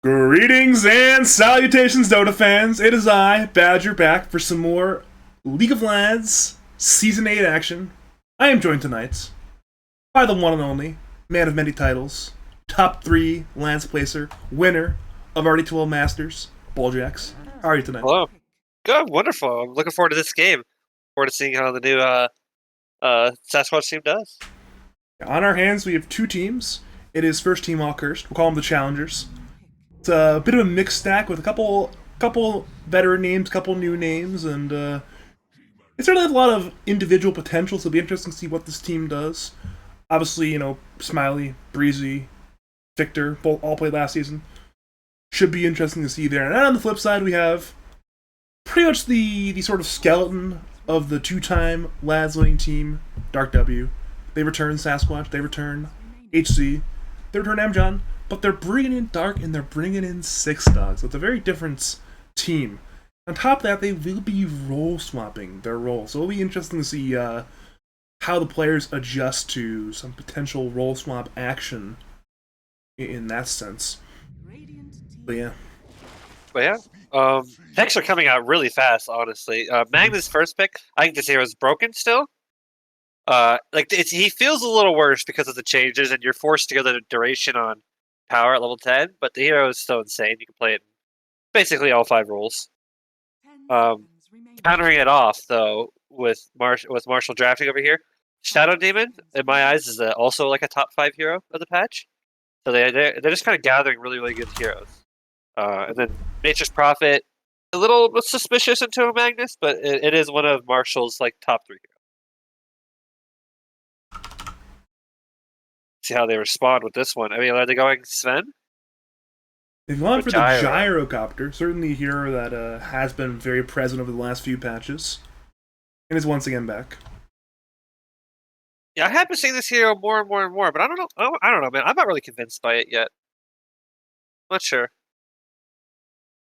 Greetings and salutations, Dota fans. It is I, Badger, back for some more League of Legends Season 8 action. I am joined tonight by the one and only man of many titles, top 3 Lance Placer, winner of our ETW Masters, Bulljaxx. How are you tonight? Hello. Good, wonderful. I'm looking forward to this game. Forward to seeing how the new Sasquatch team does. On our hands, we have 2 teams. It is first team all cursed. We'll call them the Challengers. It's a bit of a mixed stack with a couple veteran names, couple new names, and it certainly has a lot of individual potential, so it'll be interesting to see what this team does. Obviously, Smiley, Breezy, Victor, both all played last season. Should be interesting to see there. And on the flip side, we have pretty much the sort of skeleton of the 2-time lads winning team, Dark W. They return Sasquatch, they return HC, they return Amjon, but they're bringing in Dark and they're bringing in Six Dogs. So it's a very different team. On top of that, they will be role swapping their roles. So it'll be interesting to see how the players adjust to some potential role swap action in that sense. But yeah. Picks are coming out really fast, honestly. Magnus' first pick, I think this hero is broken still. He feels a little worse because of the changes, and you're forced to go the duration on power at level 10, but the hero is so insane. You can play it in basically all 5 roles. Countering it off, though, with Marshall drafting over here, Shadow Demon, in my eyes, is also like a top 5 hero of the patch. So they're just kind of gathering really, really good heroes. And then Nature's Prophet, a little suspicious into Magnus, but it is one of Marshall's top 3 heroes. See how they respond with this one. I mean, are they going Sven? They've gone for the Gyrocopter, certainly a hero that has been very present over the last few patches, and is once again back. Yeah, I have been seeing this hero more and more and more, but I don't know. I don't know, man. I'm not really convinced by it yet. I'm not sure.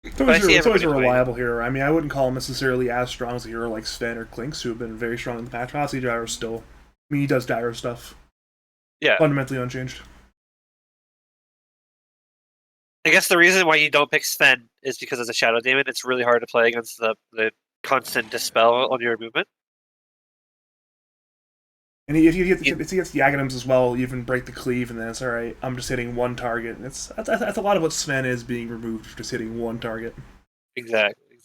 It's always a reliable hero. I mean, I wouldn't call him necessarily as strong as a hero like Sven or Klinks, who have been very strong in the patch. Obviously, Gyro's still. I mean, he does Gyro stuff. Yeah. Fundamentally unchanged. I guess the reason why you don't pick Sven is because as a Shadow Demon, it's really hard to play against the constant dispel on your movement. And if he gets the Aghanims as well, you even break the cleave, and then it's alright, I'm just hitting one target. And that's a lot of what Sven is being removed, just hitting one target. Exactly.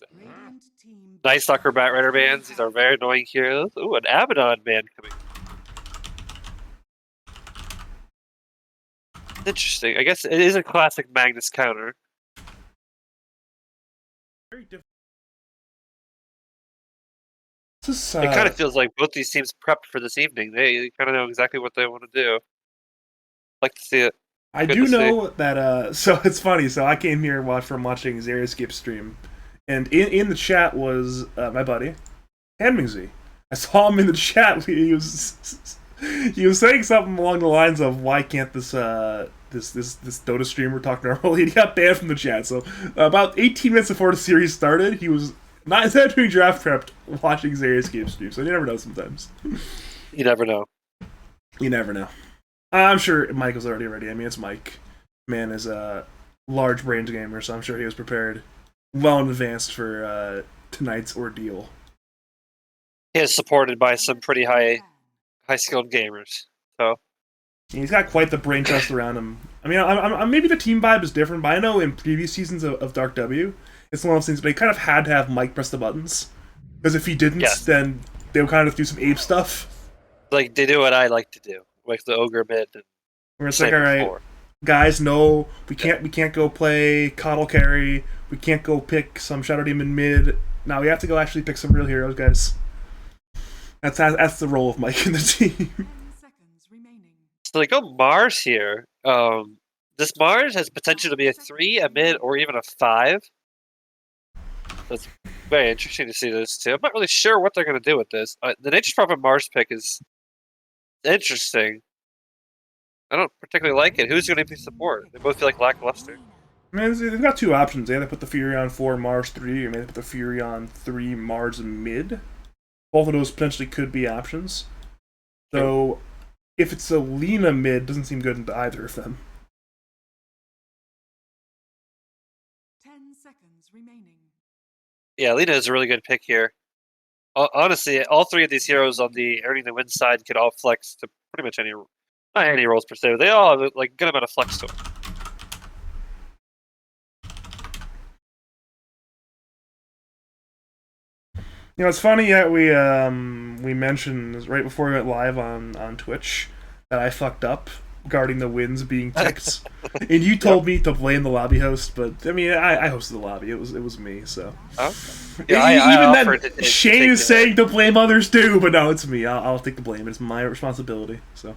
Nice Sucker Bat Rider bands. These are very annoying heroes. Ooh, an Abaddon band coming. Interesting. I guess it is a classic Magnus counter. Very different. It kind of feels like both these teams prepped for this evening. They kind of know exactly what they want to do. Like to see it. I do know that, so it's funny, so I came here from watching Xerioscape stream, and in the chat was my buddy, Hanmingzy. I saw him in the chat, he was saying something along the lines of, why can't this Dota streamer talk normally? He got banned from the chat, so about 18 minutes before the series started, he was not instead of doing draft prep, watching Xerioscape stream, so you never know sometimes. You never know. You never know. I'm sure Mike was already ready. I mean, it's Mike. Man is a large-brained gamer, so I'm sure he was prepared well in advance for tonight's ordeal. He is supported by some pretty high-skilled gamers, so... He's got quite the brain trust around him. I mean, I'm maybe the team vibe is different, but I know in previous seasons of Dark W, it's one of those things, but they kind of had to have Mike press the buttons. Because if he didn't, then they would kind of do some ape stuff. Like, they do what I like to do. Like the Ogre mid. Where it's like, alright, guys, no, we can't go play Coddle Carry, we can't go pick some Shadow Demon mid. Now we have to go actually pick some real heroes, guys. That's the role of Mike in the team. So they go Mars here. This Mars has potential to be a 3, a mid, or even a 5. That's very interesting to see this too. I'm not really sure what they're going to do with this. The Nature's Prophet Mars pick is interesting. I don't particularly like it. Who's going to be support? They both feel like lackluster. I mean, they've got 2 options. They either put the Fury on 4, Mars 3, or maybe put the Fury on 3, Mars mid. Both of those potentially could be options. So, if it's a Lina mid, doesn't seem good into either of them. seconds remaining. Yeah, Lina is a really good pick here. Honestly, all three of these heroes on the earning the win side could all flex to pretty much any, not any roles per se. They all have like a good amount of flex to them. You know, it's funny that we mentioned right before we went live on Twitch that I fucked up regarding the wins being ticked, and you told me to blame the lobby host, but I mean, I hosted the lobby. It was me. So Okay. Yeah, even I offered then, to Shane take is saying to blame others too, but no, it's me. I'll take the blame. It's my responsibility. So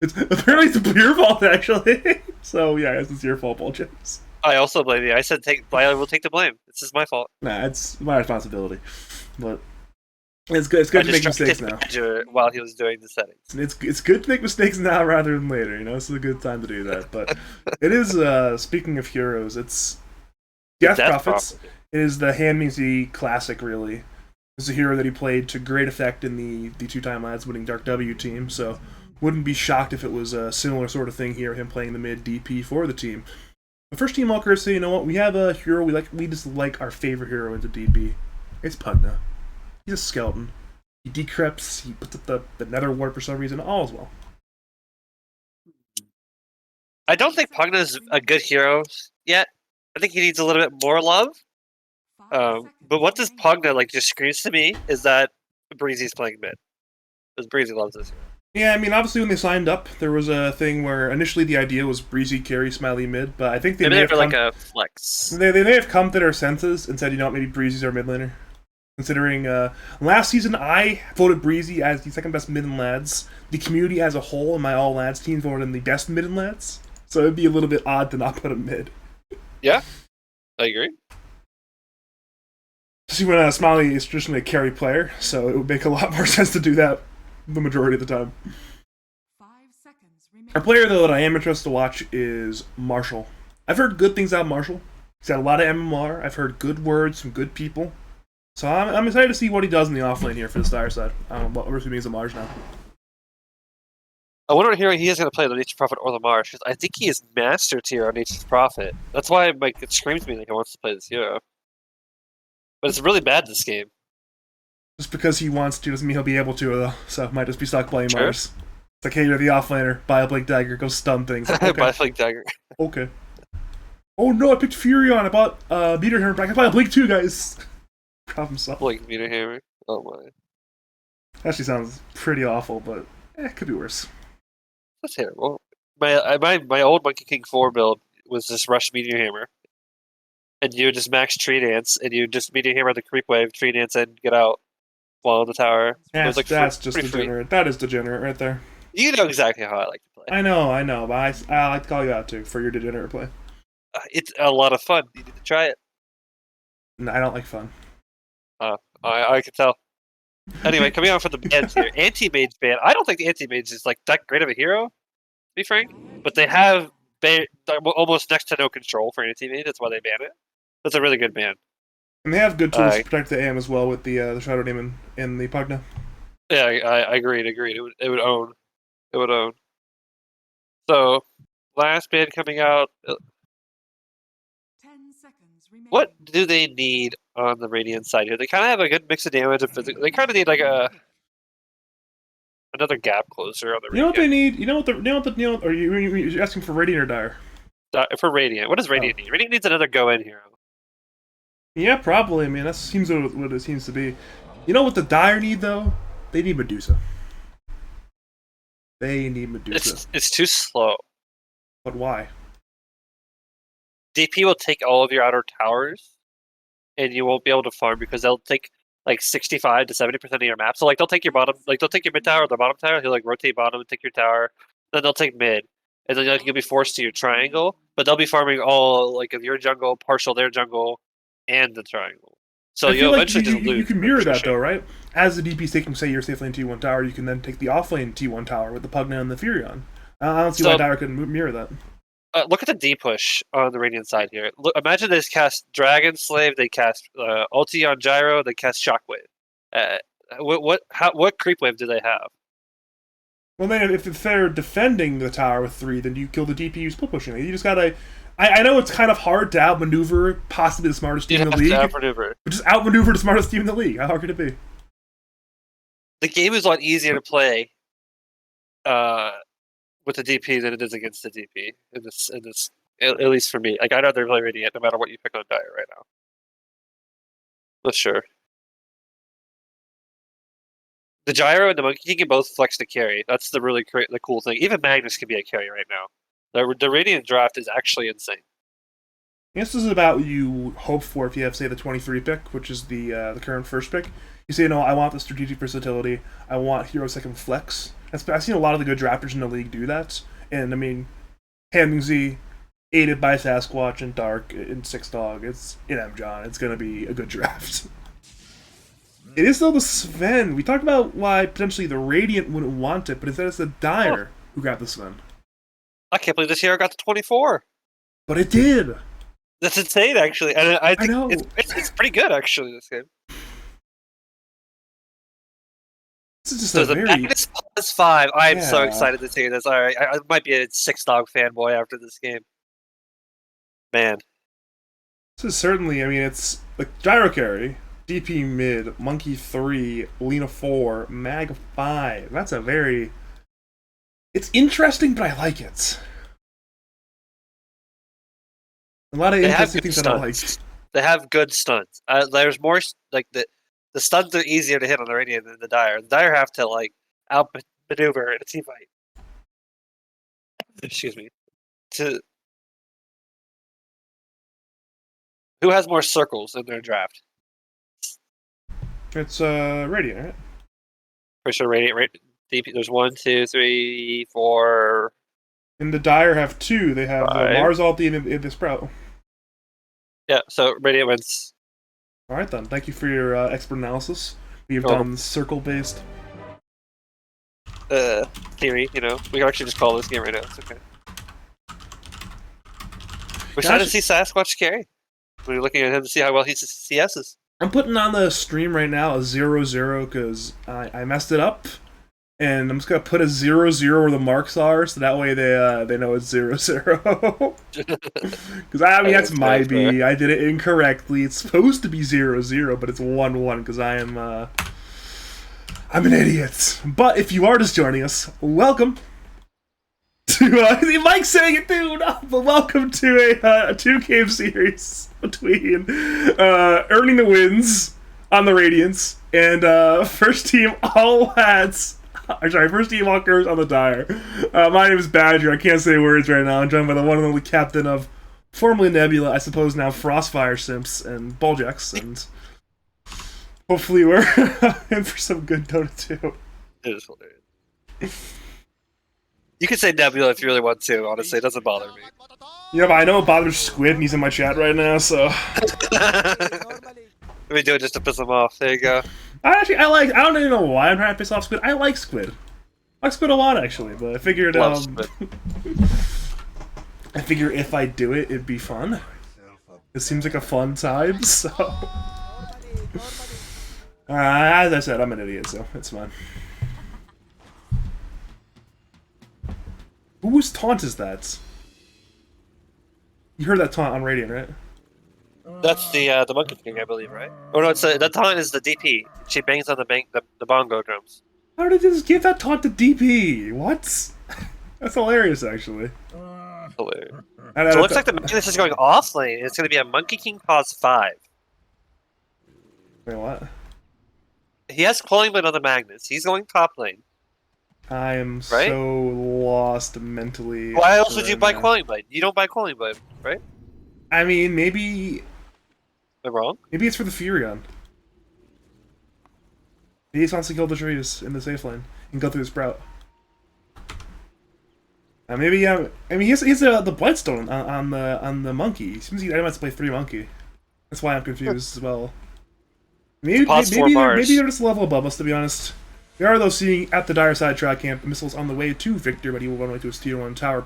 it's apparently it's your fault actually. So yeah, it's your fault, Bulljaxx. I also blame you. I said I will take the blame. This is my fault. Nah, it's my responsibility. But it's good. It's good to make mistakes now. While he was doing the settings. It's good to make mistakes now rather than later. You know, this is a good time to do that. But it is. Speaking of heroes, it's Death Prophets. It is the Handmaid's classic. Really, it's a hero that he played to great effect in the two-time lads winning Dark W team. So wouldn't be shocked if it was a similar sort of thing here. Him playing the mid DP for the team. The first team walker say, you know what? We have a hero we just like our favorite hero into DP. It's Pugna. He's a skeleton. He decrypts, he puts up the nether ward for some reason, all is well. I don't think Pugna's a good hero yet. I think he needs a little bit more love. But what this Pugna like just screams to me is that Breezy's playing mid. Because Breezy loves this hero. Yeah, I mean, obviously when they signed up, there was a thing where initially the idea was Breezy carry Smiley mid, but I think they may have for like a flex. They may have come to their senses and said, you know what, maybe Breezy's our mid laner. Considering last season I voted Breezy as the second best mid and lads. The community as a whole and my all lads team voted him the best mid and lads. So it'd be a little bit odd to not put him mid. Yeah, I agree. See, when Smiley is traditionally a carry player, so it would make a lot more sense to do that the majority of the time. 5 seconds remaining. Our player, though, that I am interested to watch is Marshall. I've heard good things about Marshall. He's got a lot of MMR. I've heard good words from good people. So I'm excited to see what he does in the offlane here for the Star side. What Mercy means to Mars now. I wonder what hero he is going to play, the Nature's Prophet or the Marsh, because I think he is master tier on Nature's Prophet. That's why it screams to me that he wants to play this hero. But it's really bad this game. Just because he wants to doesn't mean he'll be able to, though. So might just be stuck playing Sure. Mars. It's like, hey, you're the offlaner. Buy a Blink Dagger. Go stun things. Like, okay. Buy Blink Dagger. Okay. Oh no, I picked Furion. I bought Meter Hammer. I can buy a Blink too, guys. Problem solved. Blink Meter Hammer. Oh my. Actually sounds pretty awful, but it could be worse. That's terrible. My old Monkey King 4 build was just Rush Meteor Hammer. And you would just max Tree Dance, and you just Meteor Hammer the Creep Wave, Tree Dance, and get out while in the tower. That's, like that's just pretty degenerate. That is degenerate right there. You know exactly how I like to play. I know, but I like to call you out too for your degenerate play. It's a lot of fun. You need to try it. No, I don't like fun. I can tell. Anyway, coming on for the bans here. Anti-Mage ban. I don't think the Anti-Mage is like that great of a hero, to be frank. But they have almost next to no control for Anti-Mage. That's why they ban it. That's a really good ban. And they have good tools to protect the AM as well with the Shadow Demon in the Pugna. Yeah, I agreed. It would own. It would own. So, last ban coming out. 10 seconds remaining. What do they need on the Radiant side here? They kind of have a good mix of damage and physical. They kind of need like another gap closer on the Radiant. You know what they need? Are you asking for Radiant or Dire? For Radiant. What does Radiant need? Radiant needs another go-in hero. Yeah, probably. I mean, that seems what it seems to be. You know what the Dire need, though? They need Medusa. They need Medusa. It's too slow. But why? DP will take all of your outer towers, and you won't be able to farm because they'll take like 65 to 70% of your map. So like they'll take your bottom, like they'll take your mid tower or the bottom tower. He'll like rotate bottom and take your tower. Then they'll take mid, and then like, you'll be forced to your triangle. But they'll be farming all like of your jungle, partial their jungle, and the triangle. So you'll eventually just lose. You can mirror that though, right? As the DP's taking, say, your safe lane T1 tower, you can then take the off lane T1 tower with the Pugna and the Furion. I don't see why Dire couldn't mirror that. Look at the D push on the Radiant side here. Look, imagine they cast Dragon Slave, they cast ulti on Gyro, they cast Shockwave. What creep wave do they have? Well, then if they're defending the tower with 3, then you kill the DP split pushing. You just gotta. I know it's kind of hard to outmaneuver possibly the smartest team in the league. Outmaneuver. But just outmaneuver the smartest team in the league. How hard could it be? The game is a lot easier to play with the DP than it is against the DP. In this, at least for me. Like, I'd rather play Radiant no matter what you pick on Dire right now. For sure. The Gyro and the Monkey King can both flex to carry. That's the really the cool thing. Even Magnus can be a carry right now. The Radiant draft is actually insane. I guess this is about what you hope for if you have, say, the 23 pick, which is the current first pick. You say, no, I want the strategic versatility. I want hero second flex. I've seen a lot of the good drafters in the league do that. And, I mean, Hamming Z, aided by Sasquatch and Dark and Six Dog, it's in M-John. It's going to be a good draft. It is, though, the Sven. We talked about why potentially the Radiant wouldn't want it, but instead it's the Dire who got the Sven. I can't believe this hero got to 24. But it did. That's insane, actually. And I think know. It's pretty good, actually, this game. This is just So a the very... Magnus +5. I am so Yeah. excited to see this. All right, I might be a Six Dog fanboy after this game. Man. This is certainly, I mean, it's like Gyro Carry, DP mid, Monkey 3, Lena 4, Mag 5. That's a very... It's interesting, but I like it. A lot of They have interesting good things I don't like. stunts. They have good stunts. There's more, like, the stunts are easier to hit on the Radiant than the Dire. The Dire have to, like, outmaneuver in a team fight. Excuse me. Who has more circles in their draft? It's Radiant, right? Pretty sure Radiant, DP, there's 1, 2, 3, 4. And the Dire have 2. They have the 5. Mars ulti and the Sprout. Yeah, so Radiant wins. Alright then, thank you for your expert analysis. We have Welcome. done circle-based. Theory, you know. We can actually just call this game right now. It's okay. We're starting to see Sasquatch carry. We're looking at him to see how well he CS's. I'm putting on the stream right now a 0-0 because I messed it up. And I'm just going to put a 0-0 where the marks are, so that way they know it's 0-0. Because, I mean, that's my B. I did it incorrectly. It's supposed to be 0-0, but it's 1-1 because I'm an idiot. But if you are just joining us, welcome to... Mike's saying it too, no, but welcome to a 2-game series between earning the wins on the Radiance and first team all hats... first team all curves on the Dire. My name is Badger. I can't say words right now. I'm joined by the one and only captain of formerly Nebula, I suppose now Frostfire Simps and Bulljaxx, and hopefully we're in for some good Dota 2. It is hilarious. You can say Nebula if you really want to, honestly. It doesn't bother me. Yeah, but I know it bothers Squid, and he's in my chat right now, so... Let me do it just to piss him off. There you go. I don't even know why I'm trying to piss off Squid. I like Squid. I like Squid a lot, actually, but I figured, I figure if I do it, it'd be fun. It seems like a fun time, so... as I said, I'm an idiot, so it's fine. Whose taunt is that? You heard that taunt on Radiant, right? That's the Monkey King, I believe, right? Oh no, it's the taunt is the DP. She bangs on the bongo drums. How did they just give that taunt to DP? What? That's hilarious, actually. Hilarious. So it looks like the Magnus is going off lane. It's going to be a Monkey King +5. Wait, what? He has Cloying Blade on the Magnus. He's going top lane. I am Right? so lost mentally. Why else would you buy now. Cloying Blade? You don't buy Cloying Blade, right? I mean, maybe Am I wrong? it's for the Furion. He just wants to kill the trees in the safe lane and go through the Sprout. Maybe I mean he's the Blightstone on the monkey. He seems he wants to play 3 monkey. That's why I'm confused as well. Maybe they're just a level above us, to be honest. We are though seeing at the Dire side track camp the missiles on the way to Victor, but he will run away to his tier 1 tower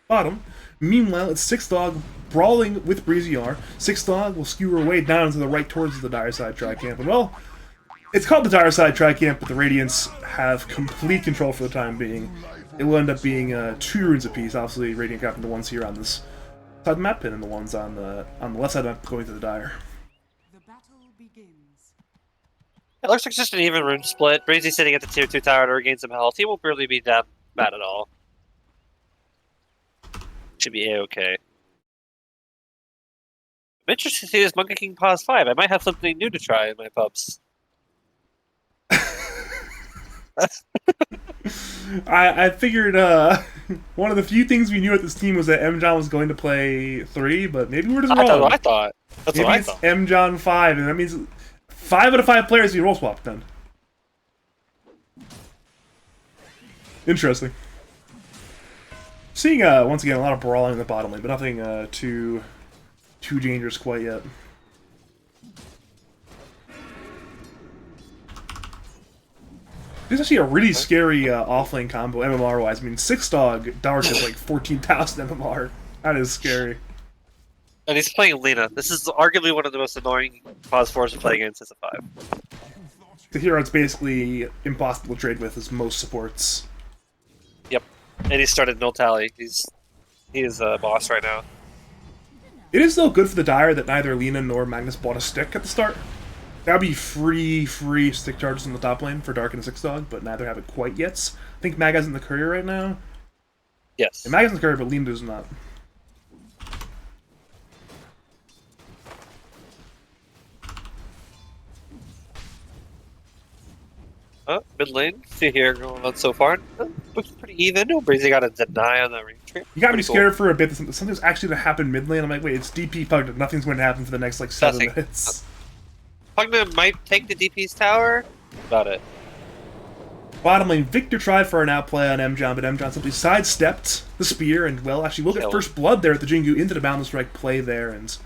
bottom. Meanwhile, it's Six Dog brawling with Breezy R. Six Dog will skew her way down to the right towards the Dire side track camp. And well, It's called the Dire Side Tri-Camp, but the Radiants have complete control for the time being. It will end up being 2 runes apiece. Obviously, Radiant grabbing the ones here on this side of the map, and then the ones on the left side of the map going to the Dire. The battle begins. It looks like just an even rune split. Breezy sitting at the tier 2 tower to regain some health. He won't really be that bad at all. Should be a-okay. I'm interested to see this Monkey King pause 5. I might have something new to try in my pubs. I figured one of the few things we knew at this team was that M. John was going to play 3, but maybe we're just wrong. That's what I thought. That's maybe what I it's thought. M. John 5, and that means 5 out of 5 players be role swapped then. Interesting. Seeing once again a lot of brawling in the bottom lane, but nothing too dangerous quite yet. This is actually a really scary offlane combo MMR wise. I mean, 6 dog Dark is like 14,000 MMR. That is scary. And he's playing Lena. This is arguably one of the most annoying pause 4s to play against as a 5. The hero it's basically impossible to trade with as most supports. Yep. And he started no tally. He is a boss right now. It is though good for the Dire that neither Lena nor Magnus bought a stick at the start. That'd be free stick charges in the top lane for Dark and a 6 dog, but neither have it quite yet. I think Mag has in the courier right now. Yes. Yeah, Mag has in the courier, but Lena does not. Mid lane. See here going on so far. Looks pretty even. No Breezy got a deny on that ring trip. You got me Pretty scared cool. for a bit that something's actually going to happen mid lane. I'm like, wait, it's DP pugged. Nothing's going to happen for the next like 7 Nothing. minutes. Pugna might take the DP's tower. About it. Bottom lane, Victor tried for an outplay on M-John, but M-John simply sidestepped the spear, and well, actually we'll get first blood there at the Jingu into the Boundless Strike play there, and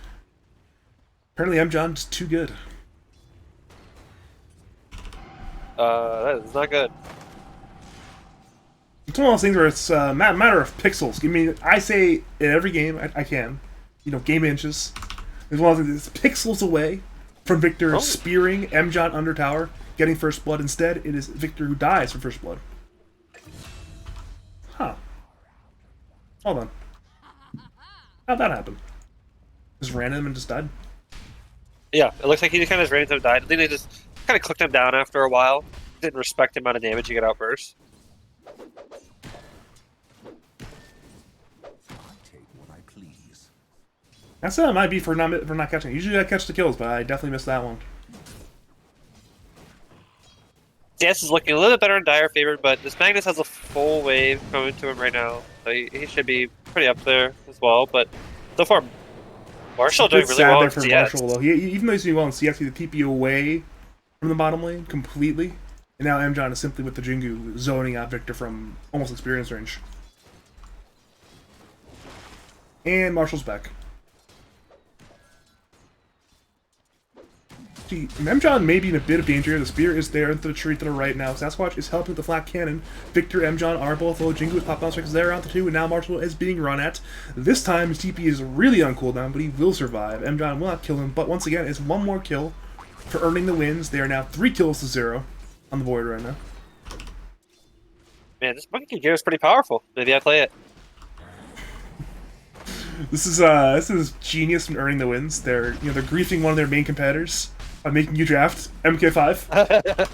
apparently M-John just too good. That is not good. It's one of those things where it's a matter of pixels. I mean, I say in every game I can, you know, game inches. There's one of those things, it's pixels away from Victor spearing M-John under tower, getting first blood. Instead, it is Victor who dies for first blood. Huh. Hold on. How'd that happen? Just ran him and just died? Yeah, it looks like he kind of just ran into him, died. I think they just kind of clicked him down after a while. Didn't respect the amount of damage you get out burst. That's that might be for not catching. Usually I catch the kills, but I definitely missed that one. CS is looking a little bit better in Dire favor, but this Magnus has a full wave coming to him right now, so he should be pretty up there as well. But so far, Marshall doing really well in for CS. Marshall, though. Even though he's doing well in CS, he's the TP away from the bottom lane completely, and now M-John is simply with the Jingu zoning out Victor from almost experience range. And Marshall's back. See, M-John may be in a bit of danger here. The spear is there into the tree to the right now. Sasquatch is helping with the flat cannon. Victor, M-John are both low. Jingu with pop bounce strikes there on the 2, and now Marshall is being run at. This time his TP is really on cooldown, but he will survive. M-John will not kill him, but once again, it's one more kill for earning the wins. They are now 3 kills to 0 on the board right now. Man, this monkey gear is pretty powerful. Maybe I play it. This is genius in earning the wins. They're griefing one of their main competitors by making you draft MK5.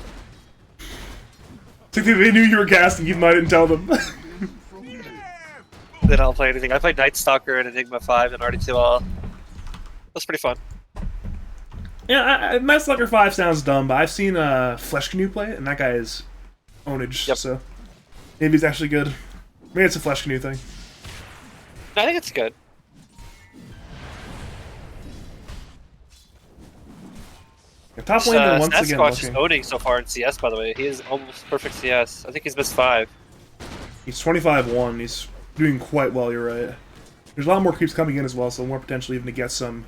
They knew you were casting, even though I didn't tell them. Then I'll play anything. I played Night Stalker and Enigma 5 and RD2L. That's pretty fun. Yeah, Night Stalker 5 sounds dumb, but I've seen Flesh Canoe play it, and that guy is ownage, Yep. so maybe it's actually good. Maybe it's a Flesh Canoe thing. I think it's good. Top lane then once again Sasquatch is looking. owning so far in CS, by the way. He is almost perfect CS. I think he's missed 5. He's 25-1. He's doing quite well, you're right. There's a lot more creeps coming in as well, so more potentially even to get some.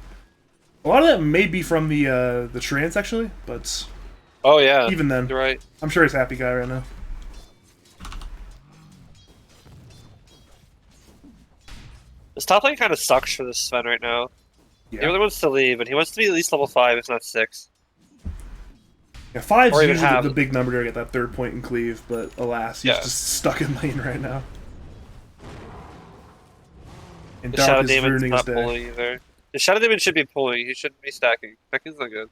A lot of that may be from the trance, actually, but Oh yeah, even then, you're right. I'm sure he's a happy guy right now. This top lane kind of sucks for this Sven right now. Yeah. He really wants to leave, and he wants to be at least level 5, if not 6. Yeah, 5's Or even usually have- the big number to get that third point in cleave, but alas, he's Yeah. just stuck in lane right now. And The Shadow Dark is Demon's ruining his not day. pulling either. The Shadow Demon should be pulling. He shouldn't be stacking. Stacking's not good.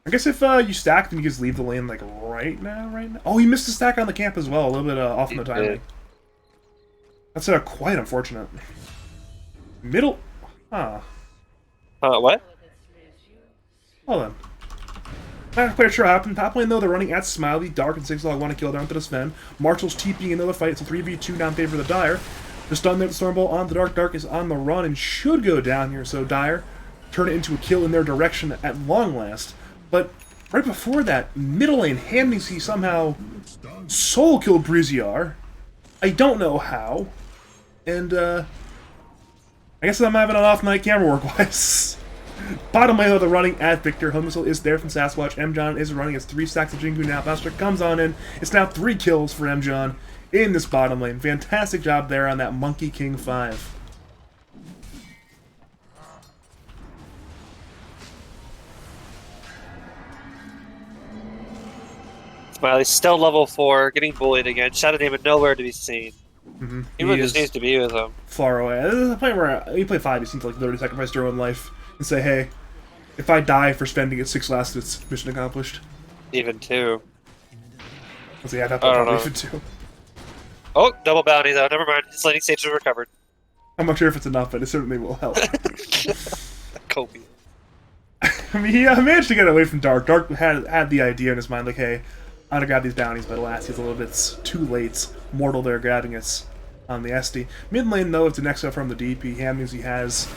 I guess if you stack, then you just leave the lane like right now. Oh, he missed a stack on the camp as well. A little bit off on the timing. did. That's quite unfortunate. Middle, huh? What? Hold on. Not quite sure what happened. Top lane though, they're running at Smiley. Dark and Zigzag want to kill down to the Sven. Marshall's TPing another fight. It's a 3v2 now in favor of the Dire. The stun there, the Stormbolt on the Dark. Dark is on the run and should go down here. So Dire turn it into a kill in their direction at long last. But right before that, middle lane, Handmaid's somehow soul killed Breeziar. I don't know how. And I guess I'm having an off night camera work wise. Bottom lane though, they're running at Victor. Home Missile is there from Sasquatch. M-John is running. It's 3 stacks of Jingu now. Master comes on in. It's now 3 kills for M-John in this bottom lane. Fantastic job there on that Monkey King 5. Smiley's still level 4, getting bullied again. Shadow Demon nowhere to be seen. He really just needs to be with him. Far away. This is the point where you play 5, you seem to like literally sacrifice your own life and say, hey, if I die for spending it 6 last, it's mission accomplished. Even 2. Let's see, yeah, that I don't probably know. even too. Oh, double bounty though. Never mind. His laning stage is recovered. I'm not sure if it's enough, but it certainly will help. Kobe. I mean, he managed to get away from Dark. Dark had the idea in his mind, like, hey, I'm gonna grab these bounties, but alas, he's a little bit too late. Mortal there grabbing us on the SD. Mid lane, though, it's an exo from the DP. Hand he has,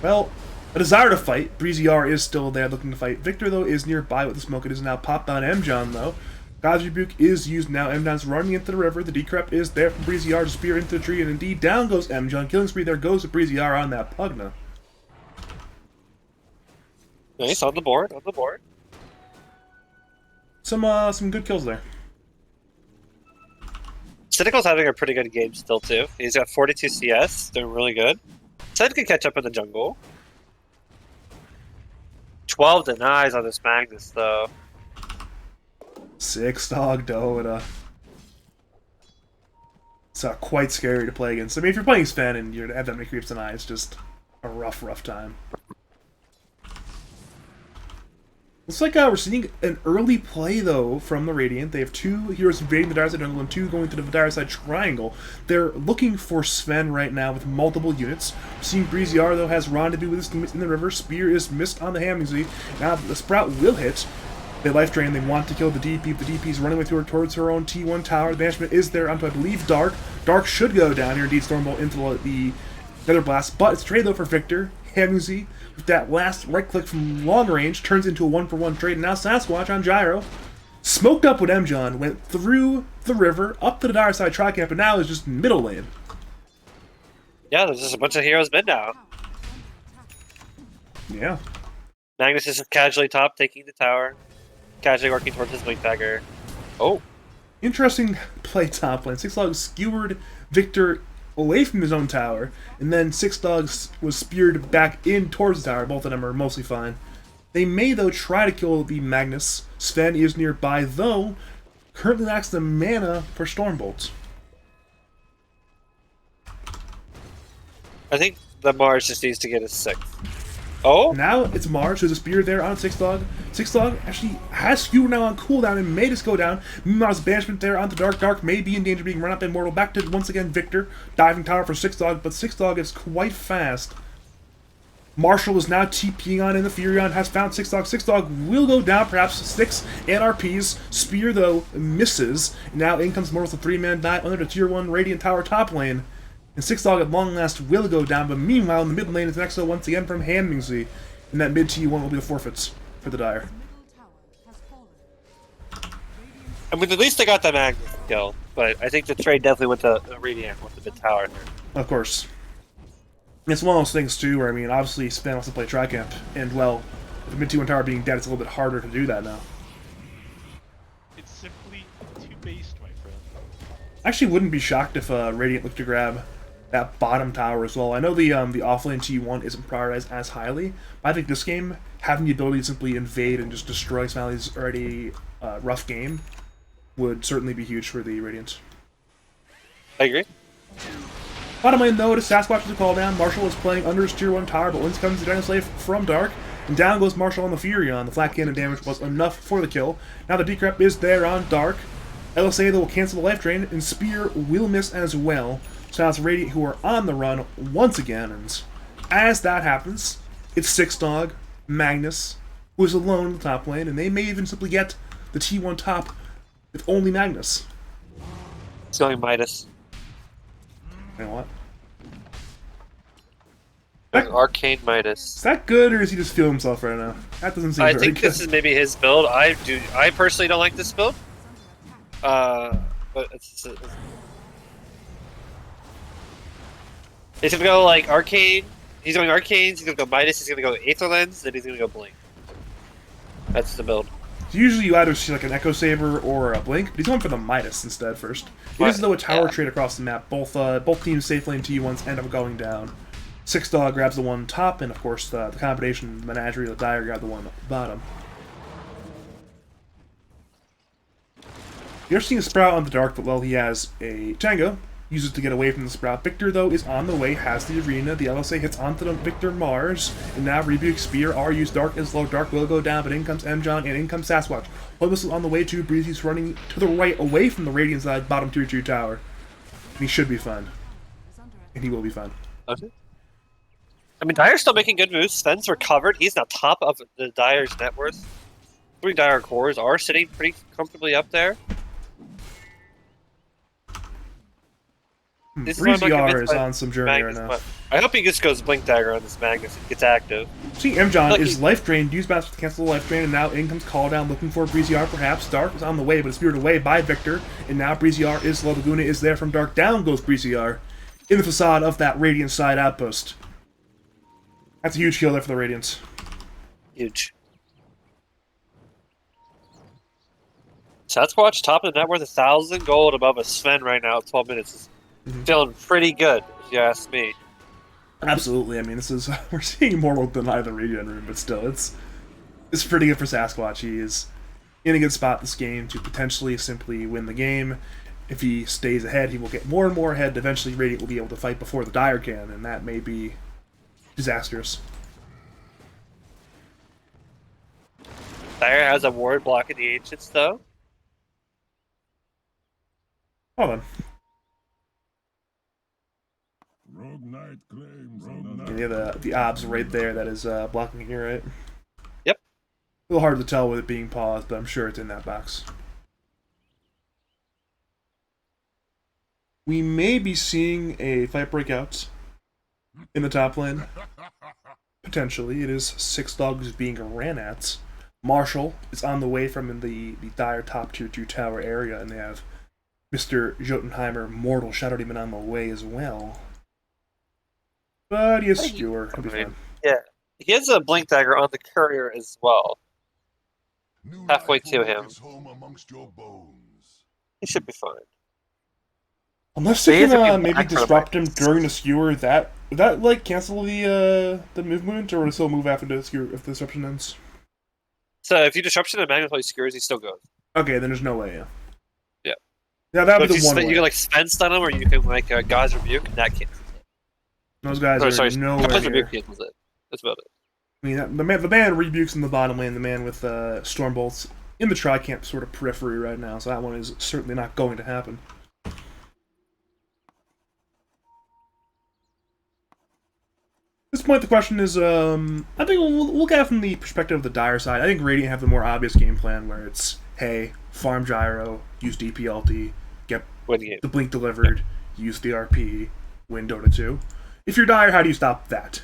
well, a desire to fight. Breezy R is still there looking to fight. Victor, though, is nearby with the smoke. It is now popped on M-John, though. God's Rebuke is used now. M-John's running into the river. The decrep is there from Breezy R to spear into the tree, and indeed, down goes M-John. Killing spree there goes to Breezy R on that Pugna. Nice, on the board, on the board. Some good kills there. Cynical's having a pretty good game still, too. He's got 42 CS, doing really good. Said can catch up in the jungle. 12 denies on this Magnus, though. 6 dog Dota. It's quite scary to play against. I mean, if you're playing Sven and you have that many creeps deny, it's just a rough time. Looks like we're seeing an early play, though, from the Radiant. They have 2 heroes invading the dire side jungle and 2 going to the dire side triangle. They're looking for Sven right now with multiple units. We're seeing Breezy R, though, has rendezvous with his teammates in the river. Spear is missed on the Hamzy. Now the Sprout will hit. They life drain. They want to kill the DP. The DP is running with her towards her own T1 tower. The banishment is there onto, I believe, Dark. Dark should go down here. Indeed, Stormbolt into the Nether Blast. But it's trade, though, for Victor. Hamzy, with that last right click from long range, turns into a 1-for-1 trade. And now Sasquatch on Gyro. Smoked up with M-John. Went through the river, up to the dire side tri-camp, and now is just middle lane. Yeah, there's just a bunch of heroes mid now. Yeah. Magnus is just casually top, taking the tower. Casually working towards his wing dagger. Oh. Interesting play top lane. 6 Dogs skewered Victor away from his own tower, and then 6 Dogs was speared back in towards the tower. Both of them are mostly fine. They may, though, try to kill the Magnus. Sven is nearby, though, currently lacks the mana for Stormbolt. I think the Mars just needs to get his 6th. Oh? Now it's Mars, who's a spear there on 6 Dog. 6 Dog actually has Skewer now on cooldown and may just go down. Meanwhile, banishment there on the Dark. Dark may be in danger of being run up immortal. Back to once again Victor. Diving tower for 6 Dog, but 6 Dog is quite fast. Marshall is now TPing on in the Furion, has found 6 Dog. 6 Dog will go down, perhaps 6 NRPs. Spear, though, misses. Now in comes Mortal, the 3-man die under the tier 1 Radiant Tower top lane. And 6 Dog at long last will go down, but meanwhile in the mid lane is an exo once again from Handmingsley. And that mid T1 will be the forfeits for the Dire. I mean, at least they got the Magnus kill, but I think the trade definitely went to Radiant with the mid tower there. Of course. It's one of those things, too, where, I mean, obviously Span wants to play Tricamp, and, well, with the mid T1 tower being dead, it's a little bit harder to do that now. It's simply too based, my friend. I actually wouldn't be shocked if Radiant looked to grab that bottom tower as well. I know the offlane T1 isn't prioritized as highly, but I think this game, having the ability to simply invade and just destroy Smiley's already rough game, would certainly be huge for the Radiant. I agree. Bottom lane though, it is Sasquatch with a call down. Marshall is playing under his tier 1 tower, but once comes the Dragon Slave from Dark, and down goes Marshall on the Furion. The flat cannon damage was enough for the kill. Now the decrep is there on Dark. LSA though will cancel the life drain, and Spear will miss as well. So now it's Radiant who are on the run once again, and as that happens, it's Six Dog, Magnus, who is alone in the top lane, and they may even simply get the T1 top with only Magnus. It's going Midas. You know what? Arcane Midas. Is that good, or does he just feel himself right now? That doesn't seem I very think good. this is maybe his build. I personally don't like this build. But it's gonna go like Arcane. He's going Arcanes, he's gonna go Midas, he's gonna go Aether Lens, then he's gonna go Blink. That's the build. Usually you either see like an Echo Saber or a Blink, but he's going for the Midas instead first. It is though a tower trade across the map. Both teams' safe lane T1s end up going down. Six Dog grabs the one top, and of course the combination, the Menagerie, the Dire grab the one bottom. You're seeing a Sprout on the Dark, but well, he has a Django. Uses to get away from the Sprout. Victor, though, is on the way, has the arena. The LSA hits onto the Victor Mars, and now Rebuke, Spear, R use Dark is low. Dark will go down, but in comes Mjon, and in comes Sasquatch. Holy Missile on the way to Breezy's running to the right, away from the Radiant side, bottom tier 2 tower. And he should be fine. And he will be fine. Okay. I mean, Dire's still making good moves. Sven's recovered. He's now top of the Dire's net worth. 3 Dire cores are sitting pretty comfortably up there. Breezy R is on some journey right now. I hope he just goes Blink Dagger on this Magnus and gets active. See, Mjon is life drained, use bounce to cancel the life drain, and now in comes Call Down looking for Breezy R perhaps. Dark is on the way, but it's spirited away by Victor, and now Breezy R is low. Laguna is there from Dark. Down goes Breezy R in the facade of that Radiant side outpost. That's a huge kill there for the Radiants. Huge. Sasquatch, top of the net worth, 1,000 gold above a Sven right now at 12 minutes. Feeling pretty good, if you ask me. Absolutely. I mean, this is we're seeing more work than either regen room, but still, it's pretty good for Sasquatch. He is in a good spot this game to potentially simply win the game. If he stays ahead, he will get more and more ahead. Eventually, Radiant will be able to fight before the Dire can, and that may be disastrous. Dire has a ward blocking the Ancients, though. Hold on. Yeah, the obs right there that is blocking it here, right? Yep. A little hard to tell with it being paused, but I'm sure it's in that box. We may be seeing a fight breakout in the top lane. Potentially. It is Six Dogs being ran at. Marshall is on the way from the Dire top tier 2 tower area, and they have Mr. Jotunheimer, Mortal Shadow Demon on the way as well. But he has Skewer. He'll be fine. Yeah. He has a Blink Dagger on the courier as well. Halfway to him. He should be fine. Unless they can maybe disrupt him during the Skewer, would that like cancel the movement, or would it still move after the Skewer if the disruption ends? So if you disruption and Magnify Skewers, he still goes. Okay, then there's no way, yeah. Yeah. Yeah, that would be the one way. You can like Sven stun him, or you can like God's Rebuke, and that cancels it. Those guys are nowhere God's near. Rebuke cancels it. That's about it. I mean, the man rebukes in the bottom lane, the man with Storm Bolts in the Tri-Camp sort of periphery right now, so that one is certainly not going to happen. At this point, the question is, I think we'll get it from the perspective of the Dire side. I think Radiant have the more obvious game plan where it's, hey, farm Gyro, use DPLT, get the Blink delivered, use the RP, win Dota 2. If you're Dire, how do you stop that?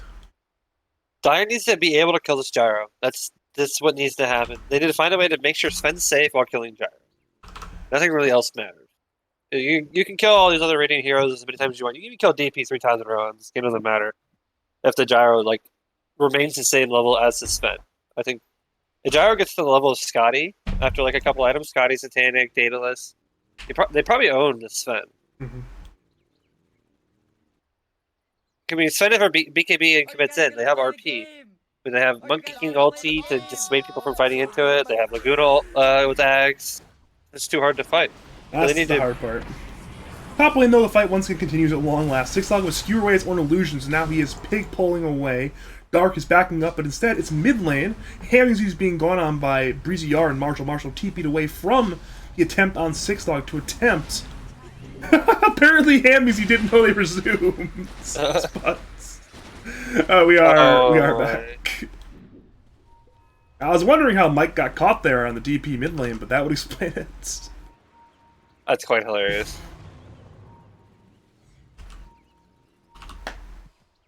Dire needs to be able to kill this Gyro. That's what needs to happen. They need to find a way to make sure Sven's safe while killing Gyro. Nothing really else matters. You can kill all these other Radiant heroes as many times as you want. You can kill DP 3 times in a row, and this game doesn't matter if the Gyro like remains the same level as the Sven. I think if Gyro gets to the level of Scotty after like a couple items, Scotty, Satanic, Daedalus, they probably own the Sven. Mm-hmm. I mean, Sven never BKB and commits in. They have RP. They have Monkey King ulti to dissuade people from fighting into it. They have Laguna with Axe. It's too hard to fight. That's they need the hard part. Top lane, though, the fight once again continues at long last. Sixlog was skewer away its own illusions, and now he is pig pulling away. Dark is backing up, but instead it's mid lane. Hamzy is being gone on by Breezy Yar and Marshall. Marshall TP'd away from the attempt on Sixlog to attempt. Apparently, Hamzy didn't know they resumed. We are back. I was wondering how Mike got caught there on the DP mid lane, but that would explain it. That's quite hilarious.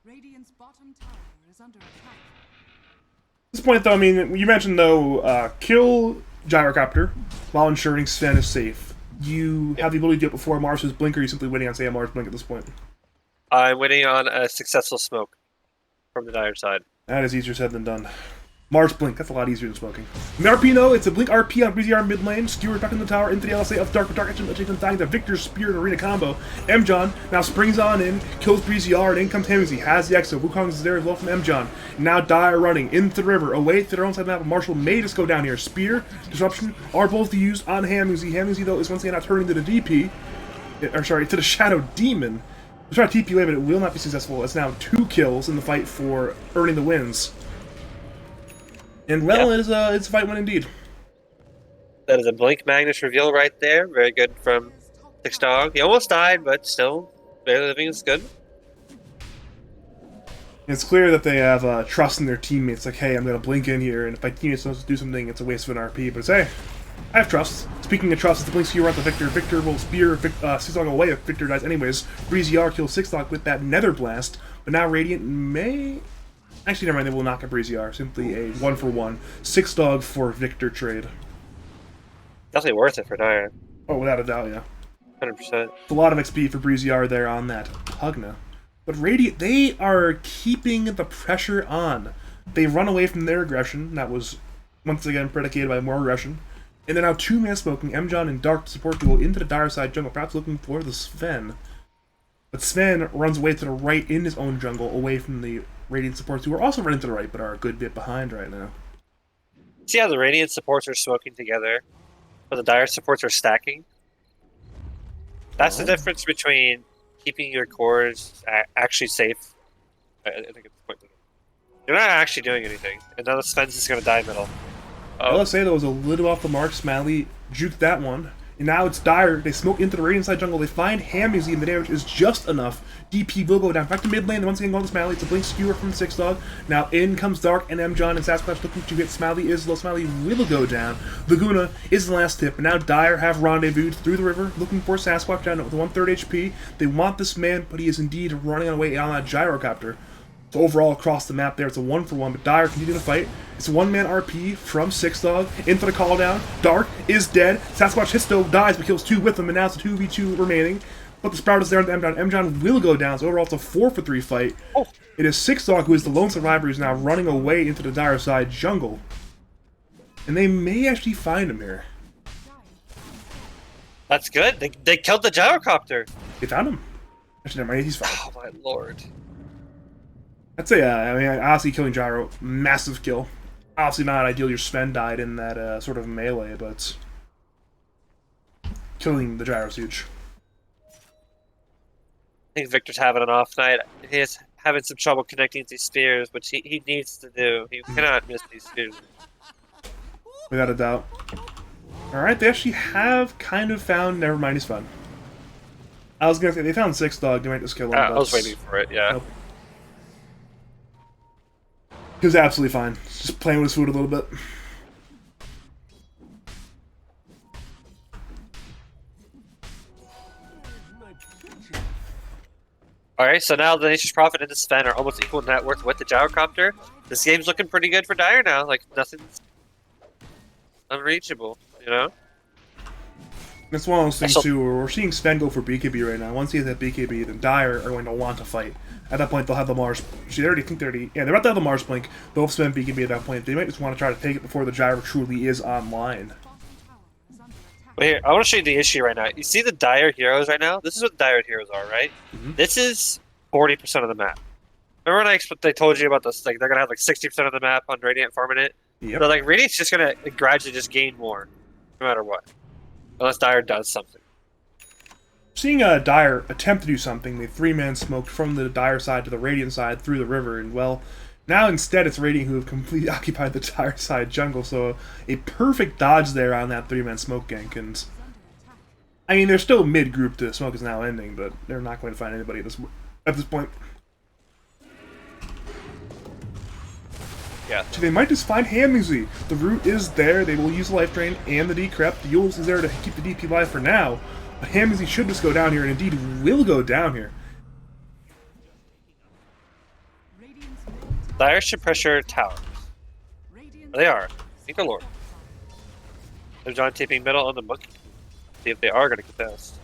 Radiant's bottom tower is under attack. At this point, though, I mean, you mentioned, though, kill Gyrocopter while ensuring Sven is safe. You have the ability to do it before Mars' blink, or are you simply waiting on, say, a Mars blink at this point? I'm waiting on a successful smoke from the Dire side. That is easier said than done. Mars blink, that's a lot easier than smoking. The RP, though, it's a blink RP on Breezy R mid lane, skewer back in the tower into the LSA of Dark, but Dark actually dying to Victor's Spear and Arena combo. M-John now springs on in, kills Breezy R, and in comes Hamzy, has the exo. Wukong is there as well from M-John. Now Dire running into the river, away to their own side of the map. Marshall may just go down here. Spear, Disruption are both used on Hamzy. Hamzy, though, is once again not turning to the DP, or sorry, to the Shadow Demon. We'll try to TP away, but it will not be successful. It's now 2 kills in the fight for earning the wins. And well, it's a fight win indeed. That is a Blink Magnus reveal right there. Very good from Six Dog. He almost died, but still, barely living is good. It's clear that they have trust in their teammates. Like, hey, I'm going to blink in here, and if my teammates don't do something, it's a waste of an RP. But it's, hey, I have trust. Speaking of trust, it's the blink skewer out the Victor. Victor will spear Sixlog away if Victor dies anyways. Breezy R kills Sixlog with that Nether Blast, but now Radiant may... Actually, never mind, they will knock a Breezy R. Simply a 1-for-1. Sixlog for Victor trade. Definitely worth it for Dire. Oh, without a doubt, yeah. 100%. It's a lot of XP for Breezy R there on that Pugna. But Radiant, they are keeping the pressure on. They run away from their aggression. That was, once again, predicated by more aggression. And they're now 2-man smoking M-John and Dark to support duel into the Dire side jungle, perhaps looking for the Sven. But Sven runs away to the right in his own jungle, away from the Radiant supports, who are also running to the right, but are a good bit behind right now. See how the Radiant supports are smoking together, but the Dire supports are stacking? That's the difference between keeping your cores actually safe. I think it's the point. You're not actually doing anything, and now the Sven's is going to die middle. LSA, though, was a little off the mark. Smiley juked that one. And now it's Dire. They smoke into the Radiant side jungle. They find Hamzy, and the damage is just enough. DP will go down. Back to mid lane. Once again, going to Smiley. It's a blink skewer from Sixlog. Now in comes Dark and M-John and Sasquatch looking to hit Smiley. Is low. Smiley will go down. Laguna is the last tip. And now Dire have rendezvoused through the river, looking for Sasquatch down with 1/3 HP. They want this man, but he is indeed running away on that gyrocopter. So overall, across the map there, it's a 1-for-1, but Dire continue to fight. It's a 1-man RP from Sixlog. In for the call down. Dark is dead. Sasquatch hits though, dies, but kills 2 with him, and now it's a 2v2 remaining. But the Sprout is there on the M-John. M-John will go down, so overall it's a 4-for-3 fight. Oh. It is Sixlog who is the lone survivor, who's now running away into the Dire side jungle. And they may actually find him here. That's good. They killed the gyrocopter. They found him. Actually, never mind, he's fine. Oh my lord. I'd say, I mean, honestly, killing Gyro, massive kill. Obviously not ideal, your Sven died in that sort of melee, but killing the Gyro's huge. I think Victor's having an off night. He's having some trouble connecting these spears, which he needs to do. He cannot miss these spears. Without a doubt. Alright, they actually have kind of found, never mind, he's fun. I was gonna say, they found Sixlog, they might just kill him. I was waiting for it, yeah. Nope. He was absolutely fine. Just playing with his food a little bit. Alright, so now the Nature's Prophet and the Sven are almost equal in net worth with the gyrocopter. This game's looking pretty good for Dire now. Like, nothing's unreachable, you know? It's one of those things, too, where we're seeing Sven go for BKB right now. Once he has that BKB, then Dire are going to want to fight. At that point, they'll have the Mars... They already think they're already... Yeah, they're about to have the Mars Blink. They'll spend BKB at that point. They might just want to try to take it before the Gyro truly is online. But here, I want to show you the issue right now. You see the Dire heroes right now? This is what Dire heroes are, right? Mm-hmm. This is 40% of the map. Remember when they told you about this? Like they're gonna have like 60% of the map on Radiant farming it. Yep. So like Radiant's just gonna gradually just gain more, no matter what, unless Dire does something. Seeing Dire attempt to do something, they 3-man smoked from the Dire side to the Radiant side through the river, and well, now instead it's Radiant who have completely occupied the Dire side jungle, so a perfect dodge there on that 3-man smoke gank, and I mean, they're still mid-group, the smoke is now ending, but they're not going to find anybody at this point. Yeah. So they might just find Hamuzi. The root is there, they will use the life drain and the decrep. The Yules is there to keep the DP alive for now, but Hamuzi should just go down here, and indeed will go down here. Dire should pressure towers. They are. Thank the Lord. They're John taping middle on the monkey. See if they are going to get this.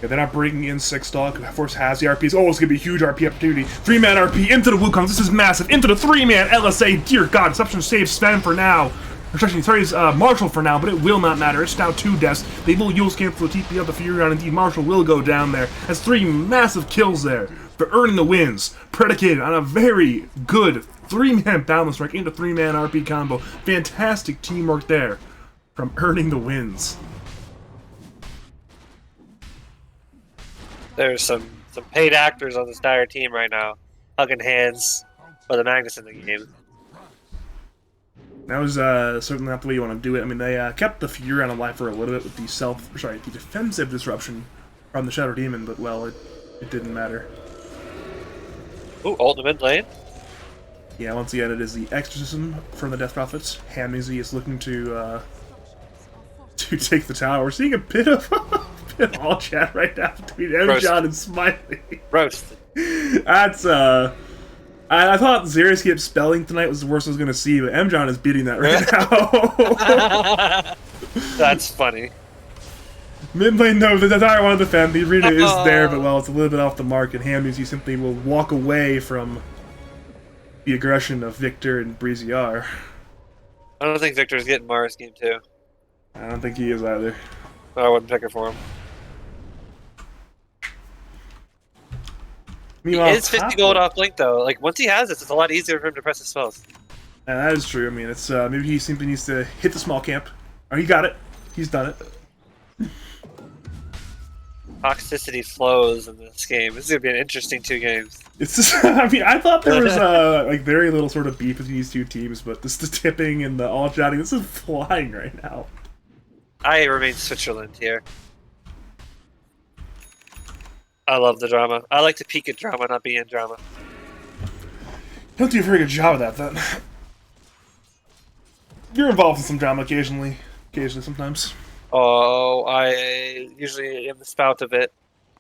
Yeah, they're not bringing in 6 dog. Of course, has the RPs. Oh, it's going to be a huge RP opportunity. 3-man RP into the Wukongs. This is massive. Into the 3-man LSA. Dear God, Exception saves Sven for now. Actually, sorry, Marshall for now, but it will not matter. It's now 2 deaths. They will use cancel the TP of the Furion. Indeed, Marshall will go down there. Has 3 massive kills there for earning the wins. Predicated on a very good 3-man balance strike into 3-man RP combo. Fantastic teamwork there from earning the wins. There's some paid actors on this Dire team right now, hugging hands for the Magnus in the game. That was certainly not the way you want to do it. I mean, they kept the Furion alive for a little bit with the defensive disruption from the Shadow Demon, but well, it didn't matter. Ooh, ult in the mid lane. Yeah, once again, it is the Exorcism from the Death Prophets. Hamuzi is looking to take the tower. We're seeing a bit of all chat right now between M-John and Smiley. Roasted. That's I thought Xeriscape spelling tonight was the worst I was gonna see, but M-John is beating that right now. That's funny. Mid lane, no, the Dire want to defend. The arena is there, but well, it's a little bit off the mark, and Hamuzi simply will walk away from the aggression of Victor and Breezy-R. I don't think Victor's getting Mars game 2. I don't think he is either. I wouldn't pick it for him. Meanwhile, He is 50 gold off Blink though. Like once he has this, it's a lot easier for him to press his spells. And that is true. I mean, it's maybe he simply needs to hit the small camp. Oh, he got it. He's done it. Toxicity flows in this game. This is gonna be an interesting 2 games. It's just, I mean, I thought there was like very little sort of beef between these 2 teams, but this the tipping and the all chatting, this is flying right now. I remain Switzerland here. I love the drama. I like to peek at drama, not be in drama. Don't do a very good job of that, then. You're involved in some drama occasionally. Sometimes. Oh, I usually am the spout of it.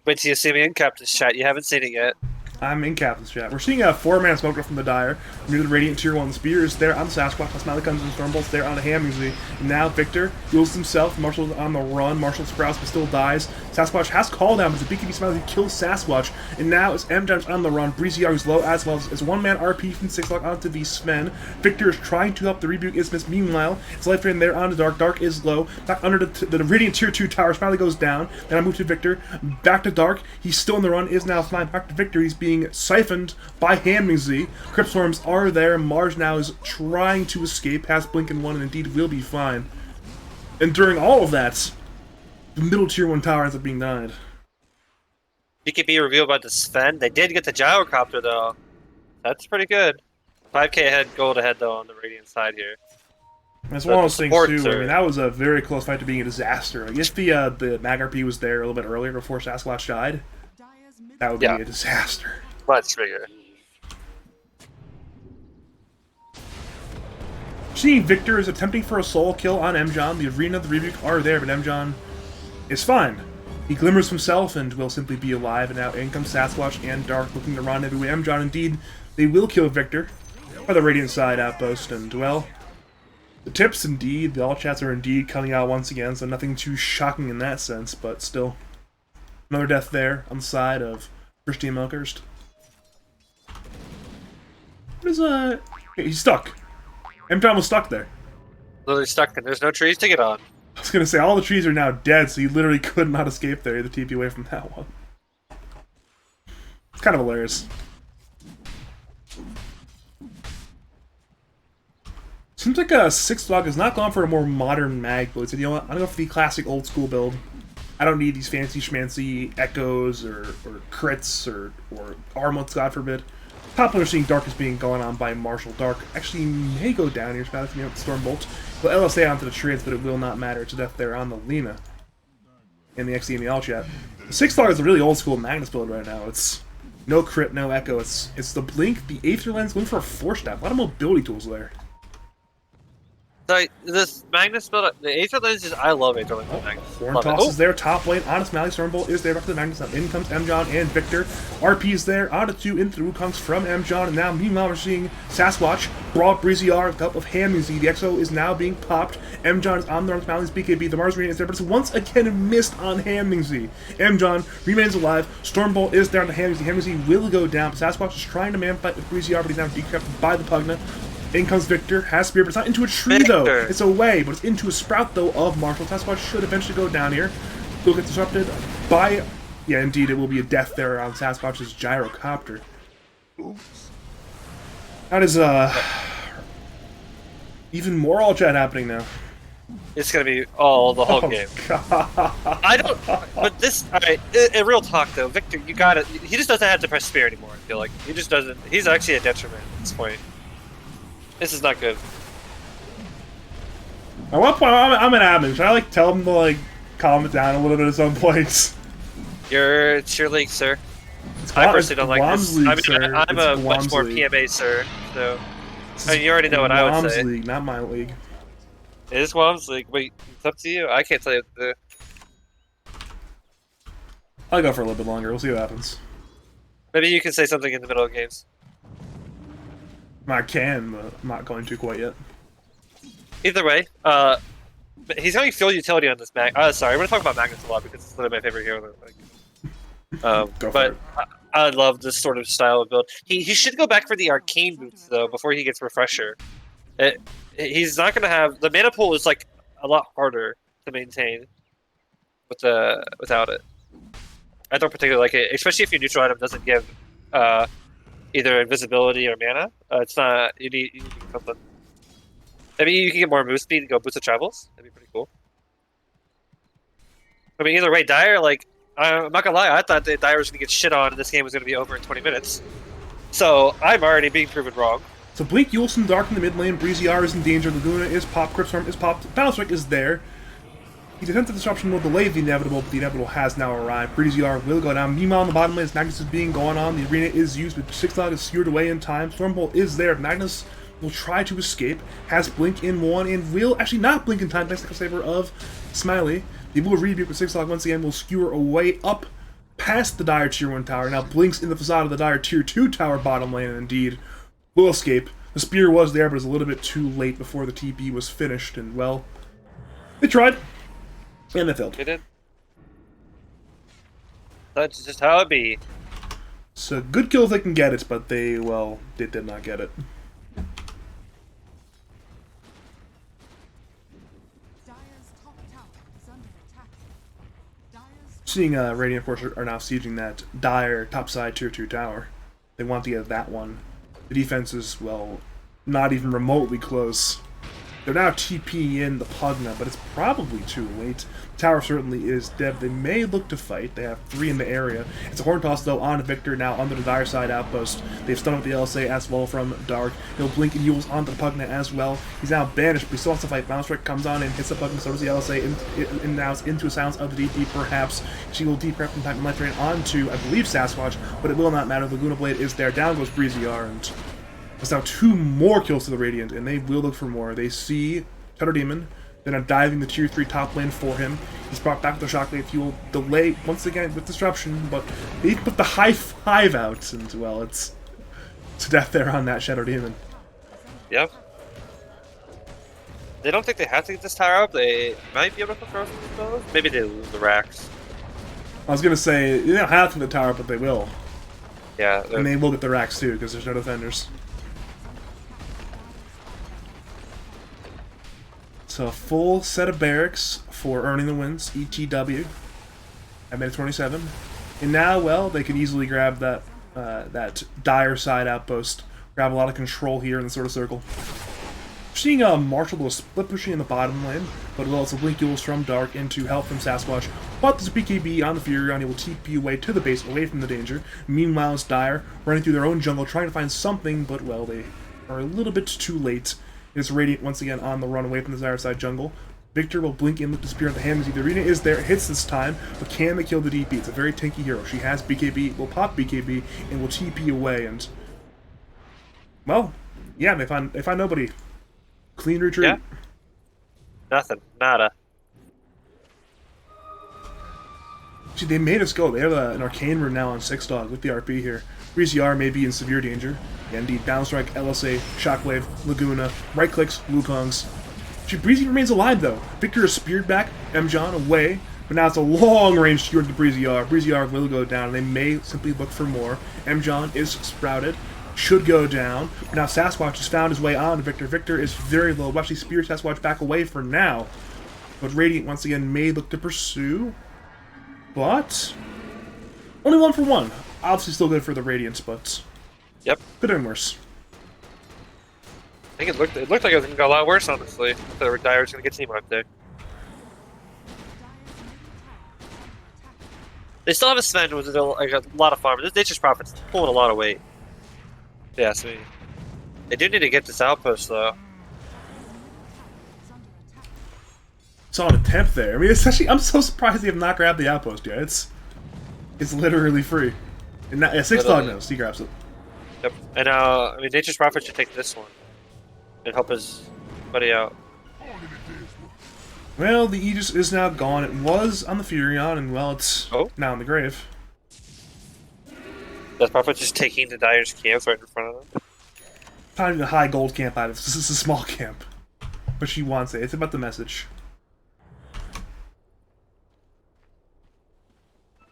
Wait till you see me in Captain's chat. You haven't seen it yet. I'm in Captain's chat. We're seeing a 4-man smoke from the Dire near the Radiant Tier 1 Spears there on the Sasquatch. Smiley comes in Stormbolts there on the Hamuzi. And now Victor heals himself. Marshall's on the run. Marshall sprouts but still dies. Sasquatch has called down, but the BKB Smiley kills Sasquatch. And now it's M-Jumps on the run. Breezy-R is low as well as 1-man RP from 6-lock onto the Sven. Victor is trying to help the Rebuke Isthmus. Meanwhile, it's life drain there onto Dark. Dark is low. Back under the Radiant Tier 2 tower. Smiley goes down. Then I move to Victor. Back to Dark. He's still in the run. Is now flying back to Victor. He's being siphoned by Hamuzi. Crypt Swarms are there. Mars now is trying to escape past Blink and 1 and indeed will be fine. And during all of that, the middle tier 1 tower ends up being denied. BKB revealed by the Sven. They did get the Gyrocopter though. That's pretty good. 5k ahead, gold ahead though on the Radiant side here. That's one of those things too. I mean, that was a very close fight to being a disaster. I guess the Mag RP was there a little bit earlier before Sasquatch died. That would be a disaster. Much bigger. Seeing Victor is attempting for a soul kill on M-John. The arena, the Rebuke are there, but M-John is fine. He glimmers himself and will simply be alive, and now in comes Sasquatch and Dark looking to run everywhere. M-John, indeed, they will kill Victor by the Radiant side outpost, and well, the tips indeed, the all chats are indeed coming out once again, so nothing too shocking in that sense, but still. Another death there on the side of First Team Elkhurst. What is okay, he's stuck. M-John was stuck there. Literally stuck, and there's no trees to get on. I was gonna say, all the trees are now dead, so you literally could not escape there. You had to TP away from that one. It's kind of hilarious. Seems like a 6-Dog has not gone for a more modern mag build. He said, you know what, I'm gonna go for the classic old school build. I don't need these fancy schmancy echoes or crits or armlets, God forbid. Top laner seeing Dark is being going on by Marshall. Dark actually may go down here, so me out the Stormbolt. But LSA onto the treants, but it will not matter. It's a death there on the Lina. In the XD and the all chat. The 6-Dog is a really old school Magnus build right now. It's no crit, no echo. It's the Blink, the Aether Lens, going for a 4-step. A lot of mobility tools there. Like, this Magnus build, the Aether Lens is, I love Aether Lens. Horn Toss is there, top lane, Honest Mally, Stormbolt is there, back to the Magnus, now in comes Mjon and Victor. RP is there, onto 2 into the Wukongs from Mjon, and now meanwhile we're seeing Sasquatch, Brawl, Breezy R, with the help of Hammuzi. The EXO is now being popped, Mjon is on the Honest Mally's BKB, the Mars Arena is there, but it's once again missed on Hammuzi. Mjon remains alive, Stormbolt is there on the Hammuzi, Hammuzi will go down, but Sasquatch is trying to man fight with Breezy R, but he's now decrafted by the Pugna. In comes Victor, has Spear, but it's not into a tree though. It's away, but it's into a sprout though of Marshall. Sasquatch should eventually go down here. Will get disrupted by... Yeah, indeed, it will be a death there on Sasquatch's gyrocopter. Oops. That is, even more all chat happening now. It's gonna be all the whole game. God. I don't... But this... Alright, in real talk though, Victor, you gotta... He just doesn't have to press Spear anymore, I feel like. He just doesn't... He's actually a detriment at this point. This is not good. At what point, I'm an admin. Should I, like, tell him to, like, calm it down a little bit at some points? It's your league, sir. I personally don't like this. League, I mean, sir. I'm a much more League. PMA, sir. So, I mean, you already know what I would say. League, not my league. It is Wom's league. Wait, it's up to you. I can't tell you what to do. I'll go for a little bit longer. We'll see what happens. Maybe you can say something in the middle of games. I can, but I'm not going to quite yet. Either way, but he's having field utility on this Mag. Sorry, I'm gonna talk about Magnus a lot because it's literally my favorite hero. But I love this sort of style of build. He should go back for the arcane boots though before he gets refresher. He's not gonna have the mana pool is like a lot harder to maintain without it. I don't particularly like it, especially if your neutral item doesn't give either invisibility or mana. It's not. You need something. Maybe you can get more move speed and go Boots of Travels. That'd be pretty cool. I mean, either way, Dire, like, I'm not gonna lie, I thought that Dire was gonna get shit on and this game was gonna be over in 20 minutes. So, I'm already being proven wrong. So Blink, Yulson, Dark in the mid lane, Breezy R is in danger, Laguna is popped, Cryptstorm is popped, Battle Strike is there. The defensive disruption will delay the inevitable, but the inevitable has now arrived. Breezy R will go down. Meanwhile, on the bottom lane, as Magnus is being going on, the arena is used, but 6-Dog is skewered away in time. Stormbolt is there. Magnus will try to escape, has Blink in one, and will actually not blink in time, thanks to the saver of Smiley. The will rebuke, but 6-Dog once again will skewer away up past the Dire Tier 1 tower. Now blinks in the facade of the Dire Tier 2 tower bottom lane, and indeed will escape. The spear was there, but it was a little bit too late before the TP was finished, and well, they tried. And they failed. They did. That's just how it be. So good kill if they can get it, but they did not get it. Dire's top tower is under attack. Dire's Seeing Radiant Force are now sieging that Dire topside tier 2 tower. They want to get that one. The defense is, well, not even remotely close. They're now TPing in the Pugna, but it's probably too late. The tower certainly is dead. They may look to fight. They have 3 in the area. It's a Horn Toss, though, on Victor, now under the Dire side outpost. They've stunned up the LSA as well from Dark. He'll blink and Yules onto the Pugna as well. He's now banished, but he still wants to fight. Bounce Strike comes on and hits the Pugna, so does the LSA, and now it's into a silence of the DP, perhaps. She will deep prep from Titan Life Drain onto, I believe, Sasquatch, but it will not matter. The Laguna Blade is there. Down goes Breezy R, and there's now 2 more kills to the Radiant, and they will look for more. They see Shadow Demon. They're now diving the tier 3 top lane for him. He's brought back with the Shockwave. He will delay once again with disruption, but they put the high 5 out, and well, it's to death there on that Shadow Demon. Yep. They don't think they have to get this tower up. They might be able to throw some spells. Maybe they lose the racks. I was gonna say they don't have to get the tower, but they will, Yeah. and they will get the racks too because there's no defenders. So a full set of barracks for earning the wins, ETW, at minute 27. And now, well, they can easily grab that that Dire side outpost, grab a lot of control here in the sort of circle. Seeing Marshall with a split pushing in the bottom lane, but well, it's a Blink Duels from Dark into help from Sasquatch. But there's a BKB on the Furion, he will TP away to the base, away from the danger. Meanwhile, it's Dire running through their own jungle, trying to find something, but well, they are a little bit too late. It's Radiant once again on the run away from the Dire side jungle. Victor will blink in with the spear at the hand. The Radiant is there, hits this time, but can they kill the DP? It's a very tanky hero. She has BKB, will pop BKB, and will TP away, and well, yeah, they find nobody. Clean retreat. Yeah. Nothing. Nada. See, they made us go. They have an arcane rune now on 6-Dog with the RP here. Breezy may be in severe danger. Yeah, indeed, downstrike, LSA, Shockwave, Laguna, right clicks, Wukongs. Breezy remains alive though. Victor is speared back, Mjon away, but now it's a long range skewer to Breezy R. Breezy R will go down, and they may simply look for more. Mjon is sprouted, should go down, but now Sasquatch has found his way on to Victor. Victor is very low. Actually, spear Sasquatch back away for now. But Radiant once again may look to pursue, but only 1 for 1. Obviously, still good for the Radiants, but Yep. could have been worse. I think it looked like it was gonna go a lot worse, honestly. If the Dire was gonna get team wiped there. They still have a Sven with like a lot of farm. This Nature's Prophet's pulling a lot of weight. Yeah, so they do need to get this outpost though. Saw an attempt there. I mean, it's actually, I'm so surprised they have not grabbed the outpost yet. It's literally free. And now, yeah, 6-Dog knows. He grabs it. Yep. And I mean, Nature's Prophet should take this one and help his buddy out. Well, the Aegis is now gone. It was on the Furion, and well, it's now in the grave. That Prophet just taking the Dire's camps right in front of them. Not even a high gold camp out of this. This is a small camp. But she wants it. It's about the message.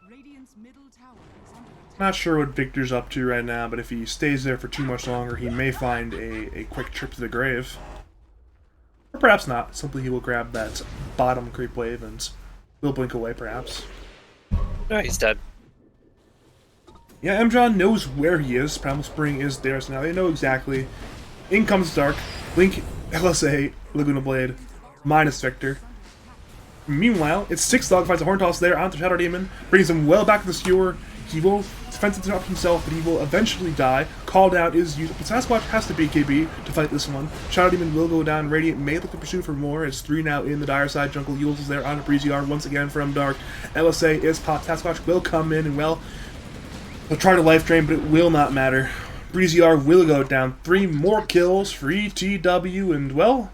Radiant's middle tower is under attack. Not sure what Victor's up to right now, but if he stays there for too much longer, he may find a quick trip to the grave. Or perhaps not. Simply he will grab that bottom creep wave and will blink away, perhaps. No, he's dead. Yeah, Mjon knows where he is. Primal Spring is there, so now they know exactly. In comes Dark. Blink, LSA, Laguna Blade, minus Victor. Meanwhile, it's 6-Dog finds a Horn Toss there onto Shadow Demon, brings him well back to the skewer. He will defend it up himself, but he will eventually die. Call down is used, but Sasquatch has to BKB to fight this one. Shadow Demon will go down. Radiant may look to pursue for more. It's 3 now in the Dire side. Jungle Yules is there onto Breezy R once again from Dark. LSA is popped. Sasquatch will come in and well, they'll try to life drain, but it will not matter. Breezy R will go down. 3 more kills for ETW, and well,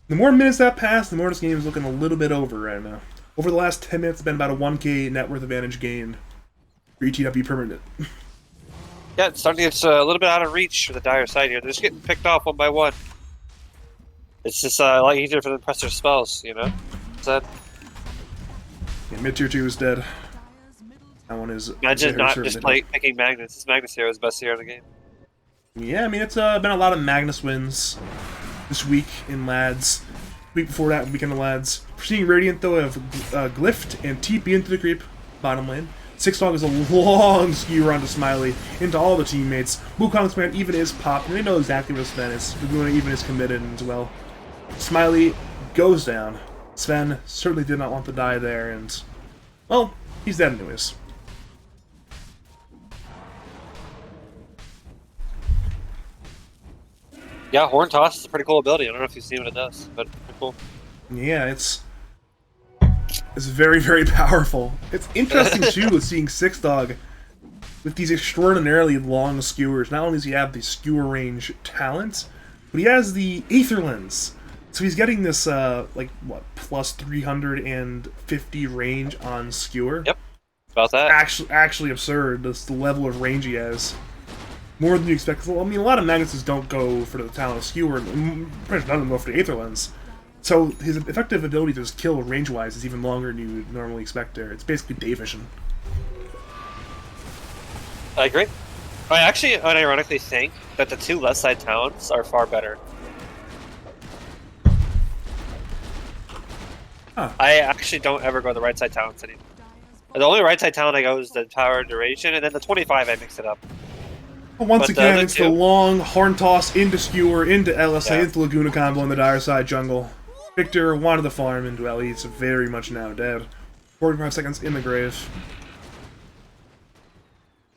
the more minutes that pass, the more this game is looking a little bit over right now. Over the last 10 minutes, it's been about a 1k net worth advantage gained for ETW permanent. Yeah, it's starting to get a little bit out of reach for the Dire side here. They're just getting picked off one by one. It's just a lot easier for them to press their spells, you know? That Yeah, mid tier 2 is dead. Dire's middle That one is imagine very not certain just dead. picking Magnus. This Magnus hero is the best hero in the game. Yeah, I mean, it's been a lot of Magnus wins this week in Lads. Week before that, weekend of Lads. We're seeing Radiant, though, have Glyphed and TP into the creep bottom lane. 6-Dog is a long skewer onto Smiley, into all the teammates. Wukong's man even is popped, and they know exactly where Sven is. Laguna even is committed as well. Smiley goes down. Sven certainly did not want to die there, and, well, he's dead anyways. Yeah, Horn Toss is a pretty cool ability. I don't know if you've seen what it does, but pretty cool. Yeah, it's very, very powerful. It's interesting, too, with seeing 6-Dog with these extraordinarily long skewers. Not only does he have the skewer range talent, but he has the Aether Lens. So he's getting this, like, what, plus 350 range on skewer? Yep, about that. Actually absurd, that's the level of range he has. More than you expect. Well, I mean, a lot of Magnuses don't go for the talent of skewer, and pretty much none of them go for the Aether Lens. So his effective ability to just kill range-wise is even longer than you would normally expect there. It's basically day vision. I agree. I actually unironically think that the 2 left side towns are far better. Huh. I actually don't ever go to the right side towns anymore. The only right side town I go is the Tower Duration, and then the 25 I mix it up. But once But the again, other it's the two- long horn toss into Skewer, into LSA, Yeah. into Laguna combo in the dire side jungle. Victor wanted the farm, and well, he's very much now dead. 45 seconds in the grave.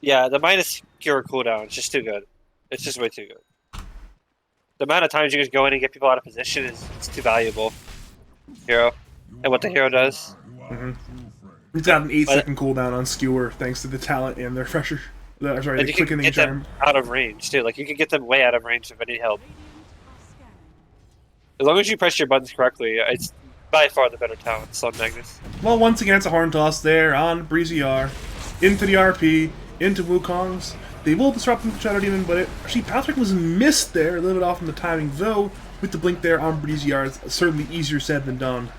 Yeah, the minus cure cooldown is just too good. It's just way too good. The amount of times you can go in and get people out of position is it's too valuable. Hero. And what the hero does. He's got an 8 But- second cooldown on Skewer thanks to the talent and the refresher. Sorry, And the you can quickening get charm. them out of range too. Like you can get them way out of range if any help. Radiant are scanning. As long as you press your buttons correctly, it's by far the better talent on Magnus. Well, once again, it's a horn toss there on Breezy R. Into the RP, into Wukong's. They will disrupt the Shadow Demon, but actually Patrick was missed there, a little bit off from the timing, though with the blink there on Breezy R, it's certainly easier said than done.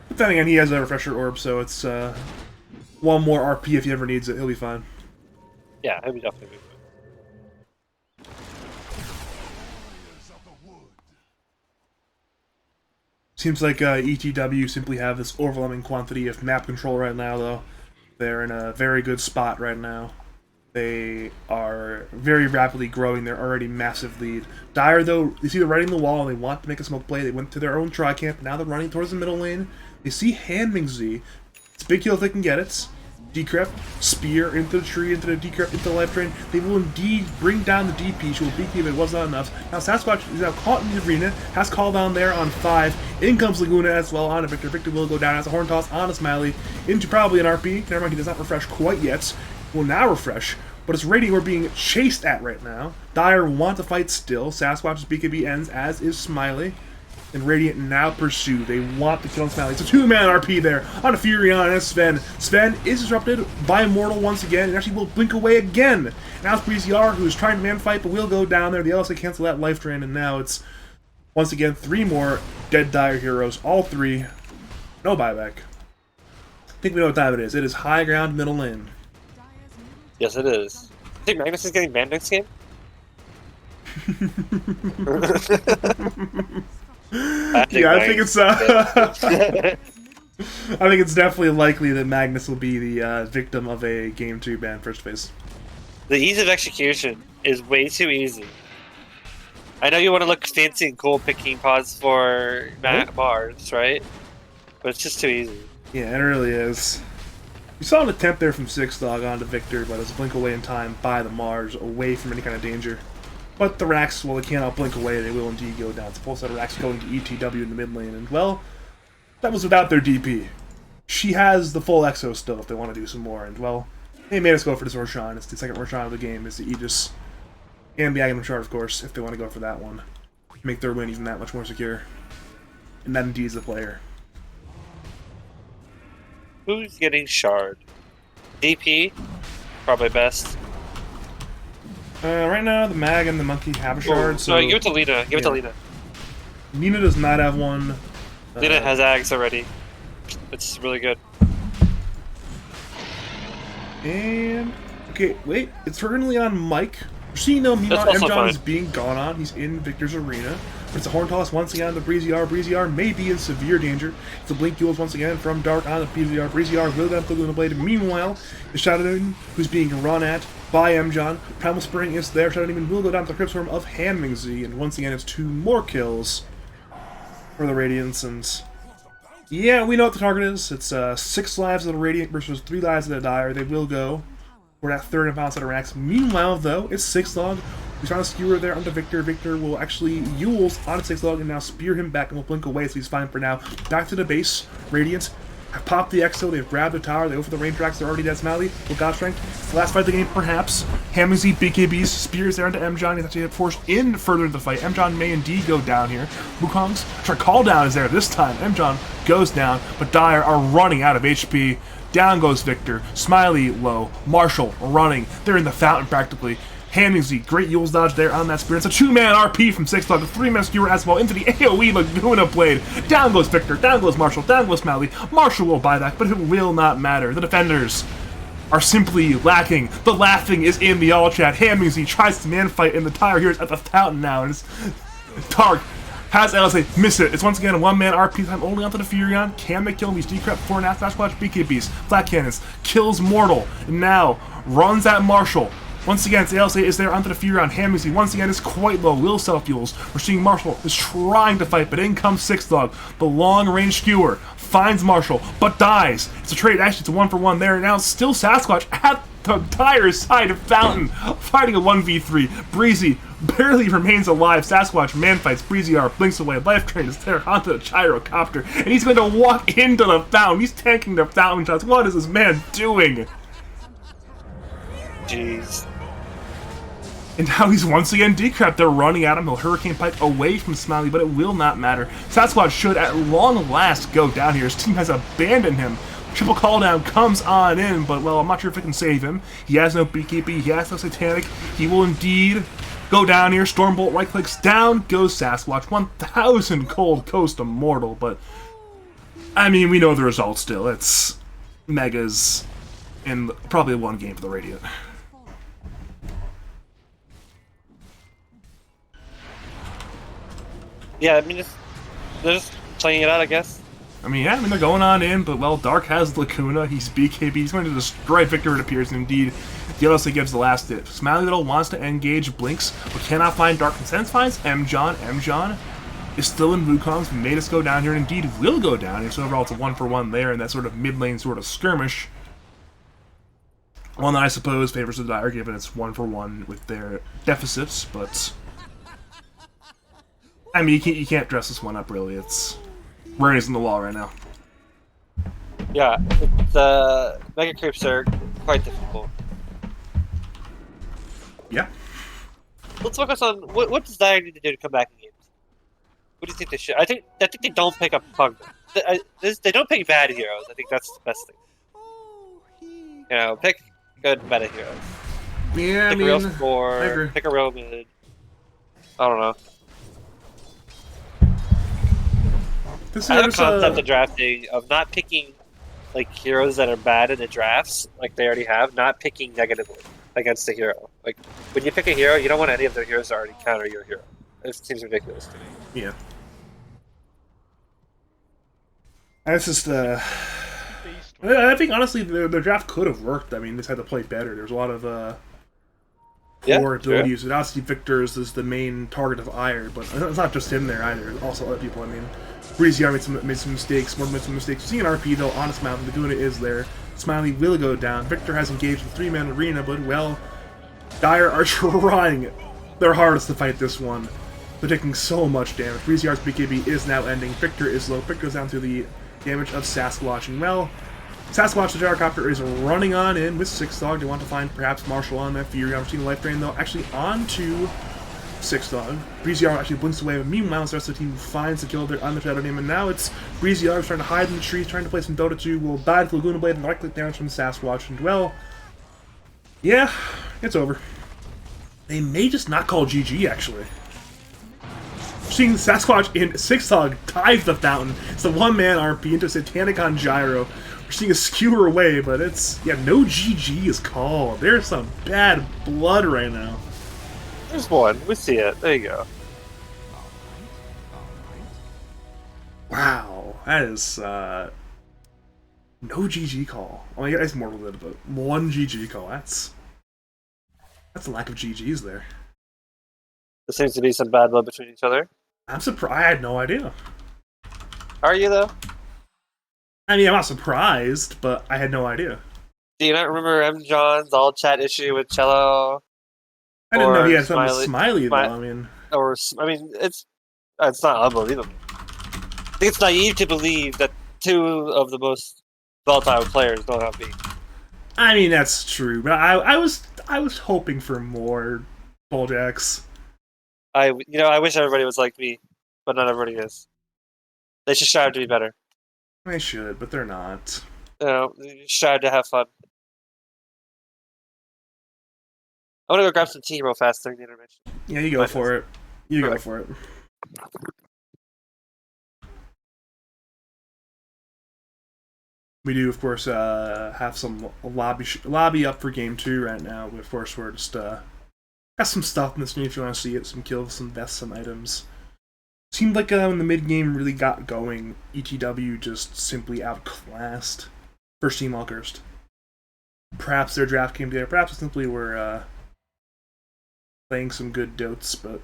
But then again, he has a refresher orb, so it's one more RP if he ever needs it. He'll be fine. Yeah, he'll be definitely good. Seems like ETW simply have this overwhelming quantity of map control right now, though. They're in a very good spot right now. They are very rapidly growing their already massive lead. Dire, though, you see they're riding the wall and they want to make a smoke play. They went to their own tri-camp, now they're running towards the middle lane. They see Hanmingzi. It's a big kill if they can get it. Decrep, spear into the tree, into the Decrep, into the life drain. They will indeed bring down the DP. She will beat if it was not enough. Now Sasquatch is now caught in the arena, has call down there on 5. In comes Laguna as well on a Victor. Victor will go down as a horn toss on a Smiley into probably an RP. Never mind, he does not refresh quite yet. Will now refresh, but it's Radiant we're being chased at right now. Dire want to fight still. Sasquatch's BKB ends, as is Smiley. And Radiant now pursue. They want to kill on Smiley. It's a 2-man RP there on a Furion and Sven. Sven is disrupted by Immortal once again, and actually will blink away again. Now it's Breezy R, who's trying to man fight, but will go down there. The LSA cancel that life drain, and now it's, once again, 3 more dead Dire heroes. All 3. No buyback. I think we know what time it is. It is high ground, middle lane. Dire's middle Yes, it is. I think Magnus is getting banned next game. I think it's I think it's definitely likely that Magnus will be the victim of a Game 2 ban first phase. The ease of execution is way too easy. I know you want to look fancy and cool picking pods for Mars, right? But it's just too easy. Yeah, it really is. We saw an attempt there from Six Dog onto Victor, but it was a blink away in time by the Mars, away from any kind of danger. But the Rax, well, they cannot blink away, they will indeed go down. It's a full set of Rax going to ETW in the mid lane, and well, that was without their DP. She has the full Exo still if they want to do some more, and well, they made us go for this Roshan. It's the second Roshan of the game, is the Aegis. And the Aghanim Shard, of course, if they want to go for that one. Make their win even that much more secure. And that indeed is the player. Who's getting shard? DP? Probably best. Right now, the Mag and the Monkey have a shard, so... No, give it to Lena. Give it to Lena. Nina does not have one. Lena has Ags already. It's really good. And... Okay, wait. It's currently on Mike. See, no, That's Mimon also Mjon fine. is being gone on. He's in Victor's arena. But it's a horn toss once again on the Breezy R. Breezy R may be in severe danger. It's a blink duels once again from Dark on the Breezy R. Breezy R will get the Luna Blade. Meanwhile, the Shadow Demon, who's being run at by Mjon. Primal Spring is there. Shadow Demon will go down to the Crypt Swarm of Hanmingzi. And once again, it's 2 more kills for the Radiants. And yeah, we know what the target is. It's 6 lives of the Radiant versus 3 lives of the Dire. They will go for that third and final set of racks. Meanwhile, though, it's 6-log. He's trying to skewer there onto Victor. Victor will actually Yules on 6-log and now spear him back and will blink away, so he's fine for now. Back to the base. Radiant have popped the Exo. They've grabbed the tower. They go for the range tracks. They're already dead. Smiley will God Strength. Last fight of the game, perhaps. Hamizzi, BKBs, spears there into Mjon. He's actually forced in further into the fight. Mjon may indeed go down here. Wukong's call down is there this time. Mjon goes down, but Dire are running out of HP. Down goes Victor. Smiley low. Marshall running. They're in the fountain practically. Hamizzi, great Yule's dodge there on that spear. It's a 2-man RP from 6-dog. A 3-man skewer as well into the AoE Laguna Blade. Down goes Victor. Down goes Marshall. Down goes Smiley. Marshall will buy that, but it will not matter. The defenders are simply lacking. The laughing is in the all chat. Hamizzi tries to man fight in the tire here at the fountain now. And it's Dark Has LSA miss it. It's once again a one-man RP time only onto the Furion. Can they kill him? He's decrep before an Sasquatch BKBs. Flat cannons. Kills Mortal. And now runs at Marshall. Once again, LSA is there onto the Furion. Hammerzy once again is quite low. Will self-fuels. We're seeing Marshall is trying to fight, but in comes Six Dog. The long-range skewer finds Marshall, but dies. It's a trade. Actually, it's a 1-for-1 there. Now still Sasquatch at the entire side of Fountain, fighting a 1v3. Breezy barely remains alive. Sasquatch man fights. Breezy R blinks away. Life Train is there onto the gyrocopter, and he's going to walk into the Fountain. He's tanking the Fountain shots. What is this man doing? Jeez. And now he's once again decrept. They're running at him. He'll Hurricane Pike away from Smiley, but it will not matter. Sasquatch should at long last go down here. His team has abandoned him. Triple call down comes on in, but well, I'm not sure if it can save him. He has no BKB, he has no Satanic. He will indeed go down here. Stormbolt right clicks down, goes Sasquatch. 1,000 cold Coast Immortal, but I mean, we know the result still. It's Megas and probably one game for the Radiant. Yeah, I mean, they're just playing it out, I guess. I mean, yeah, they're going on in, but well, Dark has Lacuna, he's BKB, he's going to destroy Victor, it appears, and indeed, the LSA gives the last dip. Smiley Little wants to engage Blinks, but cannot find Dark, and Sense finds M-John. M-John is still in Wukong's, made us go down here, and indeed will go down here, so overall it's a 1-for-1 there, in that sort of mid-lane sort of skirmish. One that I suppose favors the Dire, given it's 1-for-1 with their deficits, but I mean, you can't dress this one up, really. It's Rainey's in the wall right now. Yeah, it's, Mega Creeps are quite difficult. Yeah. Let's focus on what does Dire need to do to come back in games. What do you think they should? I think they don't pick up Pug. They don't pick bad heroes. I think that's the best thing. You know, pick good meta heroes. Yeah, Pick a real score. Pick a real mid. I don't know. I have a concept of drafting of not picking like heroes that are bad in the drafts, like they already have, not picking negatively against the hero. Like when you pick a hero, you don't want any of their heroes to already counter your hero. It seems ridiculous to me. Yeah. That's just I think honestly their draft could have worked. I mean, they just had to play better. There's a lot of poor ability use. Obviously, Victor is the main target of ire, but it's not just him there either. Also other people. I mean, Breezy made some mistakes. Morton made some mistakes. Seeing an RP though, honest Smiley, Laguna is there. Smiley will go down. Victor has engaged the 3-man arena, but well, Dire are trying their hardest to fight this one. They're taking so much damage. Breezy BKB is now ending. Victor is low. Victor goes down to the damage of Sasquatch, and well, Sasquatch the gyrocopter is running on in with Six Dog. They want to find perhaps Marshall on that Fury. I'm seeing the life drain though. Actually onto Six Dog. Breezy actually blinks away, but meanwhile the rest of the team finds the kill there on the Shadow Name, and now it's Breezy trying to hide in the trees, trying to play some Dota 2, will die to Laguna Blade and right click damage from Sasquatch, and well, yeah, it's over. They may just not call GG actually. Seeing Sasquatch in Six Dog dives the Fountain. It's the one-man RP into Satanic on Gyro. We're seeing a skewer away, but it's, yeah, no GG is called. There's some bad blood right now. There's one. We see it. There you go. Wow, that is no GG call. I mean, it's Mortal did, but one GG call. That's a lack of GGs there. There seems to be some bad blood between each other. I'm surprised. I had no idea. Are you though? I mean, I'm not surprised, but I had no idea. Do you not remember M. John's all chat issue with Cello? I didn't know he had something with Smiley though. I mean, it's not unbelievable. I think it's naive to believe that two of the most volatile players don't have beef. I mean, that's true, but I was hoping for more Bulljaxx. I wish everybody was like me, but not everybody is. They should strive to be better. They should, but they're not. You know, they should strive to have fun. I want to go grab some tea real fast during the intermission. Yeah, you go for it. You go for it. We do, of course, have some lobby up for game 2 right now. But of course, we're just got some stuff in the stream if you want to see it. Some kills, some vests, some items. Seemed like when the mid game really got going, ETW just simply outclassed first team all cursed. Perhaps their draft came together. Perhaps it simply were playing some good dotes, but.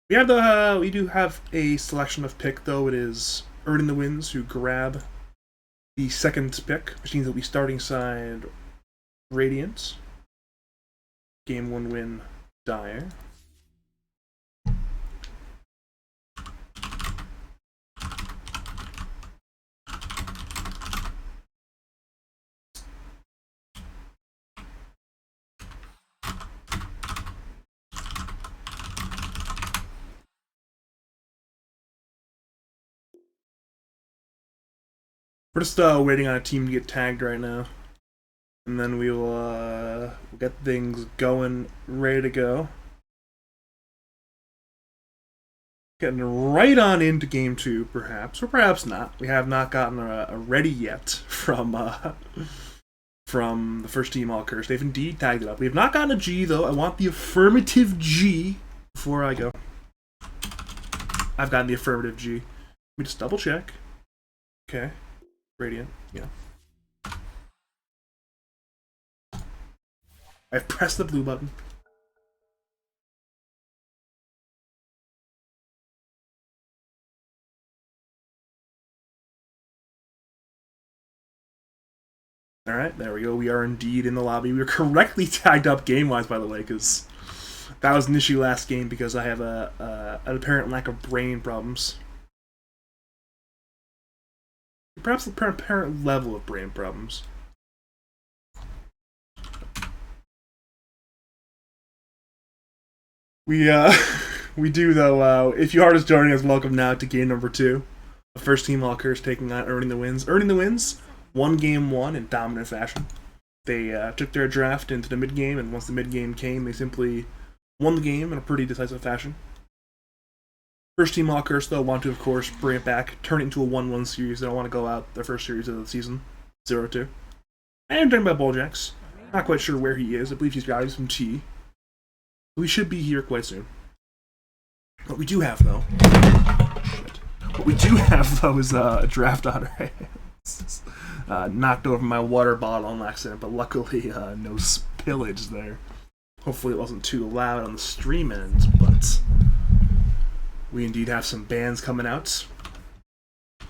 We do have a selection of pick, though. It is Earning the Wins who grab the second pick, which means they'll be starting side Radiant. Game 1 win Dire. We're just waiting on a team to get tagged right now. And then we'll get things going, ready to go. Getting right on into game 2, perhaps. Or perhaps not. We have not gotten a ready yet from the first team all cursed. They've indeed tagged it up. We have not gotten a G, though. I want the affirmative G before I go. I've gotten the affirmative G. Let me just double check. Okay. Radiant, yeah. I've pressed the blue button. Alright, there we go. We are indeed in the lobby. We were correctly tagged up game-wise, by the way, because that was an issue last game because I have an apparent lack of brain problems. Perhaps the apparent level of brain problems. We we do though. If you are just joining us, welcome now to game number 2. The first team all curse taking on Earning the Wins. Earning the Wins won game 1 in dominant fashion. They took their draft into the mid game, and once the mid game came, they simply won the game in a pretty decisive fashion. First team all curse though want to of course bring it back, turn it into a 1-1 series. They don't want to go out their first series of the season 0-2. And I'm talking about Bulljaxx. Not quite sure where he is. I believe he's got some tea. We should be here quite soon. What we do have though, is a draft on our hands. Knocked over my water bottle on accident, but luckily no spillage there. Hopefully it wasn't too loud on the stream end, but we indeed have some bans coming out.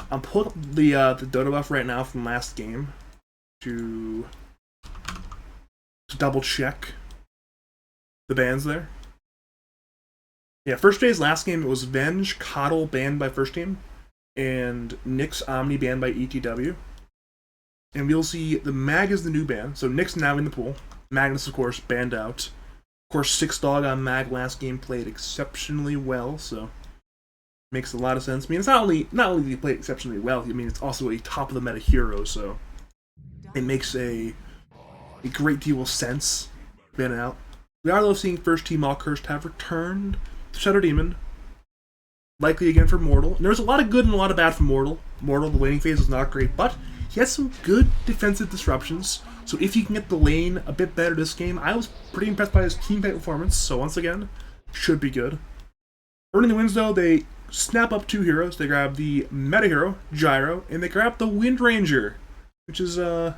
I'm pulling up the Dota buff right now from last game to double check the bans there. Yeah, first day's last game it was Venge, Coddle banned by first team, and Nyx Omni banned by ETW. And we'll see the Mag is the new ban, so Nyx now in the pool. Magnus, of course, banned out. Of course, 6 Dog on Mag last game played exceptionally well, so makes a lot of sense. I mean, it's not only did he play exceptionally well, I mean, it's also a top of the meta hero, so it makes a great deal of sense banning out. We are though seeing first team all cursed have returned to Shadow Demon, likely again for Mortal. And there's a lot of good and a lot of bad for Mortal. Mortal, the laning phase was not great, but he has some good defensive disruptions. So if he can get the lane a bit better this game, I was pretty impressed by his team fight performance. So once again, should be good. Earning the Wins though, they snap up 2 heroes. They grab the meta hero, Gyro, and they grab the Wind Ranger, which is a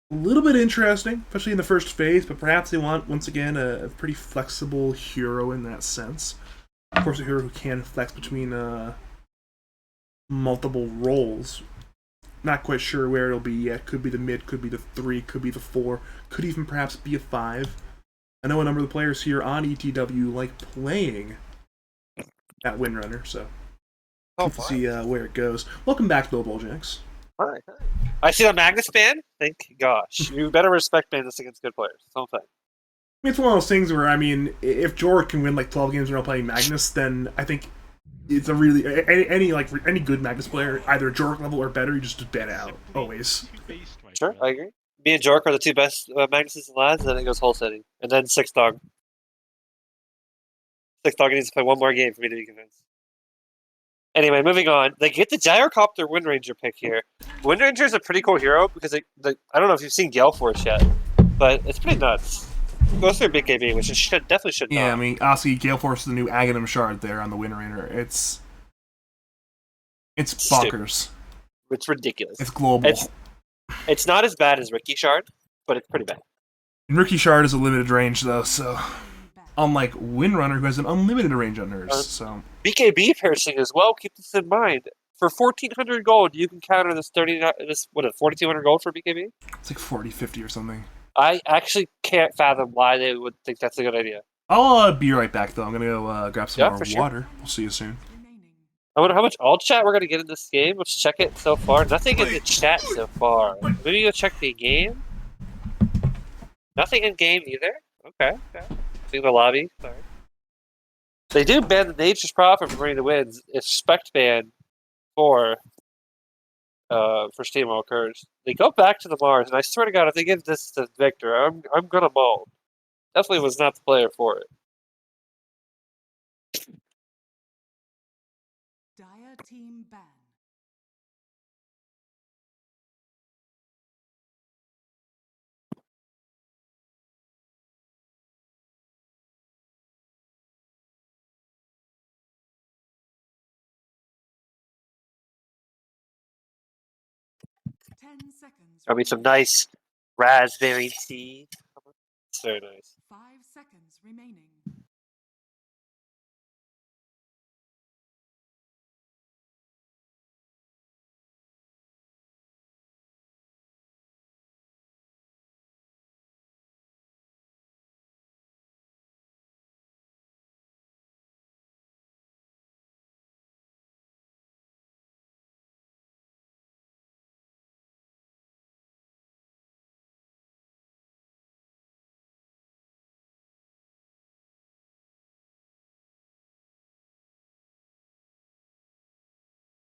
little bit interesting, especially in the first phase, but perhaps they want, once again, a pretty flexible hero in that sense. Of course, a hero who can flex between multiple roles. Not quite sure where it'll be yet. Could be the mid, could be the 3, could be the 4, could even perhaps be a 5. I know a number of the players here on ETW like playing at Windrunner, so we'll see where it goes. Welcome back to Bulljaxx. Hi. I see the Magnus ban. Thank gosh. You better respect Magnus against good players. That's all I'm saying. I mean, it's one of those things where, I mean, if Jorg can win like 12 games in a row playing Magnus, then I think it's a really any good Magnus player, either Jorg level or better, you just ban it out always. Sure, I agree. Me and Jork are the 2 best Magnuses and lads, and then it goes whole city, and then 6 Dog. 6 Dog needs to play 1 more game for me to be convinced. Anyway, moving on. They get the Gyrocopter Wind Ranger pick here. Wind Ranger is a pretty cool hero because I don't know if you've seen Gale Force yet, but it's pretty nuts. Goes through Big KB, which it definitely should not. Yeah, I mean, obviously, Gale Force is the new Aghanim Shard there on the Wind Ranger. It's bonkers. It's ridiculous. It's global. It's not as bad as Ricky Shard, but it's pretty bad. And Ricky Shard is a limited range, though, so unlike Windrunner, who has an unlimited range on hers. So BKB piercing as well. Keep this in mind. For 1,400 gold, you can counter this 4,200 gold for BKB. It's like 40, 50 or something. I actually can't fathom why they would think that's a good idea. I'll be right back, though. I'm gonna go grab some more sure. water. We'll see you soon. I wonder how much alt chat we're gonna get in this game. Let's check it so far. Nothing in the chat so far. Maybe go check the game. Nothing in game either. Okay. See the lobby. Sorry. They do ban the Nature's Prophet from running the wins if spec ban for Steam occurs. They go back to the Mars, and I swear to God, if they give this to Victor, I'm gonna moan. Definitely was not the player for it. Dire team ban. Got me some nice raspberry tea. It's very nice. 5 seconds remaining.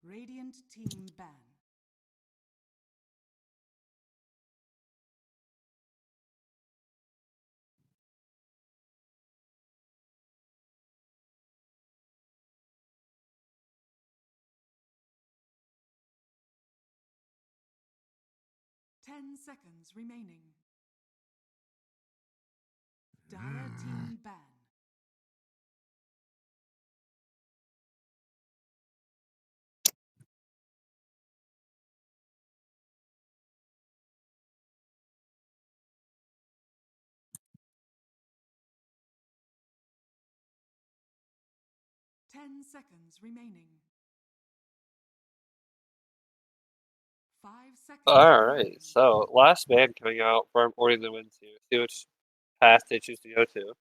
Radiant team ban. Ten seconds remaining. Dire team ban. Ten seconds remaining. 5 seconds. Alright, so last band coming out from Ordering the Winds here. See which path they choose to go to.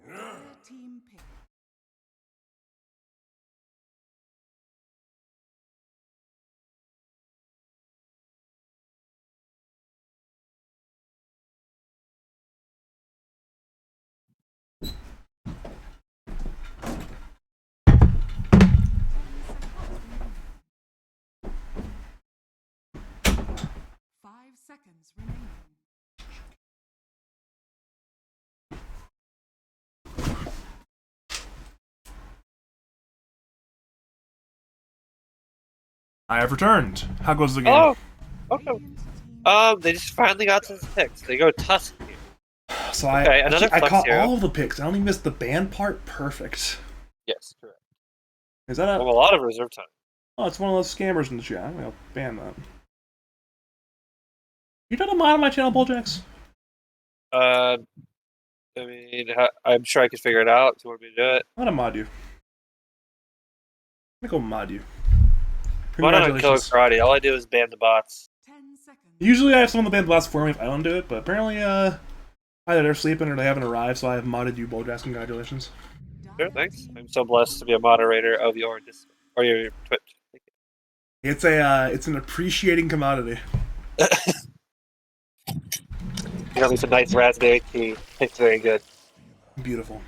Dire team pick. Five seconds remaining. I have returned. How goes the game? Oh! Okay. Radiant team They just finally got to the picks. They go Tusk here. So Okay, another I flex caught hero. all the picks. I only missed the band part. Perfect. Yes, correct. Is that Well, a? a lot of reserve time. Oh, it's one of those scammers in the chat. I'll ban that. You done a mod on my channel, Bulljaxx? I mean, I'm sure I could figure it out if you want me to do it. I'm gonna mod you. I'm gonna go mod you. Why not Killer Congratulations. Karate? All I do is ban the bots. 10 seconds. Usually I have someone to ban the bots for me if I don't do it, but apparently either they're sleeping or they haven't arrived, so I have modded you, Bulljaxx. Congratulations. Sure, thanks. I'm so blessed to be a moderator of your Discord or your Twitch. Thank you. It's an appreciating commodity. You know, there's a nice raspberry tea. It's very good. Beautiful.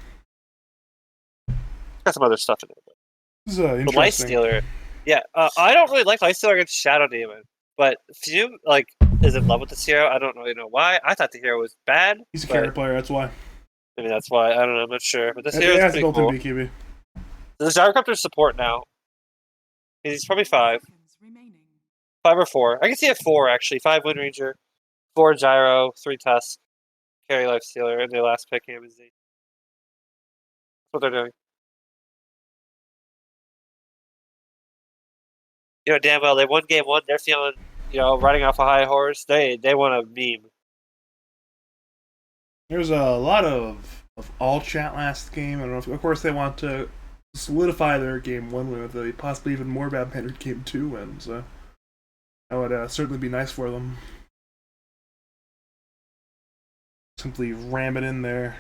Got some other stuff in it. This is The Life interesting. Stealer. Yeah, I don't really like Life Stealer against Shadow Demon, but Fume like is in love with this hero. I don't really know why. I thought the hero was bad. He's a but carry player, that's why. maybe that's why. I don't know. I'm not sure. But this It hero is has pretty built-in cool. BKB. The Gyrocopter's support now. He's probably 5. Seconds remaining. 5 or 4. I can see a 4 actually. 5 Wind Ranger, 4 Gyro, 3 Tusk, carry Life Stealer, and their last pick Amazon. That's what they're doing. You know damn well they won game 1. They're feeling, riding off a high horse. They want a meme. There's a lot of all chat last game. I don't know if, of course, they want to solidify their game 1 win with a possibly even more bad mannered game 2 win. So that would certainly be nice for them. Simply ram it in there.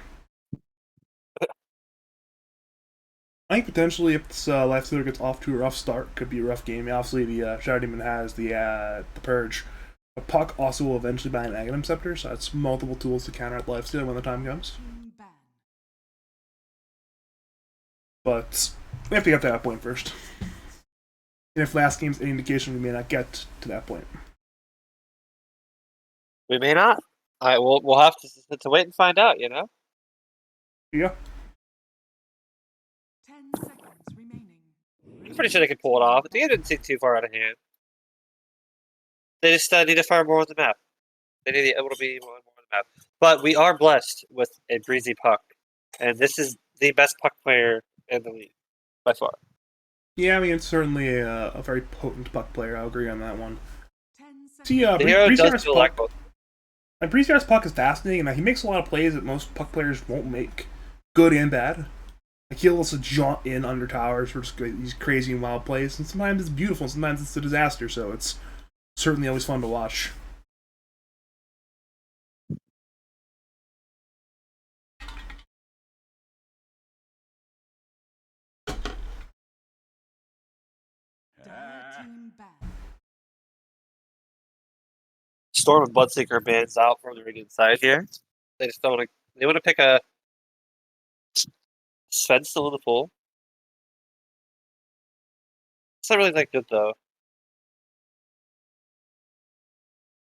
I think potentially if this Life Stealer gets off to a rough start, could be a rough game. Obviously, the Shadow Demon has the Purge. But Puck also will eventually buy an Aghanim Scepter, so that's multiple tools to counter the Life Stealer when the time comes. Team ban. But we have to get to that point first. And if last game's any indication, we may not get to that point. We may not. We'll have to wait and find out. Yeah. 10 seconds remaining. I'm pretty sure they could pull it off. The game didn't seem too far out of hand. They just need to fire more on the map. They need to be more on the map. But we are blessed with a breezy Puck, and this is the best Puck player in the league by far. Yeah, I mean, it's certainly a very potent Puck player. I'll agree on that one. 10 seconds. See, The hero does feel like both. And Breezer's Puck is fascinating, and he makes a lot of plays that most Puck players won't make, good and bad. Like he'll also jaunt in under towers for just these crazy and wild plays, and sometimes it's beautiful, and sometimes it's a disaster. So it's certainly always fun to watch. Dire team ban. Storm and Bloodseeker bans out from the Radiant side here. They just don't want to. They want to pick a Sven still in the pool. It's not really that good though.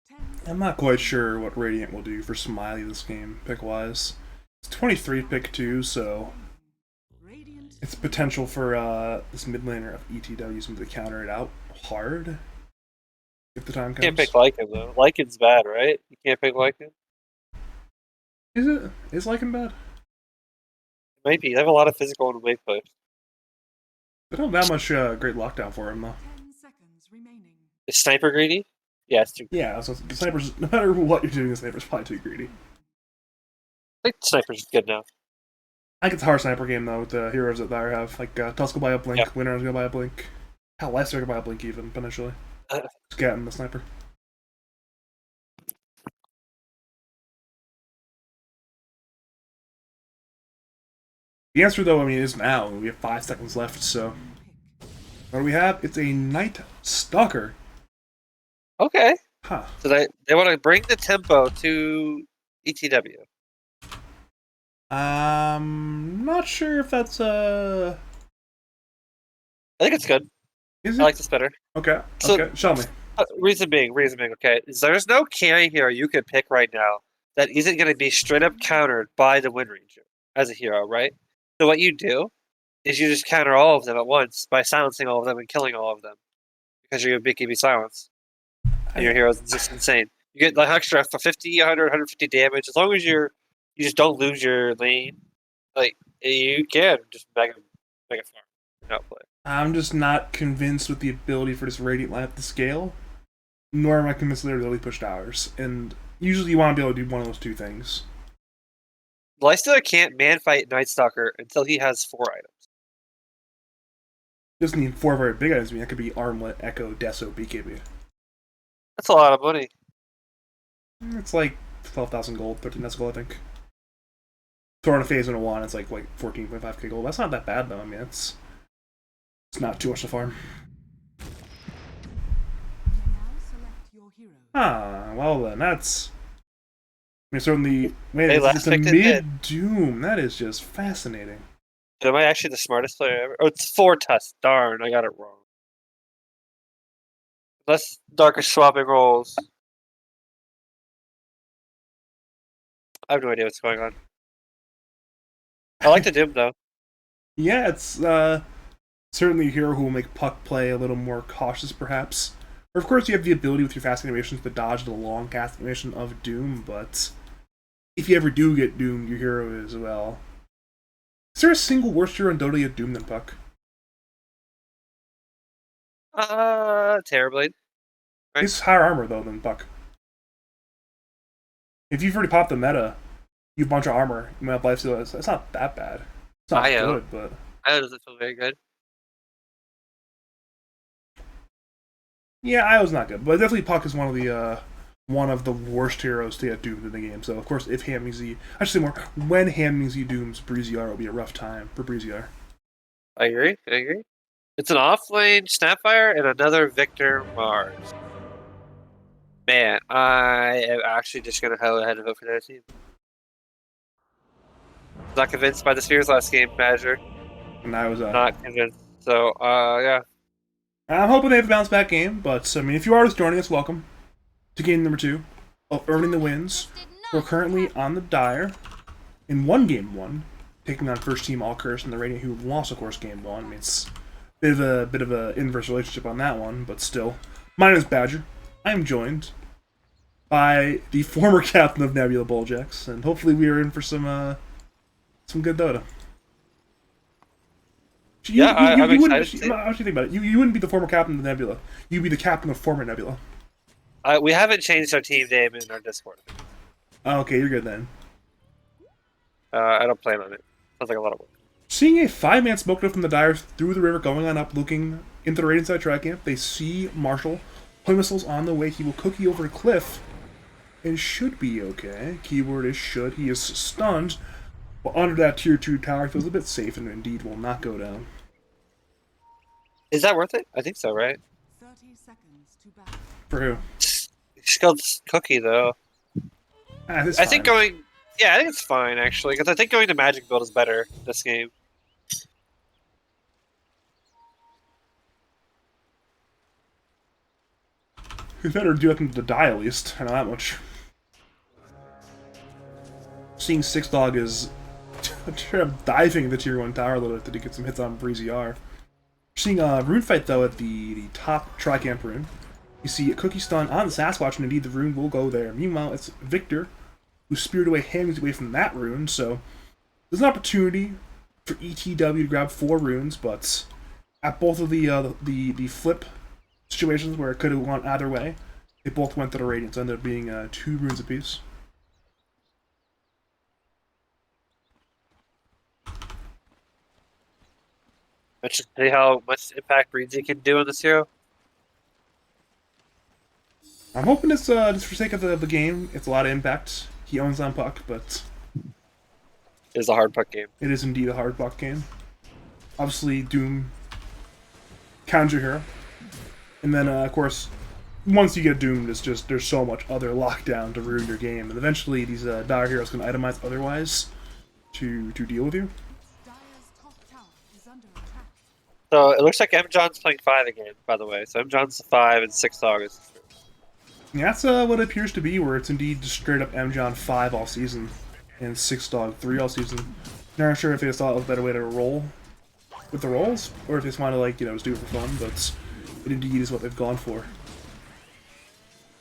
10 I'm not quite sure what Radiant will do for Smiley this game, pick-wise. It's 23 pick 2, so Radiant. it's potential for this mid laner of ETW to counter it out hard if the time comes. Can't pick Lycan though. Lycan's bad, right? You can't pick Lycan. Is it? Is Lycan bad? Maybe they have a lot of physical and wave push. They don't have that much great lockdown for him, though. 10 seconds remaining. Is Sniper greedy? Yeah, it's too. Yeah, so the Sniper's, no matter what you're doing, the Sniper's probably too greedy. I think Sniper's good now. I think it's a hard Sniper game, though, with the heroes that Dire have. Like, Tusk will buy a Blink, Yeah. Winter's gonna buy a Blink. Hell, Leicester can buy a Blink even, potentially. Just get him the Sniper. The answer, though, I mean, is now. We have 5 seconds left, so... Pick. What do we have? It's a Night Stalker. Okay. Huh. So they want to bring the tempo to ETW. Not sure if that's, I think it's good. Is I it? like this better. Okay, So- okay, show me. Reason being, okay, is there's no carry hero you could pick right now that isn't going to be straight up countered by the Wind Ranger as a hero, right? So what you do is you just counter all of them at once by silencing all of them and killing all of them because you're going to BKB silence. And your hero's just insane. You get like extra for 50, 100, 150 damage as long as you just don't lose your lane. Like you can just mega farm and outplay. I'm just not convinced with the ability for this Radiant lineup to scale, nor am I convinced with their ability to push towers. And usually you want to be able to do one of those two things. Lystra can't man fight Night Stalker until he has 4 items. It doesn't need 4 very big items. I mean, that could be Armlet, Echo, Deso, BKB. That's a lot of money. It's like 12,000 gold, 13,000 gold, I think. Throw in a phase in a 1, it's like 14.5k gold. That's not that bad, though. I mean, it's not too much to farm. heroes. Ah, well then, that's... I mean, certainly... Wait, They it's last a picked it mid. mid-doom. That is just fascinating. Am I actually the smartest player ever? Oh, it's 4 tusk. Darn, I got it wrong. Unless Dark is swapping roles. I have no idea what's going on. I like the Doom, though. Yeah, it's certainly a hero who will make Puck play a little more cautious, perhaps. Or, of course, you have the ability with your fast animations to dodge the long cast animation of Doom, but if you ever do get doomed, your hero is, well... Is there a single worse hero in Dota yet Doom than Puck? Terrorblade. Right. He's higher armor, though, than Puck. If you've already popped the meta, you have a bunch of armor, you might have lifesteal. It's not that bad. It's not IO. good, but... IO doesn't feel very good. Yeah, IO's not good, but definitely Puck is one of the worst heroes to get doomed in the game. So of course, if Hamzy, I should say more, when Hamzy dooms Breeziar, it'll be a rough time for Breeziar. I agree. It's an off-lane Snapfire and another Victor Mars. Man, I am actually just gonna go ahead and vote for their team. Not convinced by the Spheres last game, Badger. And I was Not convinced. So, yeah. I'm hoping they have a bounce back game, but I mean, if you are just joining us, welcome to game number 2 of Earning the Wins. We're currently on the Dire in game 1, taking on first team All Curse and the Radiant, who lost, of course, game 1. I mean, it's a bit of a inverse relationship on that one, but still. My name is Badger. I am joined by the former captain of Nebula, Bulljaxx, and hopefully we are in for some good Dota. I'm excited. How should you think about it? You wouldn't be the former captain of Nebula. You'd be the captain of former Nebula. We haven't changed our team name in our Discord. Oh, okay, you're good then. I don't plan on it. Sounds like a lot of work. Seeing a 5-man smoke from the Dire through the river going on up, looking into the Radiant side track camp, they see Marshall. Point missiles on the way. He will cookie over a cliff and should be okay. Keyword is should. He is stunned. But under that tier 2 tower, feels a bit safe and indeed will not go down. Is that worth it? I think so, right? 30 seconds to battle. For who? She's called Cookie, though. It's I think fine. Yeah, I think it's fine, actually, because I think going to Magic build is better this game. It's better to do it than to die, at least. I know that much. Seeing Six Dog is diving the tier 1 tower a little bit to get some hits on Breeziar. Seeing a rune fight, though, at the top Tricamp rune. You see a Cookie stun on the Sasquatch, and indeed the rune will go there. Meanwhile, it's Victor who speared away Hamzy away from that rune, so there's an opportunity for ETW to grab 4 runes, but at both of the flip situations where it could have gone either way, they both went to the Radiant, so ended up being 2 runes apiece. Let's just see how much impact Breezy can do on this hero. I'm hoping it's just for sake of the game. It's a lot of impact. He owns on Puck, but It is a hard puck game. it is indeed a hard Puck game. Obviously, Doom counts your hero, and then of course, once you get doomed, it's just there's so much other lockdown to ruin your game, and eventually these dire heroes can itemize otherwise to deal with you. Dire's top tower is under attack. So it looks like M. John's playing 5 again, by the way. So M. John's 5 and 6 Dog is. And that's what it appears to be, where it's indeed just straight up M. John 5 all season and 6 Dog 3 all season. Not sure if they thought it was a better way to roll with the rolls, or if they just want to, like, just do it for fun, but it indeed is what they've gone for.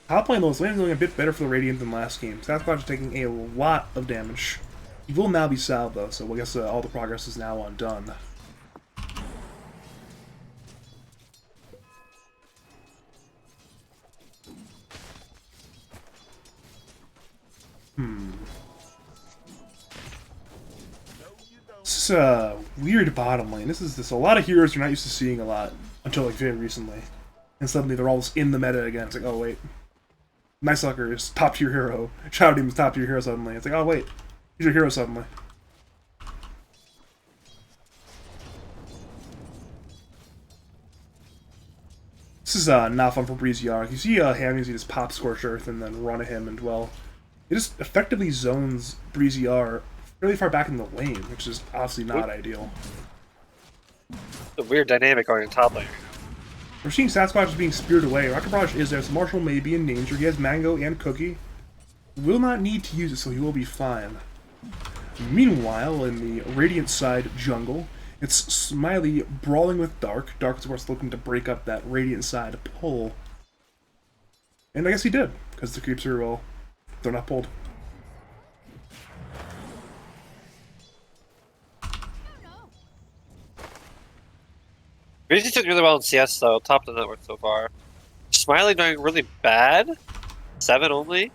Top lane though is doing a bit better for the Radiant than last game. Sasquatch is taking a lot of damage. He will now be salved though, so I guess all the progress is now undone. This is a weird bottom lane. This is a lot of heroes you're not used to seeing a lot until like very recently. And suddenly they're all just in the meta again. It's like, oh wait. Night Sucker is top tier hero. Shadow Demon's top tier hero suddenly. It's like, oh wait. He's your hero suddenly. This is not fun for Breezy-R. You see Hammies, he just pop Scorched Earth and then run at him, and well, it just effectively zones Breezy-R really far back in the lane, which is obviously not ideal. The weird dynamic going in top lane. We're seeing Sasquatch being speared away. Rocket Barrage is there, so Marshall may be in danger. He has Mango and Cookie. Will not need to use it, so he will be fine. Meanwhile, in the Radiant side jungle, it's Smiley brawling with Dark. Dark is, of course, looking to break up that Radiant side pull. And I guess he did, because the creeps are, well, they're not pulled. Breezy took really well in CS though, top of the network so far. Smiley doing really bad. 7 only.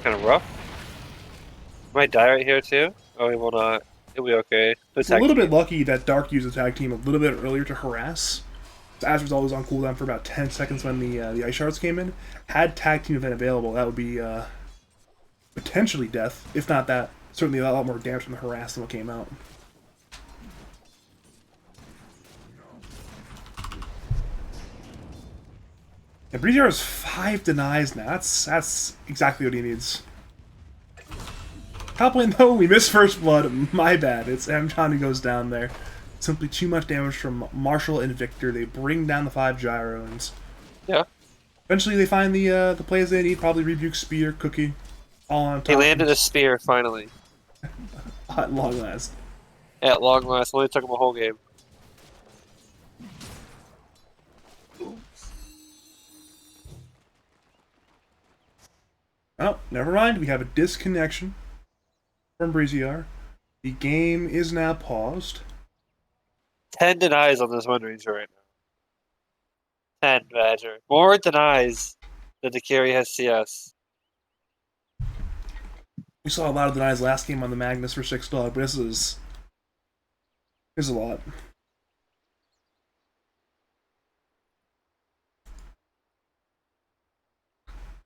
Kind of rough. Might die right here too. Oh, he will not. He'll be okay. It's a little bit lucky that Dark used the tag team a little bit earlier to harass. As was always on cooldown for about 10 seconds when the ice shards came in. Had tag team been available, that would be potentially death. If not that, certainly a lot more damage from the harass than what came out. And Breezy has 5 denies now. That's exactly what he needs. Top lane though, we missed first blood. My bad. It's Amjon who goes down there. Simply too much damage from Marshall and Victor. They bring down the 5 gyros. Yeah. Eventually they find the plays they need. Probably Rebuke, Spear, Cookie. All on top. He landed a spear finally. At long last. At long last. Only took him a whole game. Oh, never mind. We have a disconnection from Breezy-R. The game is now paused. 10 denies on this one ranger right now. 10, Badger. More denies than the carry has CS. We saw a lot of denies last game on the Magnus for 6 dog, but this is a lot.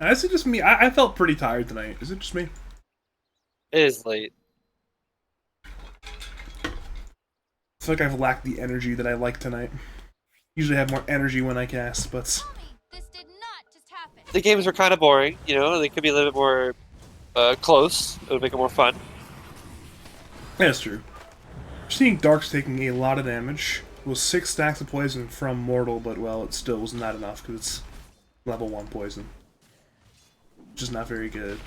Is it just me? I felt pretty tired tonight. Is it just me? It is late. I feel like I've lacked the energy that I like tonight. Usually I have more energy when I cast, but This did not just happen. The games were kind of boring, you know? They could be a little bit more close. It would make it more fun. that's true. We're seeing Dark's taking a lot of damage. It was 6 stacks of poison from Mortal, but well, it still was not enough because it's level 1 poison. Which is not very good.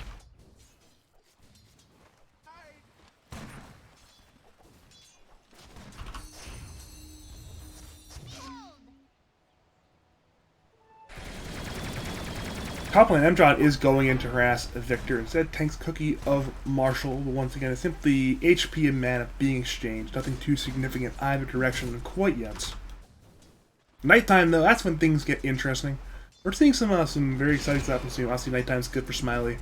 Top lane, Mjon is going in to harass Victor. Instead, tanks Cookie of Marshall. But once again, it's simply HP and mana being exchanged. Nothing too significant either direction quite yet. Nighttime, though, that's when things get interesting. We're seeing some very exciting stuff happen soon. Obviously, Nighttime's good for Smiley.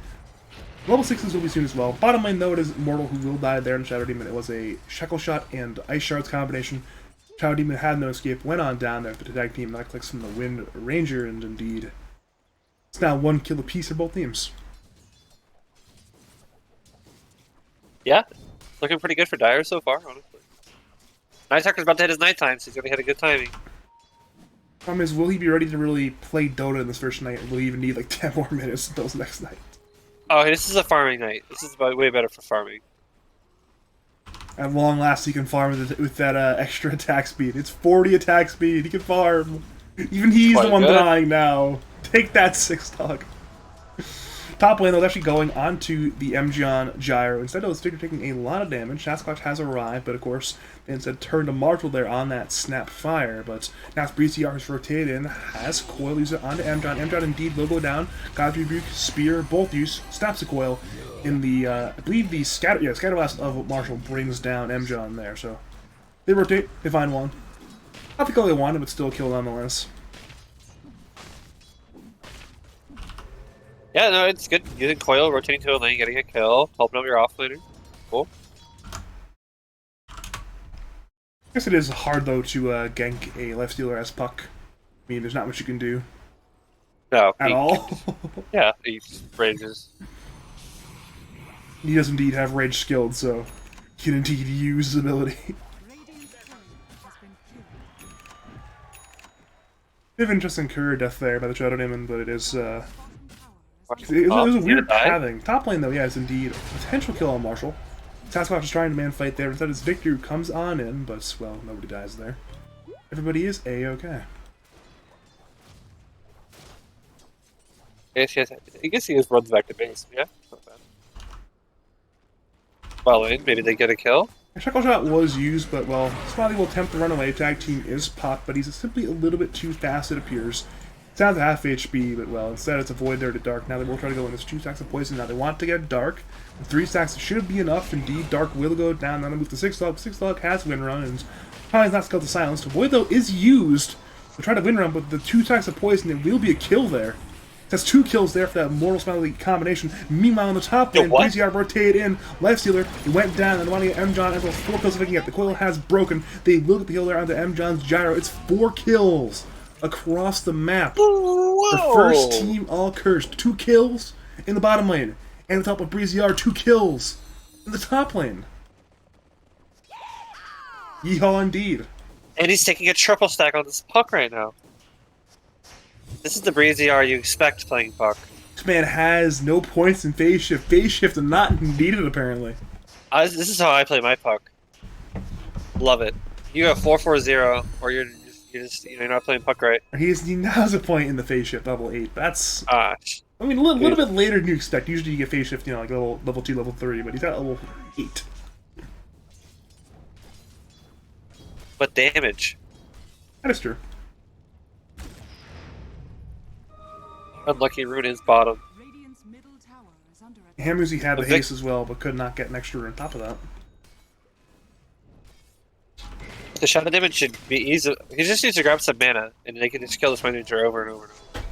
Level 6s will be soon as well. Bottom lane, though, it is Mortal who will die there in Shadow Demon. It was a Shekel Shot and Ice Shards combination. Shadow Demon had no escape, went on down there, but the tag team not clicks from the Wind Ranger, and indeed, it's now 1 kill apiece for both teams. Yeah. Looking pretty good for Dyer so far, honestly. Night Talker's about to hit his nighttime, so he's gonna hit a good timing. Problem is, will he be ready to really play Dota in this first night, or will he even need like 10 more minutes until his next night? Oh, this is a farming night. This is way better for farming. At long last, he can farm with that extra attack speed. It's 40 attack speed. He can farm. Even he's Quite the one good. dying now. Take that, 6 dog. Top lane, though, is actually going onto the Mjon Gyro. Instead of Victor taking a lot of damage, Sasquatch has arrived, but of course, they instead turned to Marshall there on that Snap Fire. But now Breezy-R has rotated in, has Coil, uses it onto Mjon. Mjon indeed will go down. God's Rebuke, Spear, both use, snaps the Coil. In the, I believe the Scatter Blast of Marshall brings down Mjon there, so they rotate, they find one. Not the kill they wanted, but still a kill nonetheless. Yeah, no, it's good. Using Coil, rotating to a lane, getting a kill, helping out your offlaner. Cool. I guess it is hard, though, to gank a Lifestealer as Puck. I mean, there's not much you can do. No. At all. Yeah, he ranges. He does indeed have Rage skilled, so he can indeed use his ability. Radiant's turret has been killed. Bit of interesting career death there by the Shadow Demon, but it is Bottom tower is it was a Is he weird gonna die? pathing. Top lane though, yeah, is indeed a potential kill on Marshall. Sasquatch is trying to man fight there. Instead, it's Victor who comes on in, but well, nobody dies there. Everybody is a-okay. I guess he just runs back to base. Yeah, not bad. Well, maybe they get a kill. A Shackle Shot was used, but well, Smiley will attempt to run away. Tag team is popped, but he's simply a little bit too fast, it appears. Sounds half HP, but well, instead it's a void there to Dark. Now they will try to go in. There's 2 stacks of poison. Now they want to get Dark. 3 stacks should be enough. Indeed, Dark will go down. Now they move to 6 log. 6 log has win run, and probably not skilled to silence. The void though is used to try to win run, but the 2 stacks of poison, it will be a kill there. That's 2 kills there for that Mortal Smiley combination. Meanwhile, on the top lane, what? BZR rotated in. Lifestealer, he went down, and they want to get M-John as well. 4 kills if they can get. The coil has broken. They will get the heal there onto M-John's gyro. It's 4 kills across the map. The first team all cursed. 2 kills in the bottom lane. And on top of BZR, 2 kills in the top lane. Yeehaw indeed. And he's taking a triple stack on this puck right now. This is the breezy R you expect playing puck. This man has no points in phase shift. Phase shift is not needed, apparently. This is how I play my puck. Love it. You go 4-4-0, or you're not playing puck right. He now has a point in the phase shift, level 8. That's... Ah, I mean, a little bit later than you expect. Usually you get phase shift, like level 2, level 3, but he's at level 8. but damage. That is true. Unlucky rune is bottom. Radiant's middle tower is under attack. Hamuzi had the Vic- haste as well, but could not get an extra on top of that. The Shadow Demon should be easy. He just needs to grab some mana, and they can just kill this Manager over and over and over.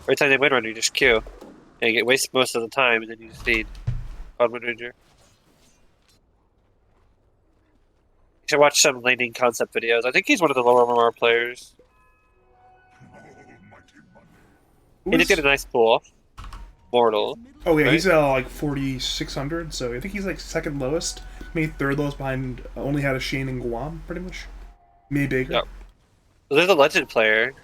Every time they win run, you just Q. And you get wasted most of the time, and then you just feed on Manager. You should watch some laning concept videos. I think he's one of the lower MMR players. He did get a nice pull off. Mortal. Oh yeah, right? he's at like 4,600, so I think he's like second lowest, maybe third lowest behind. Only had a Shane and Guam, pretty much. May Baker. Yep. So there's a legend player.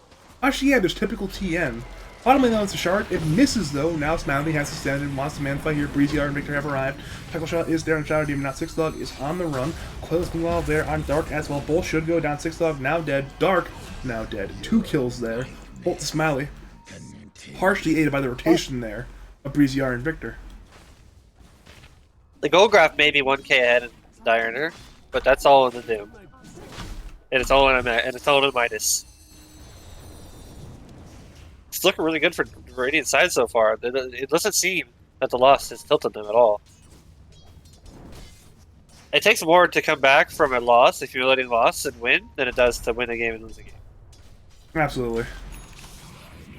Actually, yeah, there's typical TN. Bottom lane though, it's a shard. It misses though. Now Smiley has extended, wants to man fight here. Breezy R and Victor have arrived. Tackle shot is there, and Shadow Demon now 6 log is on the run. Coil's meanwhile there on Dark as well. Both should go down 6 log, now dead. Dark, now dead. 2 kills there. Bolt to Smiley. Partially aided by the rotation there of Breezy R and Victor. The gold graph may be 1k ahead in Diurner, but that's all in the Doom. And it's all in a Midas. It's looking really good for Radiant side so far. It doesn't seem that the loss has tilted them at all. It takes more to come back from a loss, if you're letting loss and win, than it does to win a game and lose a game. Absolutely.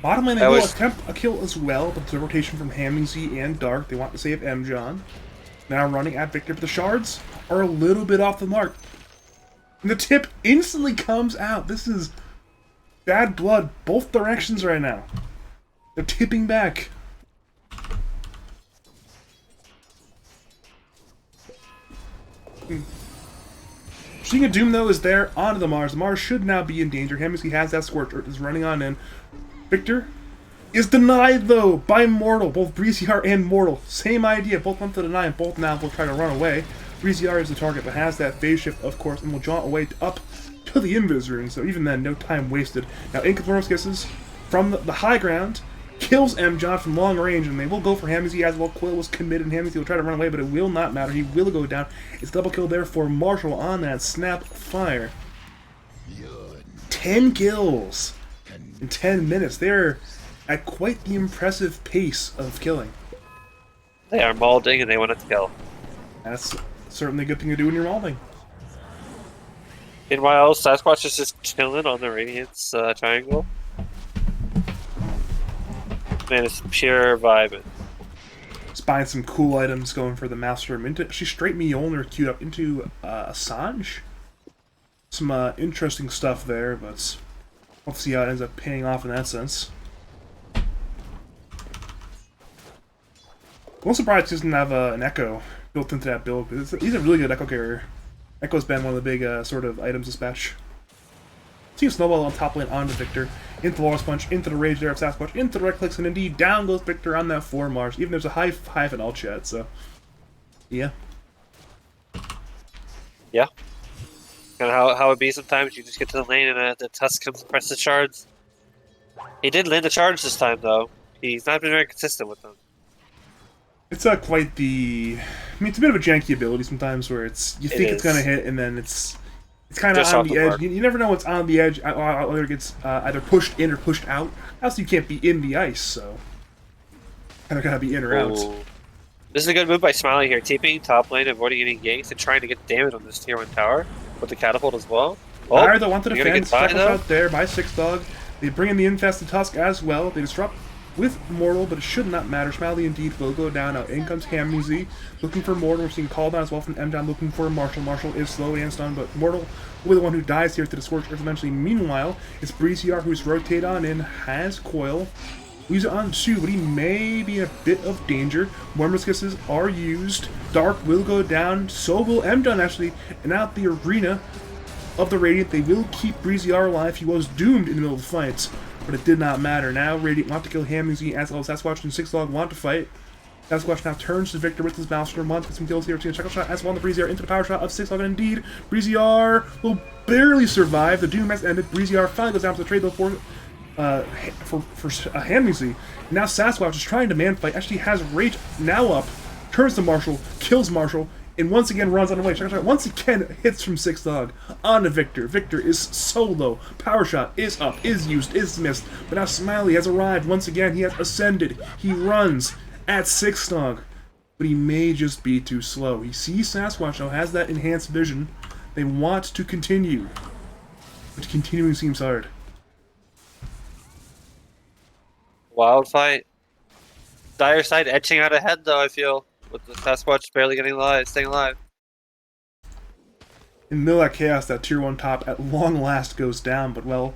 Bottom lane, they will attempt a kill as well, but the rotation from Hamming and Dark, they want to save M-John. Now running at Victor, but the shards are a little bit off the mark. And the tip instantly comes out. This is bad blood, both directions right now. They're tipping back. Seeing a Doom, though, is there onto the Mars. The Mars should now be in danger. Hamming has that Scorcher, is running on in. Victor is denied, though, by Mortal. Both Breezy R and Mortal. Same idea. Both want to deny, and both now will try to run away. Breezy R is the target, but has that phase shift, of course, and will jaunt away up to the Invis Rune. So even then, no time wasted. Now, Incathornos kisses from the high ground. Kills M-John from long range, and they will go for Hamming as well. Quill was committed, and Hamming will try to run away, but it will not matter. He will go down. It's double kill there for Marshall on that snap fire. 10 kills in 10 minutes. They're at quite the impressive pace of killing. They are mauling and they want it to kill. That's certainly a good thing to do when you're mauling. Meanwhile, Sasquatch is just chilling on the Radiance triangle. Man, it's pure vibing. Just buying some cool items, going for the Maelstrom. She straight Mjolnir queued up into Assange. Some interesting stuff there, but we'll see how it ends up paying off in that sense. I'm surprised he doesn't have an Echo built into that build, because he's a really good Echo carrier. Echo's been one of the big sort of items dispatch. See a snowball on top lane onto Victor, into the Walrus Punch, into the Rage there of Sasquatch, into the right clicks, and indeed down goes Victor on that 4 Mars. Even there's a high 5 in all chat, so yeah. Yeah. Kind of how it be sometimes. You just get to the lane and the Tusk comes and presses charge. He did land the charge this time, though. He's not been very consistent with them. It's quite the. I mean, it's a bit of a janky ability sometimes, where you think it's gonna hit, and then it's kind of Just on off the the edge. mark. You never know what's on the edge. Whether it gets either pushed in or pushed out. Also, you can't be in the ice, so kind of gotta be in or out. Ooh. This is a good move by Smiley here. TPing top lane, avoiding any ganks, and trying to get damage on this tier 1 tower with the catapult as well. Fire though want to you're gonna defend. get by, Special though? shot there by 6 They bring in the infested Tusk as well. They disrupt with Mortal, but it should not matter. Smiley indeed will go down. Now in comes Hamuzi, looking for Mortal. We're seeing call down as well from M-Down, looking for Marshall. Marshall is slow and stunned, but Mortal will be the one who dies here to the Scorched Earth eventually. Meanwhile, it's Breezyar who's rotate on in, has Coil. Use it on 2, but he may be in a bit of danger. Wormless Kisses are used. Dark will go down, so will M-Down actually, and out the arena of the Radiant, they will keep Breezyar alive. He was doomed in the middle of the fight, but it did not matter. Now Radiant want to kill Hamuzi as well as Sasquatch and 6 want to fight. Sasquatch now turns to Victor with his Maelstrom, wants to get some kills here. Seeing a Shackle Shot as well on the Breezyar into the power shot of 6 and indeed, Breezyar will barely survive. The doom has ended. Breezyar finally goes down to the trade though for Hamuzi. Now Sasquatch is trying to man fight. Actually has Rage now up, turns to Marshall, kills Marshall, and once again runs on the way. Once again hits from 6 on to Victor. Victor is so low. Power shot is up, is used, is missed. But now Smiley has arrived. Once again, he has ascended. He runs at 6 but he may just be too slow. He sees Sasquatch though, has that enhanced vision. They want to continue, but continuing seems hard. Wild fight. Dire side etching out ahead, though, I feel. With the Sasquatch barely getting alive, staying alive. In the middle of that chaos, that tier 1 top at long last goes down, but well,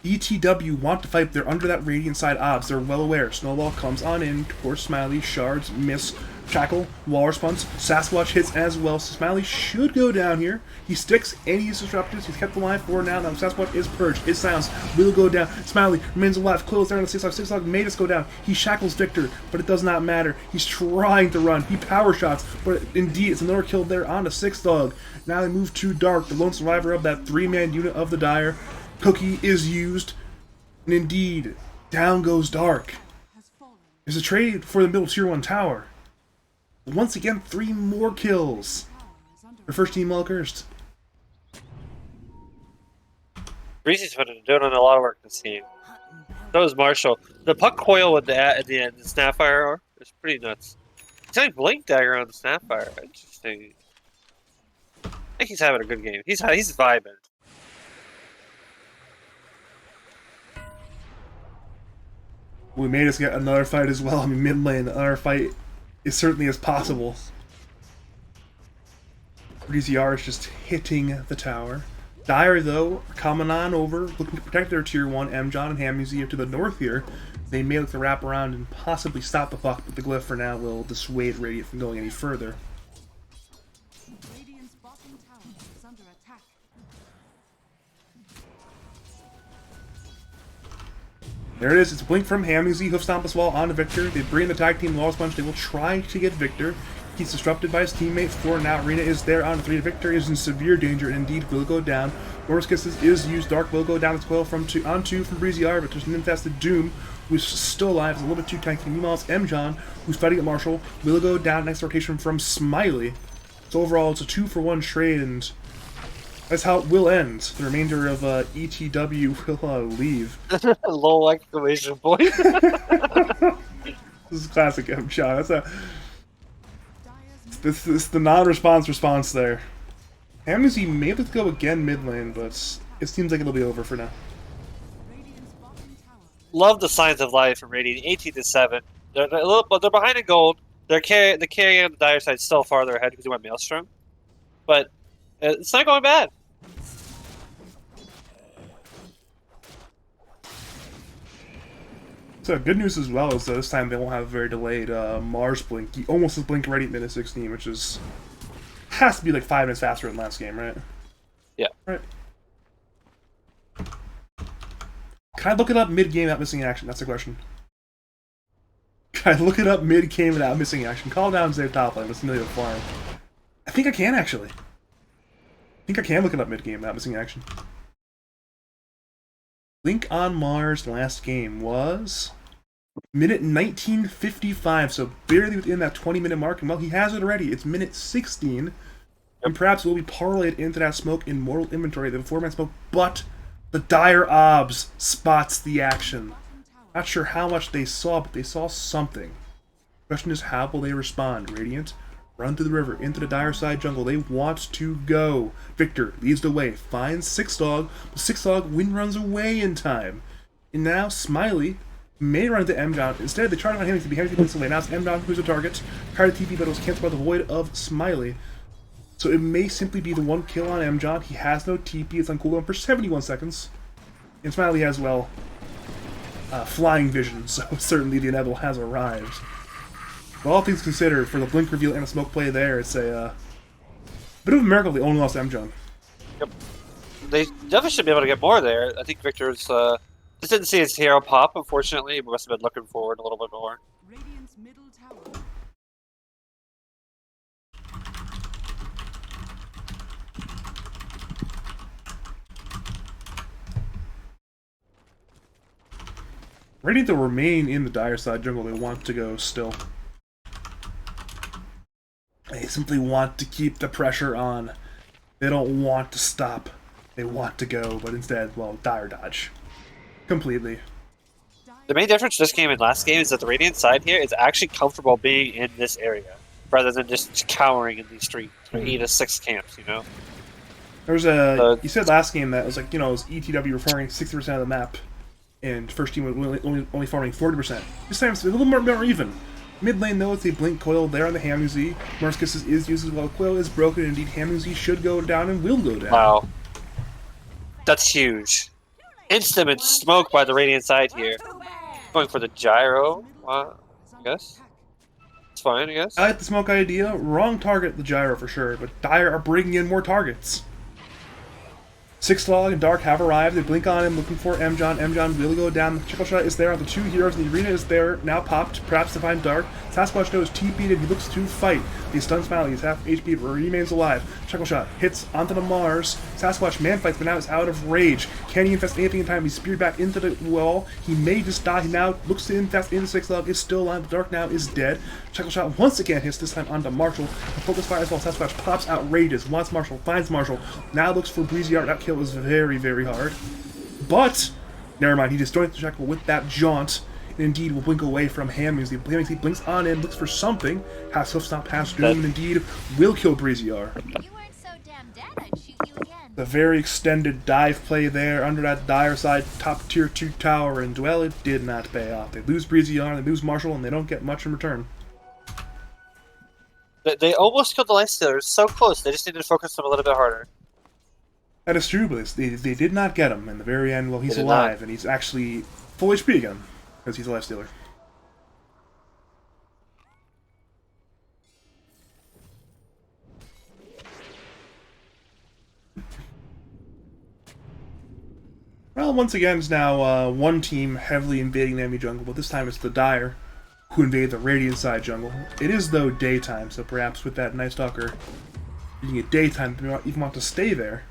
ETW want to fight. They're under that Radiant side odds. They're well aware. Snowball comes on in towards Smiley. Shards miss. Shackle, Walrus Punch, Sasquatch hits as well. So Smiley should go down here. He sticks and he's disrupted. He's kept alive for now. Now Sasquatch is purged. His silence will go down. Smiley remains alive. Close there on the 6 made us go down. He shackles Victor, but it does not matter. He's trying to run. He power shots, but indeed it's another kill there on the 6 Now they move to Dark, the lone survivor of that 3-man unit of the Dire. Cookie is used, and indeed, down goes Dark. Has fallen. There's a trade for the middle tier 1 tower. Once again, 3 more kills. Tower is under Their first team well cursed. Breezy's doing a lot of work this game. So is Marshall. The puck coil at the end, the Snapfire, is pretty nuts. He's having Blink Dagger on the Snapfire. Interesting. I think he's having a good game. He's vibing. We made us get another fight as well. I mean, mid lane, another fight is certainly as possible. Breezyar is just hitting the tower. Dire, though, are coming on over, looking to protect their tier 1. M-John and Hamuzi to the north here. They may look to wrap around and possibly stop the puck, but the glyph for now will dissuade Radiant from going any further. Radiant's bottom tower is under attack. There it is. It's a blink from Hamuzi. Hoof Stomp as well onto Victor. They bring the tag team Walrus Punch. They will try to get Victor. He's disrupted by his teammate. 4 now. Arena is there on 3. Victor is in severe danger and indeed will go down. Boris Kisses is used. Dark will go down as well from 2 on 2 from Breezyar, but there's an infested Doom who's still alive. It's a little bit too tanky. Meanwhile, it's M-John who's fighting at Marshall. Will go down. Next rotation from Smiley. So overall, it's a 2-for-1 trade, and that's how it will end. The remainder of ETW will leave. Low exclamation point. This is classic M-John. That's a... Dire's This is the non-response response there. Hamuzi may have to go again mid lane, but it seems like it'll be over for now. Radiant's bottom tower. Love the signs of life from Radiant. 18-7. They're a little, but they're behind in gold. The carry on the Dire side is still farther ahead because he went Maelstrom. But it's not going bad. So good news as well is that this time they won't have a very delayed Mars blink. He almost has blink ready at minute 16, which is has to be like 5 minutes faster than last game, right? Yeah. Right. Can I look it up mid-game without missing action? That's the question. Can I look it up mid-game without missing action? Call down their top lane. Let's nearly a farm. I think I can, actually. I think I can look it up mid-game without missing action. Link on Mars last game was minute 1955, so barely within that 20-minute mark. And well, he has it already. It's minute 16. And perhaps it will be parlayed into that smoke in Mortal Inventory, the 4-man smoke, but the Dire Obs spots the action. Not sure how much they saw, but they saw something. Question is, how will they respond? Radiant, run through the river, into the Dire side jungle. They want to go. Victor leads the way, finds Six Dog, but Six Dog wind runs away in time. And now Smiley may run into M-John. Instead, they try to find him to be Henry away. Now it's M-John who's the target. Tried to TP, but it was cancelled by the void of Smiley. So it may simply be the one kill on M-John. He has no TP. It's on cooldown for 71 seconds. And Smiley has, well, flying vision, so certainly the inevitable has arrived. But all things considered, for the blink reveal and a smoke play there, it's a bit of a miracle they only lost M-John. Yep. They definitely should be able to get more there. I think Victor's just didn't see his hero pop, unfortunately. He must have been looking forward a little bit more. Radiant's middle tower. Radiant to remain in the Dire side jungle. They want to go still. They simply want to keep the pressure on. They don't want to stop. They want to go, but instead, well, Dire dodge. Completely. The main difference this game and last game is that the Radiant side here is actually comfortable being in this area, rather than just cowering in these 3 to 6 camps, you know? There was a... you said last game that it was like, it was ETW farming 60% of the map, and first team was only farming 40%. This time it's a little more even. Mid lane, though, it's a Blink Coil there on the Hamuzi. Marskis is used as well. Coil is broken, indeed. Hamuzi should go down and will go down. Wow. That's huge. Instant and smoke by the Radiant side here. Going for the gyro, I guess. It's fine, I guess. I like the smoke idea. Wrong target, the gyro for sure, but Dire are bringing in more targets. Six Log and Dark have arrived. They blink on him, looking for M-John. M-John will go down. The trickle shot is there on the 2 heroes. The arena is there, now popped, perhaps to find Dark. Sasquatch knows TP'd and he looks to fight. He stuns Smiley. He's half HP, but remains alive. Trickle shot hits onto the Mars. Sasquatch man fights, but now is out of rage. Can he infest anything in time? He's speared back into the wall. He may just die. He now looks to infest into Six Log. Is still alive. The Dark now is dead. Trickle shot once again hits, this time onto Marshall. The focus fire as well. Sasquatch pops outrageous. Wants Marshall. Finds Marshall. Now looks for Breezy Art. That kill was very, very hard. But, never mind, he destroys the Shackle with that jaunt, and indeed will blink away from Hammings. He blinks on in, looks for something, has Hoof Stomp past Doom, and indeed will kill Breezy R. You weren't so damn dead, I'd shoot you again. The very extended dive play there under that Dire side top tier 2 tower, and well, it did not pay off. They lose Breezy R, they lose Marshall, and they don't get much in return. They almost killed the Lifestealers, so close. They just needed to focus them a little bit harder. That is true, but they did not get him in the very end. Well, he's They did alive, not. and he's actually full HP again, because he's a Lifestealer. Well, once again, it's now one team heavily invading the enemy jungle, but this time it's the Dire who invade the Radiant side jungle. It is, though, daytime, so perhaps with that Night Stalker being at daytime, they might even want to stay there.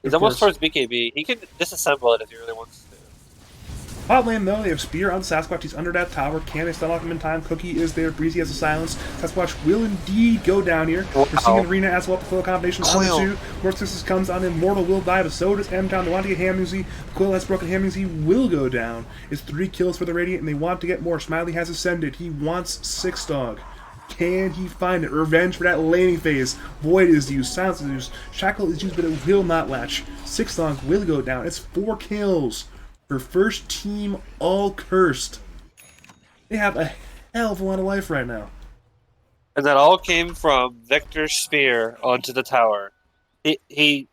He's Of almost course. towards BKB. He can disassemble it if he really wants to. Bot lane, though, they have Spear on Sasquatch. He's under that tower. Can they stun lock him in time? Cookie is there. Breezy has a silence. Sasquatch will indeed go down here. Wow. We're seeing an arena as well. The Quill combination on the Quill. 2. Mortis comes on in. Mortal will die, but so does M-Town. They want to get Hamuzi. Quill has broken Hamuzi. Will go down. It's 3 kills for the Radiant, and they want to get more. Smiley has ascended. He wants Six Dog. Can he find it? Revenge for that laning phase. Void is used. Silence is used. Shackle is used, but it will not latch. Six Dog will go down. It's 4 kills for first team all cursed. They have a hell of a lot of life right now. And that all came from Victor's spear onto the tower. He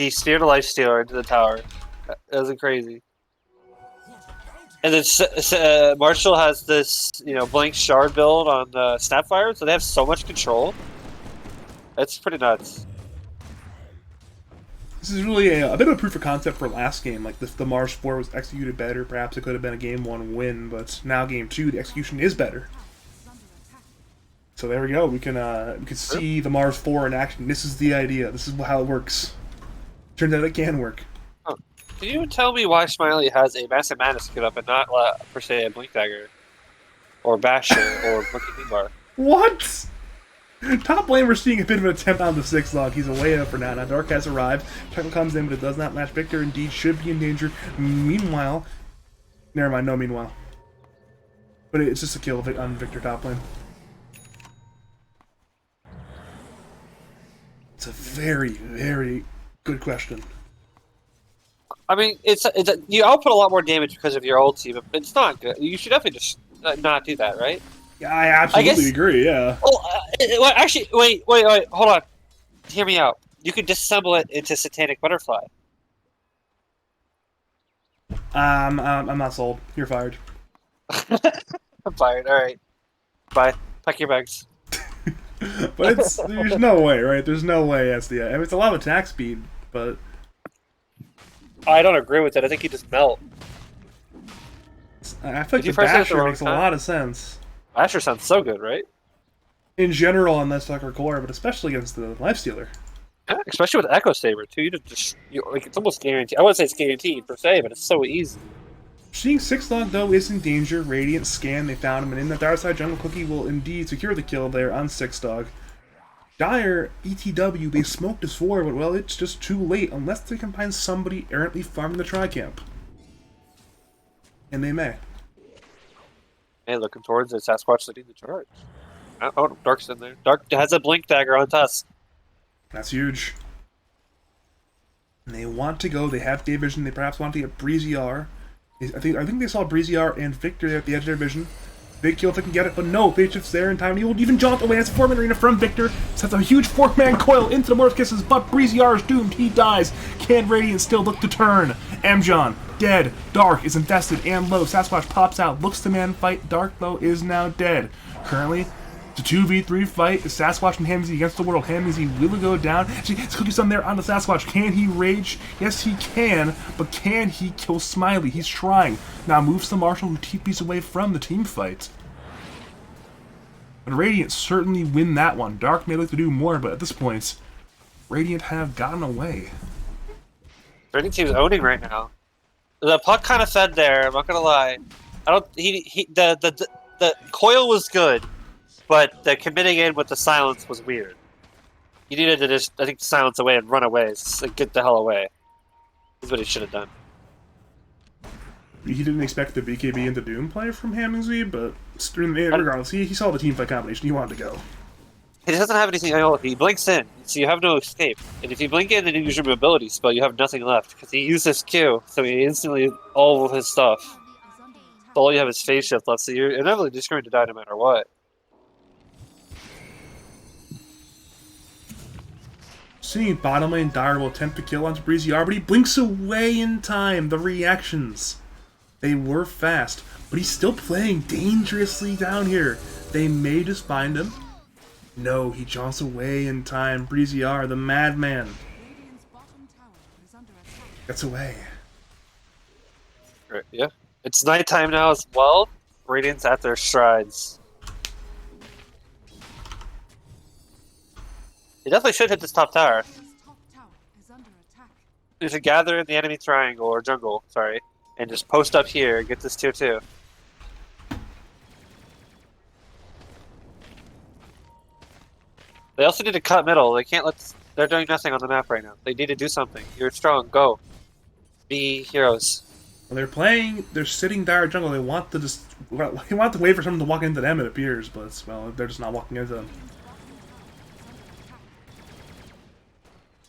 speared a Lifestealer into the tower. That was crazy. And then Marshall has this, Blink Shard build on Snapfire, so they have so much control. It's pretty nuts. This is really a bit of a proof of concept for last game. Like the Mars 4 was executed better. Perhaps it could have been a game 1 win, but now game 2, the execution is better. So there we go. We can see the Mars 4 in action. This is the idea. This is how it works. Turns out it can work. Oh. Can you tell me why Smiley has a Massive Madness skid up and not, per se, a Blink Dagger? Or Basher, or Monkey Bar? What? Top lane, we're seeing a bit of an attempt on the 6 log. He's away up for now. Now Dark has arrived. Chuckle comes in, but it does not match Victor. Indeed, should be in danger. Meanwhile, never mind, no meanwhile. But it's just a kill on Victor top lane. It's a very, very good question. I mean, you output a lot more damage because of your ulti, but it's not good. You should definitely just not do that, right? Yeah, I absolutely agree, yeah. Oh, well, actually, wait, hold on. Hear me out. You could disassemble it into Satanic Butterfly. I'm not sold. You're fired. I'm fired. All right. Bye. Pack your bags. But there's no way, right? There's no way that's the. I mean, it's a lot of attack speed, but I don't agree with it. I think you just melt. I feel like the Basher makes a lot of sense. Basher sounds so good, right? In general, on that sucker core, but especially against the Lifestealer. Yeah, especially with Echo Saber too. Like it's almost guaranteed. I wouldn't say it's guaranteed per se, but it's so easy. Seeing 6 log though is in danger. Radiant scan, they found him, and in the Dire Side Jungle Cookie will indeed secure the kill there on 6 dog. Dire, ETW, they smoked his 4, but well, it's just too late unless they can find somebody errantly farming the Tri-Camp. And they may. Hey, looking towards the Sasquatch leading the charge. Oh, Dark's in there. Dark has a Blink Dagger on Tusk. That's huge. And they want to go. They have day vision. They perhaps want to get Breezy R. I think they saw Breezy R and Victor there at the edge of their vision. Big kill if they can get it, but no, phase shift's there in time. He will even jaunt away as a 4-man arena from Victor. Sets a huge 4-man coil into the Morph Kisses, but Breezy R is doomed. He dies. Can Radiant still look to turn? Amjon, dead. Dark is invested and low. Sasquatch pops out, looks to man fight. Dark, though, is now dead. Currently, it's a 2v3 fight. It's Sasquatch and Hamzy against the world. Hamzy will go down. Actually, it's Cookie Sun there on the Sasquatch. Can he rage? Yes, he can, but can he kill Smiley? He's trying. Now moves the Marshal, who TPs away from the team fight. But Radiant certainly win that one. Dark may look to do more, but at this point, Radiant have gotten away. Radiant team's owning right now. The puck kind of fed there. I'm not gonna lie. I don't. The coil was good, but the committing in with the silence was weird. He needed to just, I think, silence away and run away. Just, like, get the hell away. That's what he should have done. He didn't expect the BKB into Doom play from Hamzy, but regardless, he saw the team fight combination. He wanted to go. He doesn't have anything else. He blinks in, so you have no escape. And if you blink in and use your mobility spell, you have nothing left. Because he used his Q, so he instantly all of his stuff. So all you have is phase shift left, so you're inevitably just going to die no matter what. Seeing bottom lane, Dire will attempt to kill onto Breezy R, but he blinks away in time. The reactions, they were fast, but he's still playing dangerously down here. They may just find him. No, he jaunts away in time. Breezy R, the madman, gets away. Right, yeah. It's nighttime now as well. Radiant's at their strides. He definitely should hit this top tower. You should gather in the enemy triangle, or jungle, sorry, and just post up here and get this tier 2. They also need to cut middle. They can't let. They're doing nothing on the map right now. They need to do something. You're strong. Go. Be heroes. When they're playing, they're sitting Dire jungle. They want to wait for someone to walk into them. It appears, but well, they're just not walking into them.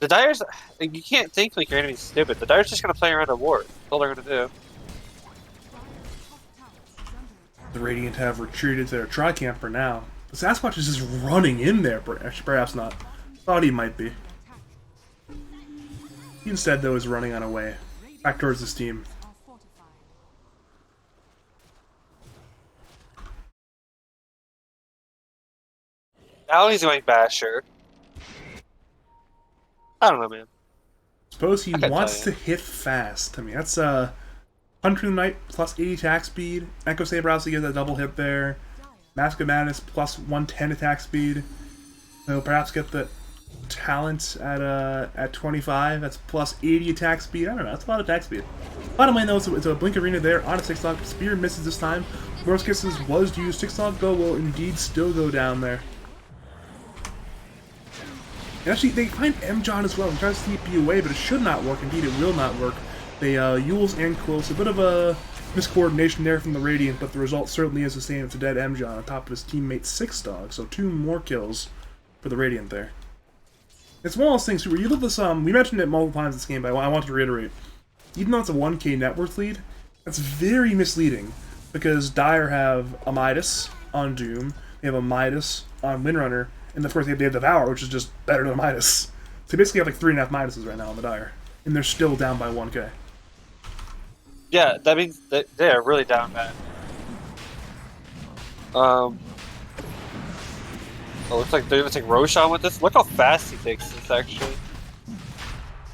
The Dire's, you can't think like your enemy's stupid. The Dire's just gonna play around a ward. That's all they're gonna do. The Radiant have retreated to their Tri-Camp for now. The Sasquatch is just running in there, perhaps not. Thought he might be. He instead, though, is running on away. Back towards his team. Now he's going Basher. I don't know, man. Suppose he I couldn't wants tell to hit fast. I mean, that's Hunter of the Night plus 80 attack speed. Echo Saber also gives a double hit there. Mask of Madness plus 110 attack speed. He'll perhaps get the talent at 25. That's plus 80 attack speed. I don't know. That's a lot of attack speed. Bottom line though, it's a Blink Arena there on a 6-log. Spear misses this time. Worst Kisses was used. 6-log go will indeed still go down there. And actually, they find M-John as well and tries to sneak B away, but it should not work. Indeed, it will not work. They Yules and Quills. A bit of a miscoordination there from the Radiant, but the result certainly is the same. It's a dead M-John on top of his teammate 6-dog, so 2 more kills for the Radiant there. It's one of those things where you look this, we mentioned it multiple times this game, but I want to reiterate. Even though it's a 1k net worth lead, that's very misleading, because Dire have a Midas on Doom, they have a Midas on Windrunner, and of course they have Devour, which is just better than a Midas. So they basically have like 3.5 Midases right now on the Dire, and they're still down by 1k. Yeah, that means that they are really down bad. It looks like they're gonna take Roshan with this. Look how fast he takes this, actually.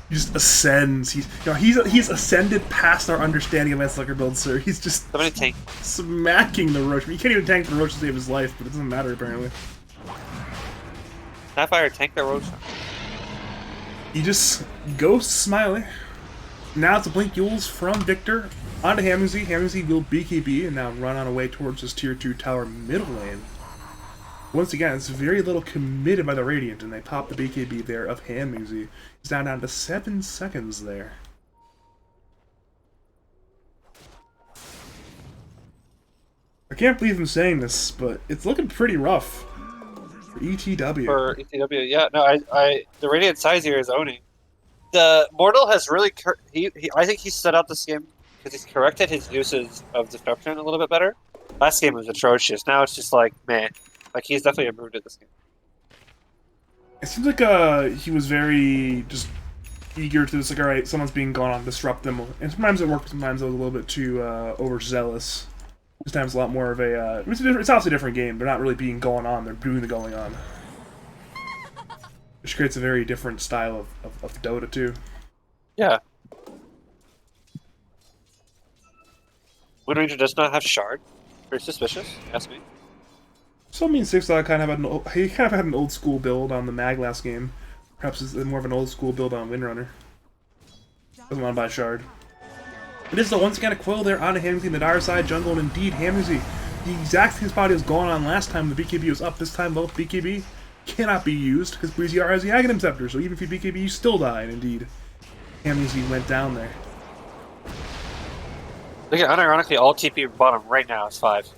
He just ascends. He's ascended past our understanding of Sucker build, sir. He's just Somebody tank. smacking the Roche. He can't even tank the Roche to save his life, but it doesn't matter apparently. Snapfire, tank the Roshan. He just ghosts Smiley. Now it's a Blink Yules from Victor onto Hamuzi. Hamuzi will BKB and now run on away towards his tier 2 tower middle lane. Once again, it's very little committed by the Radiant, and they pop the BKB there of Hamuzi. He's down to 7 seconds there. I can't believe I'm saying this, but it's looking pretty rough for ETW. For ETW, yeah. No, the Radiant size here is owning. The Mortal has really, I think he set out this game because he's corrected his uses of Disruption a little bit better. Last game was atrocious. Now it's just like, man. Like, he's definitely improved in this game. It seems like he was very just eager to just like, alright, someone's being gone on, disrupt them. And sometimes it worked, sometimes it was a little bit too overzealous. This time it's a lot more of a, it's obviously a different game. They're not really being going on, they're doing the going on. Which creates a very different style of Dota too. Yeah. Wind Ranger does not have Shard. Very suspicious, ask me. So I mean, 6-dog kind of had an old school build on the Mag last game. Perhaps it's more of an old school build on Windrunner. Doesn't want to buy Shard. It is the once again a Quill there on a Hamuzi in the Dire side jungle, and indeed Hamuzi, the exact same spot he was going on last time the BKB was up. This time both BKB cannot be used because BZR has the Aghanim Scepter, so even if you BKB you still die, and indeed Hamuzi went down there. Look at, unironically, all TP bottom right now is 5.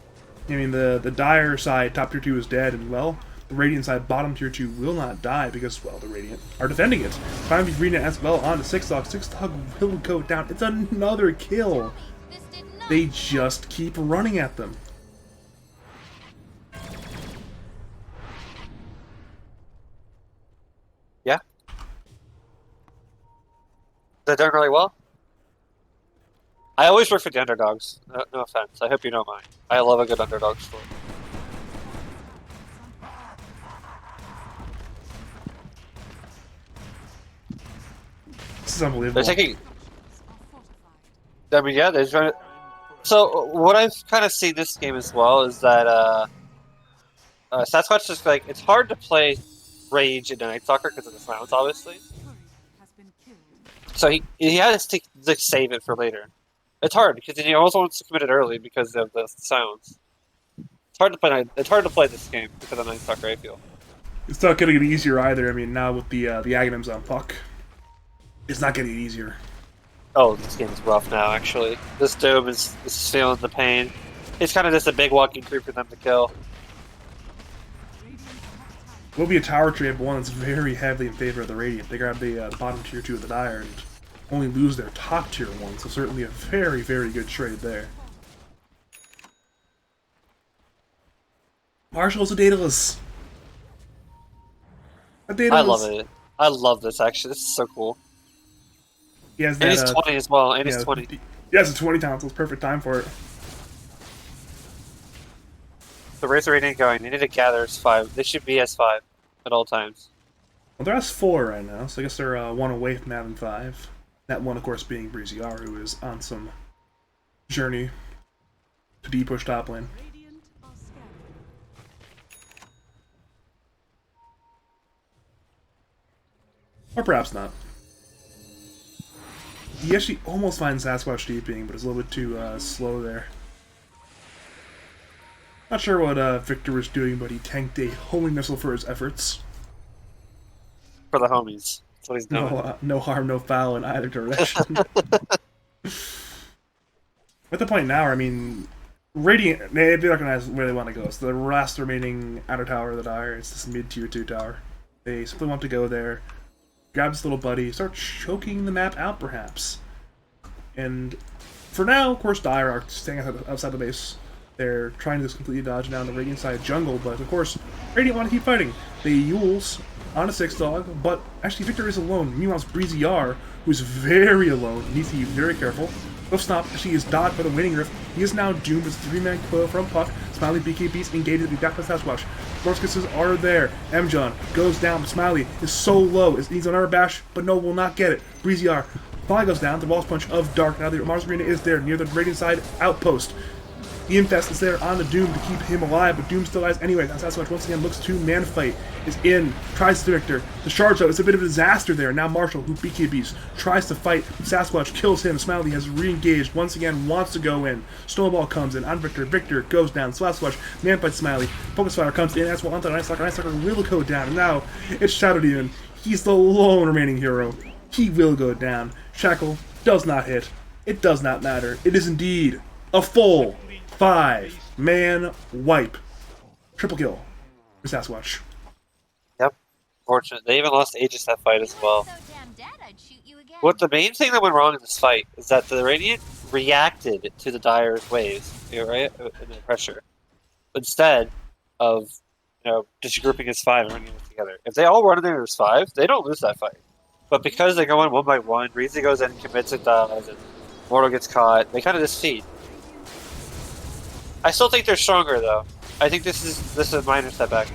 I mean, the Dire side, top tier 2 is dead, and well, the Radiant side, bottom tier 2 will not die because, well, the Radiant are defending it. Finally, Radiant as well onto 6-dog. 6-dog will go down. It's another kill. This did not. They just keep running at them. Yeah. They're doing really well. I always work for the underdogs. No offense. I hope you know mine. I love a good underdog story. This is unbelievable. They're taking. Are fortified. I mean, yeah, they're trying to. So what I've kind of seen this game as well is that Sasquatch is like it's hard to play Rage in Night Stalker because of the sounds, obviously. Courier has been killed. So he has to like, save it for later. It's hard because he also wants to commit it early because of the sounds. It's hard to play. It's hard to play this game because of Night Stalker. I feel. It's not getting any easier either. I mean, now with the Aghanims on Puck, it's not getting easier. Oh, this game is rough now. Actually, this Doom is feeling the pain. It's kind of just a big walking creep for them to kill. Will be a tower trade, but one that's very heavily in favor of the Radiant. They grab the bottom tier 2 of the Dire and only lose their top tier 1, so certainly a very, very good trade there. Marshall's a Daedalus. A Daedalus. I love it. I love this actually. This is so cool. He has And that, he's 20 as well. And he's yeah, 20. He has a 20 talent, so it's perfect time for it. The Razor Raid ain't going. They need to gather as 5. They should be as 5 at all times. Well, they're S4 right now, so I guess they're one away from having 5. That one, of course, being Breezy R, who is on some journey to D-push top lane. Radiant are scanning. Or perhaps not. He actually almost finds Sasquatch deeping, but it's a little bit too slow there. Not sure what Victor was doing, but he tanked a homing missile for his efforts. For the homies. That's what he's doing. No harm, no foul in either direction. At the point now, I mean, Radiant, they recognize where they want to go. So the last remaining outer tower of the Dire, it's this mid-tier 2 tower. They simply want to go there, grab this little buddy, start choking the map out, perhaps. And for now, of course, Dire are staying outside the base. They're trying to just completely dodge down the Radiant side jungle, but of course, Radiant want to keep fighting. They Yules on a 6-dog, but actually Victor is alone. Meanwhile, it's Breezy R, who's very alone, needs to be very careful. Stop. She is dodged by the Waning Rift. He is now doomed with 3-man coil from Puck. Smiley BKBs engaged to be back by Sasquatch. Morskisses are there. Mjon goes down, but Smiley is so low. It needs another bash, but no, will not get it. Breezy R finally goes down. The Walls Punch of Dark. Now the Mars Arena is there near the Radiant side outpost. The Infest is there on the Doom to keep him alive, but Doom still dies anyway. Now Sasquatch once again looks to man fight, is in, tries to Victor. The charge though, it's a bit of a disaster there. Now Marshall, who BKBs, tries to fight. Sasquatch kills him. Smiley has re-engaged, once again wants to go in. Snowball comes in on Victor. Victor goes down. Sasquatch, man fights Smiley. Focus Fire comes in, that's what onto Ice Stalker. Ice Stalker will go down. And now it's Shadow Demon. He's the lone remaining hero. He will go down. Shackle does not hit. It does not matter. It is indeed a full 5-man wipe. Triple kill for Sasquatch. Yep. Fortunate. They even lost Aegis that fight as well. So damn dead, I'd shoot you again. What the main thing that went wrong in this fight is that the Radiant reacted to the Dire's waves, right? And the pressure. Instead of, just grouping as 5 and running it together. If they all run in there as 5, they don't lose that fight. But because they go in 1 by 1, Breezy goes in, commits it, dies, and Mortal gets caught, they kind of just feed. I still think they're stronger though. I think this is a minor setback.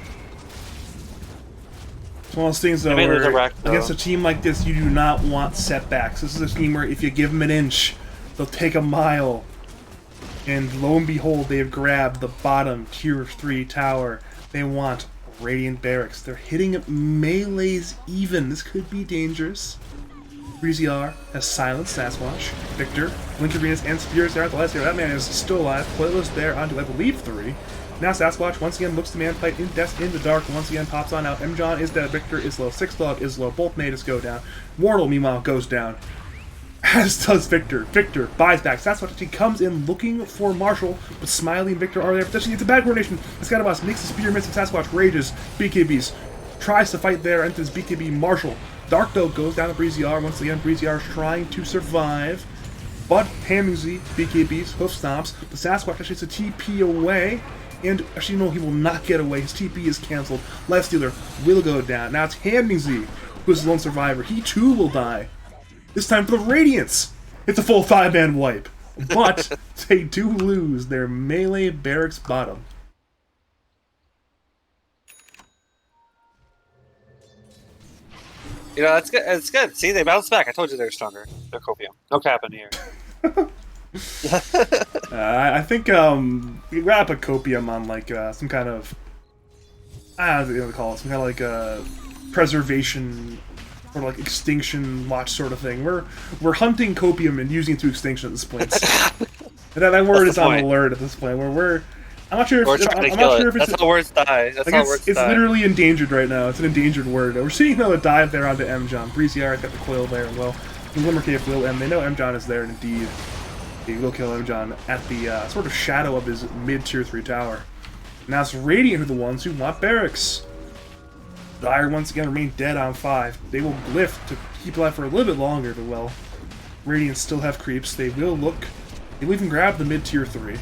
It's one of those things though where against a team like this you do not want setbacks. This is a team where if you give them an inch, they'll take a mile. And lo and behold, they have grabbed the bottom tier 3 tower. They want Radiant Barracks. They're hitting melees even. This could be dangerous. Breezy R has silenced Sasquatch. Victor, Blink Arenas, and Spears there at the last year. That man is still alive. Pointless there onto, I believe, 3. Now Sasquatch once again looks to man fight in Death in the Dark. Once again pops on out. Mjon is dead. Victor is low. 6-dog is low. Both Magus go down. Wardle, meanwhile, goes down. As does Victor. Victor buys back. Sasquatch actually comes in looking for Marshall, but Smiley and Victor are there. Potentially, it's a bad coordination. Escadabas makes the spear miss, and Sasquatch rages. BKBs. Tries to fight there, enters BKB Marshall. Dark though goes down to Breezy R. Once again, Breezy R is trying to survive. But Hammingsley, BKBs, hoof stomps. The Sasquatch actually gets a TP away. And actually, no, he will not get away. His TP is cancelled. Lifestealer will go down. Now it's Hammingsley who is the lone survivor. He too will die. This time for the Radiants. It's a full 5-man wipe. But they do lose their melee barracks bottom. It's good. It's good. See, they bounced back. I told you they were stronger. They're copium. No cap in here. I think we wrap a copium on like some kind of I don't know what to call it, some kind of like preservation or like extinction watch sort of thing. We're hunting copium and using it to extinction at this point. And that word is on alert at this point. Where I'm not sure if it's that's how words die. That's how words die. It's literally endangered right now. It's an endangered word. We're seeing though a dive there onto Mjon. Breezy R got the coil there. Well, the Glimmer Cave will end. They know Mjon is there, and indeed, he will kill Mjon at the sort of shadow of his mid-tier 3 tower. Now it's Radiant are the ones who want barracks. Dire once again remain dead on 5. They will glyph to keep alive for a little bit longer, but well, Radiant still have creeps. They will look. They will even grab the mid-tier 3.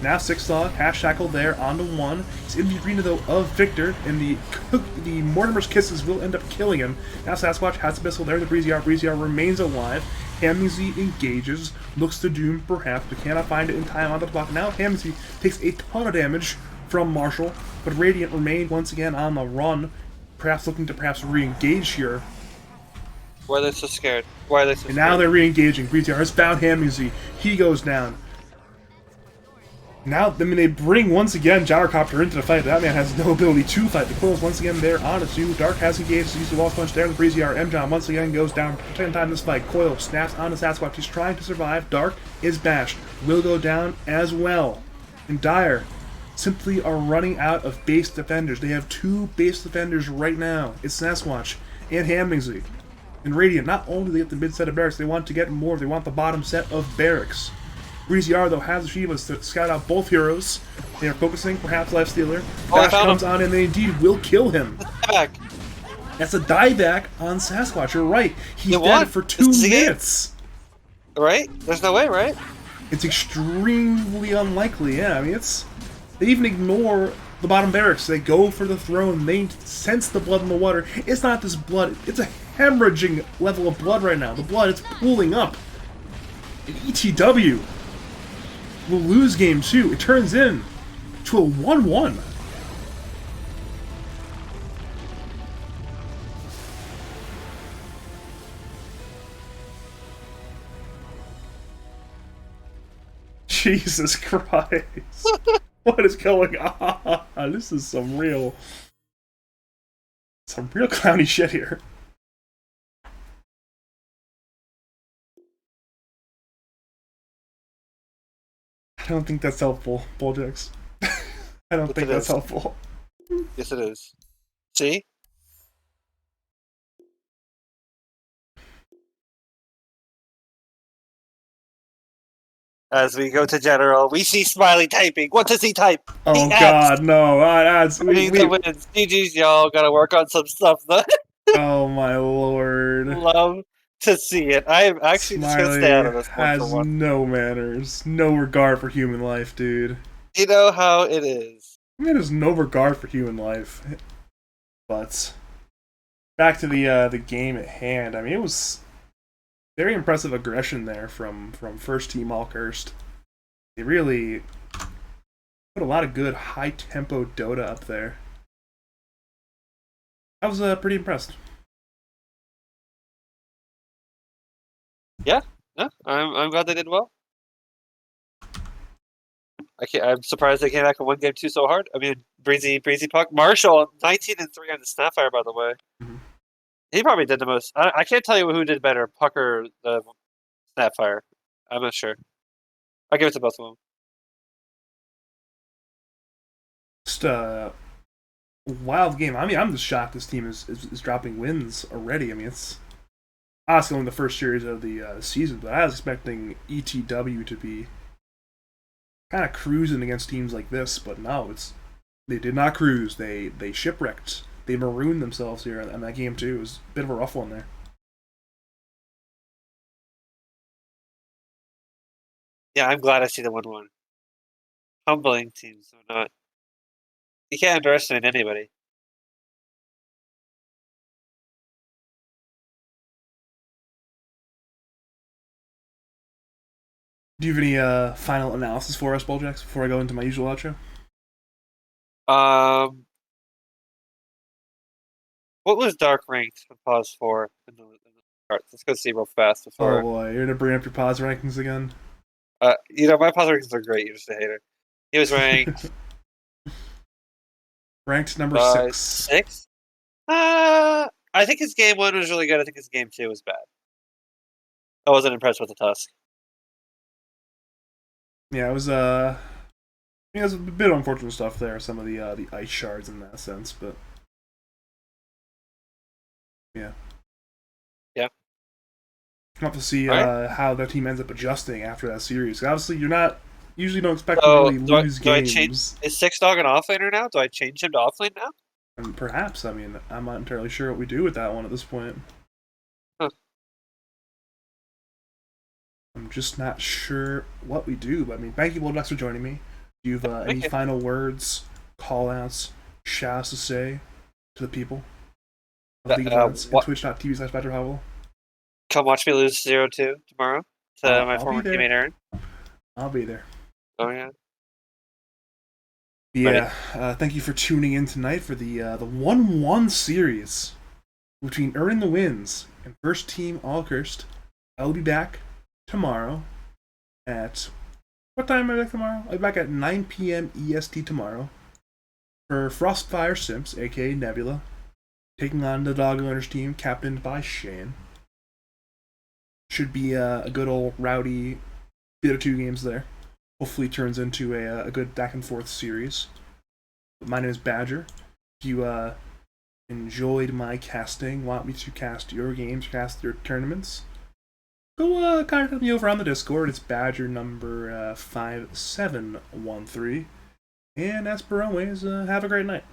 Now 6-dog, half shackle there, onto 1. He's in the arena though of Victor, and the Mortimer's Kisses will end up killing him. Now Sasquatch has the pistol there, the Breezy R. Breezy R remains alive. Hammingsley engages, looks to Doom perhaps, but cannot find it in time on the clock. Now Hammingsley takes a ton of damage from Marshall, but Radiant remain once again on the run. perhaps looking to re-engage here. Why are they so scared? Why are they so And scared? now they're re-engaging. BTR has found Hammuzy. He goes down. Now, I mean, they bring once again Gyrocopter into the fight. That man has no ability to fight. The Coil's once again there on its two. Dark has engaged, uses the wall punch there. The Breezy R. M-John once again goes down. 10 times this fight. Coil snaps on the Sasquatch. He's trying to survive. Dark is bashed. Will go down as well. And Dire simply are running out of base defenders. They have 2 base defenders right now. It's Sasquatch and Hammuzy. And Radiant, not only do they get the mid set of barracks, they want to get more. They want the bottom set of barracks. Breezy R, though, has the Shivas to scout out both heroes. They are focusing, perhaps Lifestealer. Bash comes on and they indeed will kill him. Back. That's a dieback on Sasquatch. You're right. He's You dead won. for 2 This is the game. minutes. Right? There's no way, right? It's extremely unlikely, yeah. I mean, they even ignore the bottom barracks. They go for the throne. They sense the blood in the water. It's not this blood. It's a hemorrhaging level of blood right now. The blood is pooling up. And ETW will lose game 2. It turns in to a 1-1. Jesus Christ. What is going on? This is some real clowny shit here. I don't think that's helpful, Bulljaxx. I don't think that's helpful. Yes, it is. See? As we go to general, we see Smiley typing. What does he type? Oh God, no! We need to win. GG's, y'all. Gotta work on some stuff, though. Oh my lord! Love to see it. I am actually just gonna stay out of this one has for one. no manners, no regard for human life, dude. You know how it is. I mean, there's no regard for human life. But back to the game at hand. I mean, it was very impressive aggression there from first team all cursed. They really put a lot of good high tempo Dota up there. I was pretty impressed. Yeah, I'm glad they did well. I'm surprised they came back and won game 2 so hard. I mean, breezy puck. Marshall 19 and 3 on the Snapfire, by the way. Mm-hmm. He probably did the most. I can't tell you who did better, Puck or the Snapfire. I'm not sure. I'll give it to both of them. Just a wild game. I mean, I'm just shocked this team is dropping wins already. I mean, it's honestly only the first series of the season, but I was expecting ETW to be kind of cruising against teams like this, but no, they did not cruise. They shipwrecked. They marooned themselves here in that game too. It was a bit of a rough one there. Yeah, I'm glad I see the 1-1. Humbling teams or not. You can't underestimate anybody. Do you have any final analysis for us, Bulljaxx, before I go into my usual outro? What was Dark ranked with pause 4 in the charts? Let's go see real fast before. Oh boy, you're gonna bring up your pause rankings again? My pause rankings are great. You're just a hater. He was ranked ranked number 6. 6. I think his game 1 was really good. I think his game 2 was bad. I wasn't impressed with the Tusk. Yeah, it was there's a bit of unfortunate stuff there. Some of the ice shards in that sense, but yeah. Yeah. We'll have to see how that team ends up adjusting after that series. Obviously, usually don't expect So, to really lose do I games. change? Is Six Dog an offlaner now? Do I change him to offlane now? And perhaps, I mean, I'm not entirely sure what we do with that one at this point. Huh. I'm just not sure what we do. But I mean, thank you, Bulljaxx, for joining me. Do you have any final words, call-outs, shouts to say to the people of League of Legends at twitch.tv/BadgerHowl? Come watch me lose 0-2 tomorrow to my former teammate Aaron. I'll be there. Oh yeah. Yeah, thank you for tuning in tonight for the 1-1 series between Earning the Wins and First Team All Cursed. I will be back tomorrow at what time am I back tomorrow? I'll be back at 9 p.m. EST tomorrow for Frostfire Simps, aka Nebula, taking on the Dog Owners team, captained by Shane. Should be a good old rowdy bit of 2 games there. Hopefully turns into a good back and forth series. My name is Badger. If you enjoyed my casting, want me to cast your games, cast your tournaments, go contact me over on the Discord. It's Badger number 5713. And as per always, have a great night.